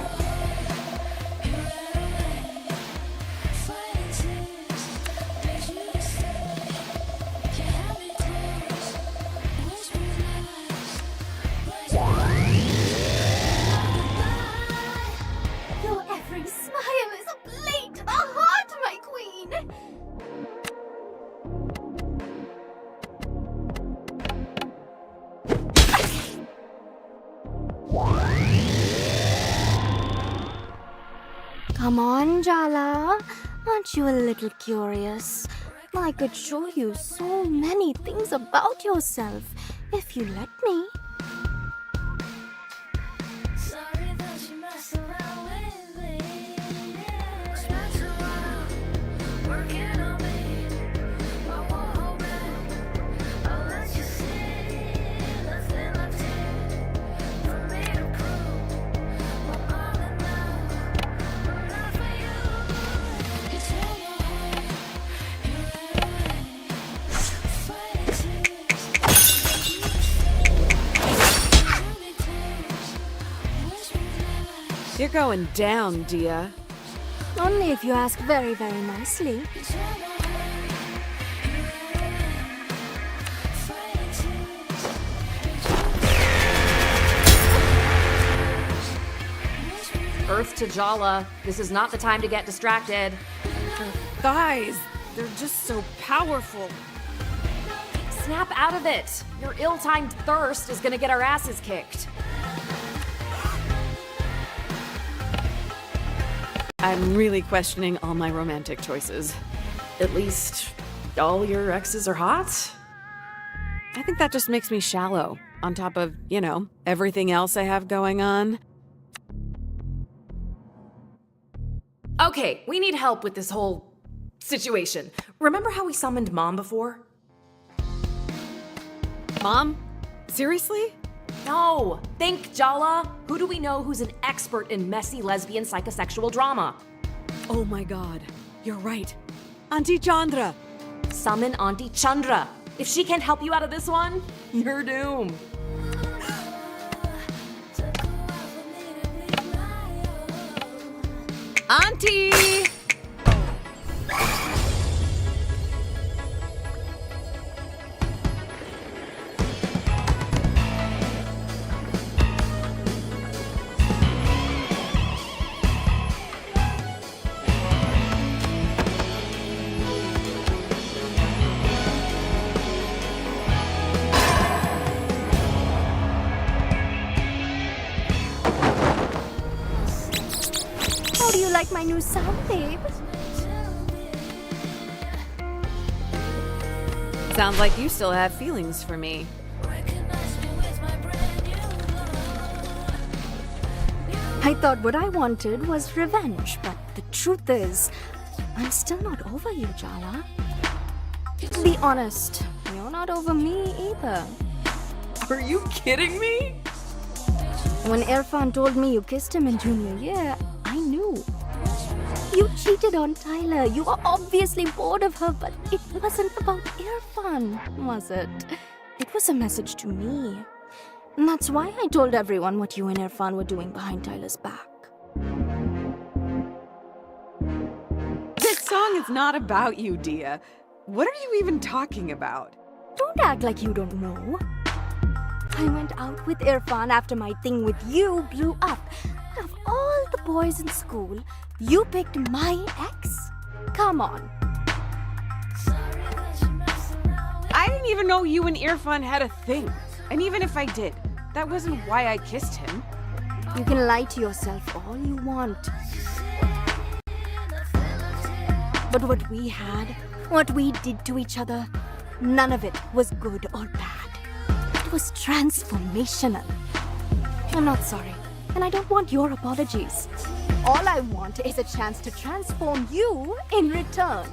Your every smile is a blade to the heart, my queen. Come on, Jala. Aren't you a little curious? I could show you so many things about yourself if you let me. You're going down, Dia. Only if you ask very, very nicely. Earth to Jala. This is not the time to get distracted. Her thighs, they're just so powerful. Snap out of it. Your ill-timed thirst is gonna get our asses kicked. I'm really questioning all my romantic choices. At least all your exes are hot? I think that just makes me shallow, on top of, you know, everything else I have going on. Okay, we need help with this whole situation. Remember how we summoned Mom before? Mom? Seriously? No! Think, Jala! Who do we know who's an expert in messy lesbian psychosexual drama? Oh my god, you're right. Auntie Chandra! Summon Auntie Chandra! If she can't help you out of this one, you're doomed. Auntie! How do you like my new sound, babe? Sounds like you still have feelings for me. I thought what I wanted was revenge, but the truth is, I'm still not over you, Jala. Be honest, you're not over me either. Are you kidding me? When Irfan told me you kissed him in junior year, I knew. You cheated on Tyler. You were obviously bored of her, but it wasn't about Irfan, was it? It was a message to me. And that's why I told everyone what you and Irfan were doing behind Tyler's back. This song is not about you, Dia. What are you even talking about? Don't act like you don't know. I went out with Irfan after my thing with you blew up. Out of all the boys in school, you picked my ex? Come on. I didn't even know you and Irfan had a thing. And even if I did, that wasn't why I kissed him. You can lie to yourself all you want. But what we had, what we did to each other, none of it was good or bad. It was transformational. I'm not sorry, and I don't want your apologies. All I want is a chance to transform you in return.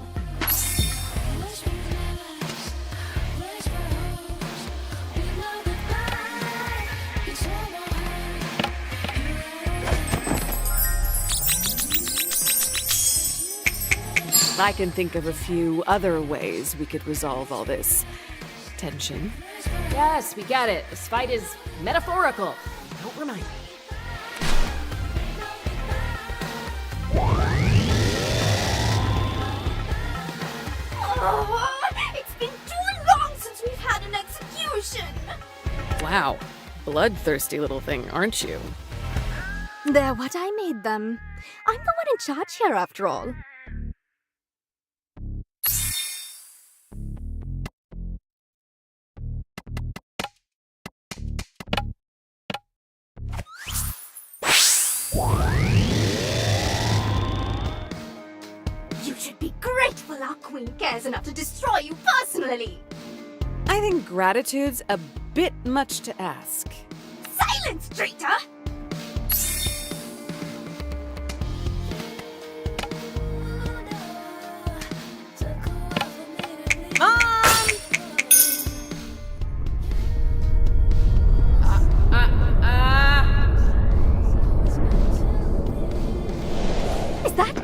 I can think of a few other ways we could resolve all this tension. Yes, we get it. This fight is metaphorical. Don't remind me. Oh, it's been too long since we've had an execution. Wow, bloodthirsty little thing, aren't you? They're what I made them. I'm the one in charge here, after all. You should be grateful our queen cares enough to destroy you personally. I think gratitude's a bit much to ask. Silence, traitor! Is that?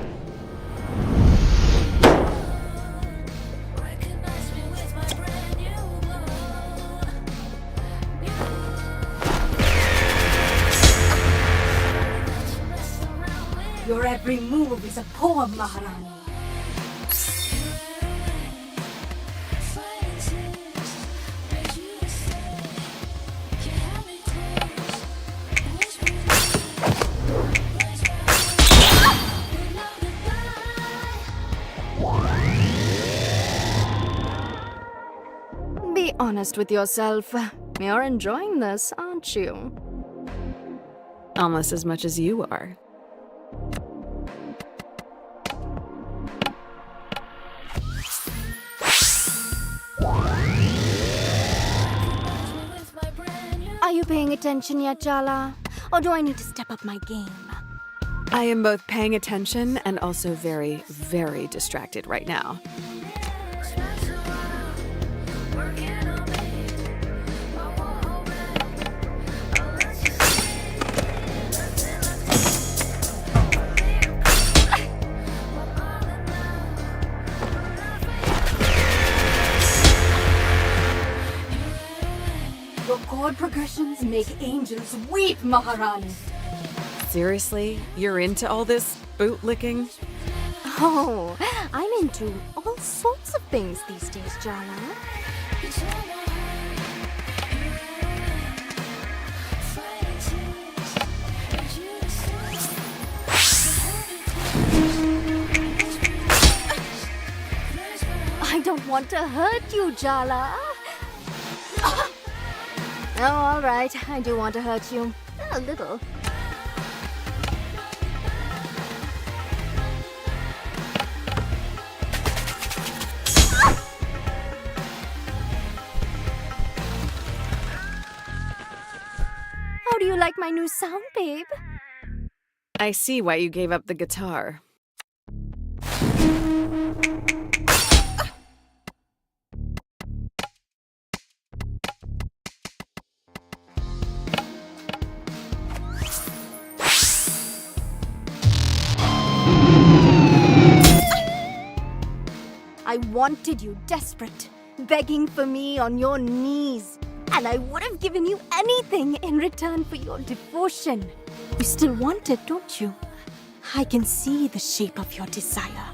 Your every move is a poem, Maharani. Be honest with yourself. You're enjoying this, aren't you? Almost as much as you are. Are you paying attention yet, Jala? Or do I need to step up my game? I am both paying attention and also very, very distracted right now. Your chord progressions make angels weep, Maharani. Seriously? You're into all this bootlicking? Oh, I'm into all sorts of things these days, Jala. I don't want to hurt you, Jala. Oh, all right. I do want to hurt you. A little. How do you like my new sound, babe? I see why you gave up the guitar. I wanted you desperate, begging for me on your knees. And I would have given you anything in return for your devotion. You still want it, don't you? I can see the shape of your desire.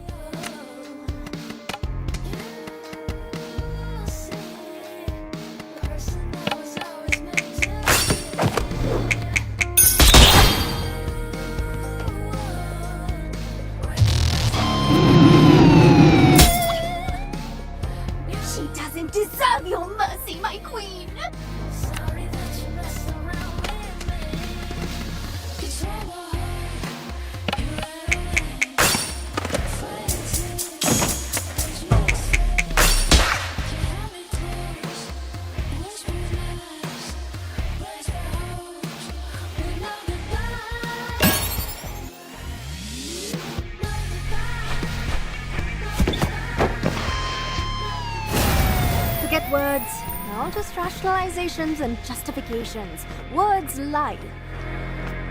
words, they're all just rationalizations and justifications. Words lie.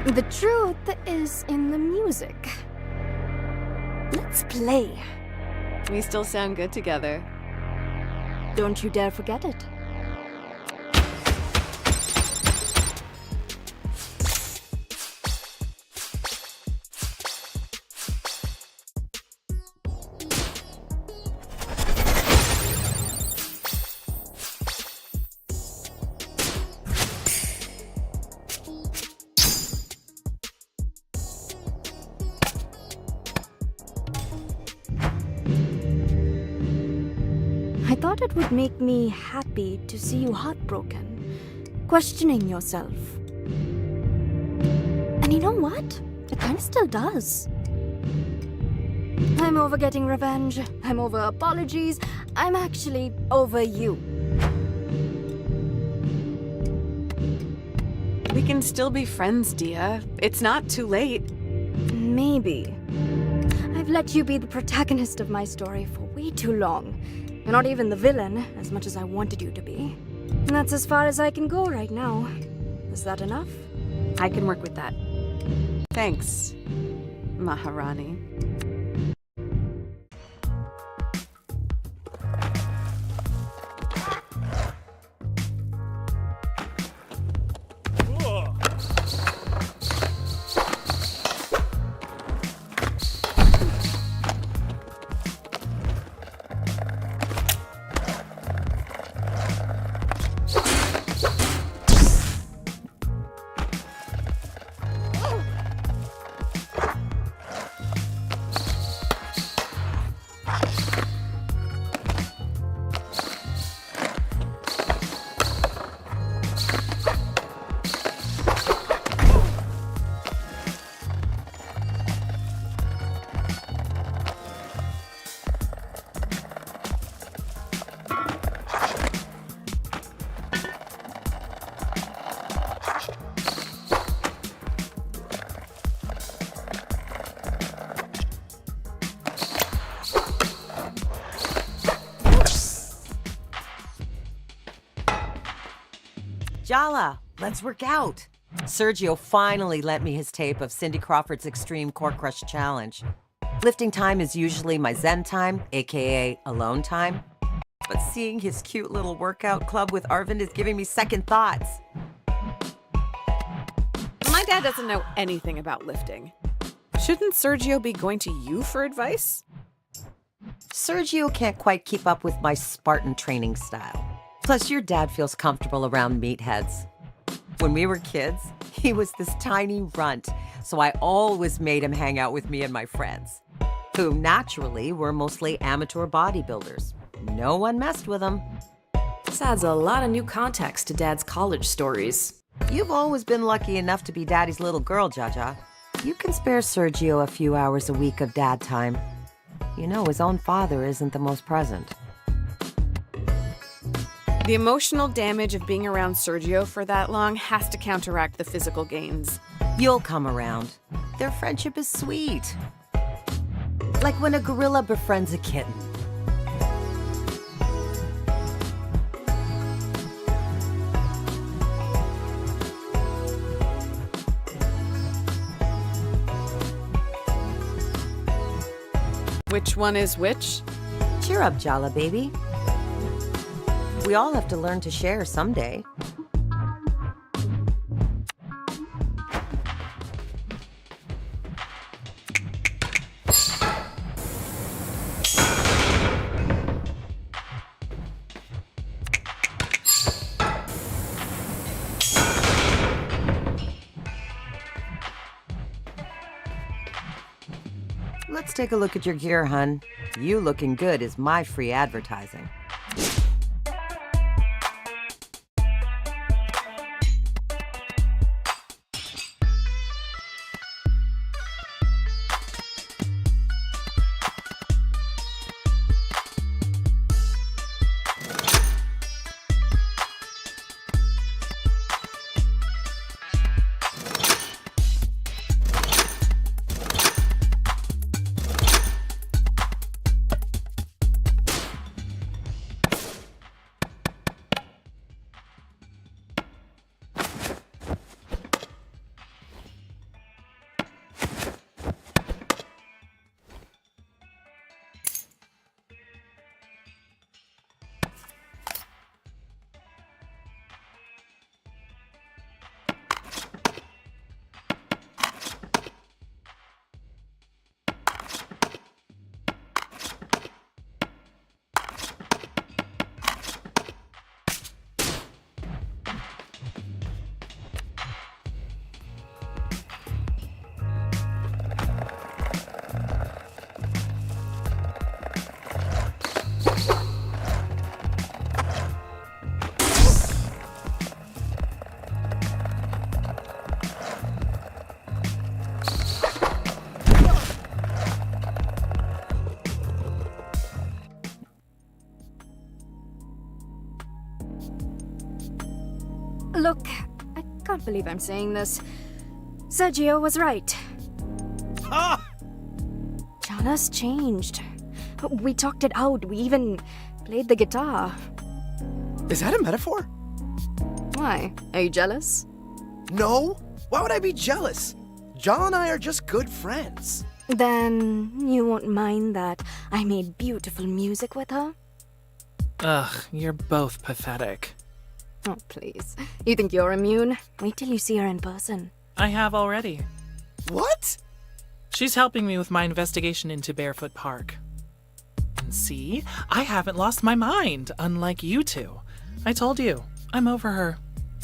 The truth is in the music. Let's play. We still sound good together. Don't you dare forget it. I thought it would make me happy to see you heartbroken, questioning yourself. And you know what? It kind of still does. I'm over getting revenge. I'm over apologies. I'm actually over you. We can still be friends, Dia. It's not too late. Maybe. I've let you be the protagonist of my story for way too long. You're not even the villain, as much as I wanted you to be. And that's as far as I can go right now. Is that enough? I can work with that. Thanks, Maharani. Jala, let's work out. Sergio finally lent me his tape of Cindy Crawford's Extreme Core Crush Challenge. Lifting time is usually my zen time, aka alone time. But seeing his cute little workout club with Arvind is giving me second thoughts. My dad doesn't know anything about lifting. Shouldn't Sergio be going to you for advice? Sergio can't quite keep up with my Spartan training style. Plus, your dad feels comfortable around meatheads. When we were kids, he was this tiny runt, so I always made him hang out with me and my friends, who naturally were mostly amateur bodybuilders. No one messed with him. This adds a lot of new context to Dad's college stories. You've always been lucky enough to be Daddy's little girl, Jaja. You can spare Sergio a few hours a week of dad time. You know, his own father isn't the most present. The emotional damage of being around Sergio for that long has to counteract the physical gains. You'll come around. Their friendship is sweet. Like when a gorilla befriends a kitten. Which one is which? Cheer up, Jala, baby. We all have to learn to share someday. Let's take a look at your gear, hun. You looking good is my free advertising. Look, I can't believe I'm saying this. Sergio was right. Ah! Jala's changed. We talked it out. We even played the guitar. Is that a metaphor? Why? Are you jealous? No. Why would I be jealous? Jala and I are just good friends. Then you won't mind that I made beautiful music with her? Ugh, you're both pathetic. Oh, please. You think you're immune? Wait till you see her in person. I have already. What? She's helping me with my investigation into Barefoot Park. And see, I haven't lost my mind, unlike you two. I told you, I'm over her.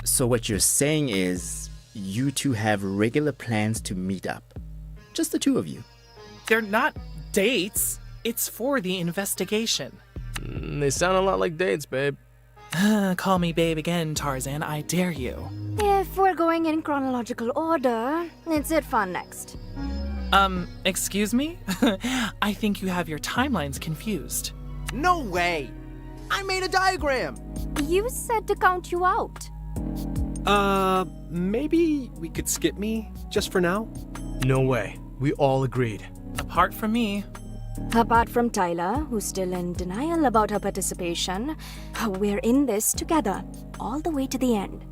So what you're saying is you two have regular plans to meet up. Just the two of you. They're not dates. It's for the investigation. They sound a lot like dates, babe. Call me babe again, Tarzan. I dare you. If we're going in chronological order, it's Irfan next. Excuse me? I think you have your timelines confused. No way! I made a diagram! You said to count you out. Maybe we could skip me, just for now? No way. We all agreed. Apart from me. Apart from Tyler, who's still in denial about her participation, we're in this together, all the way to the end.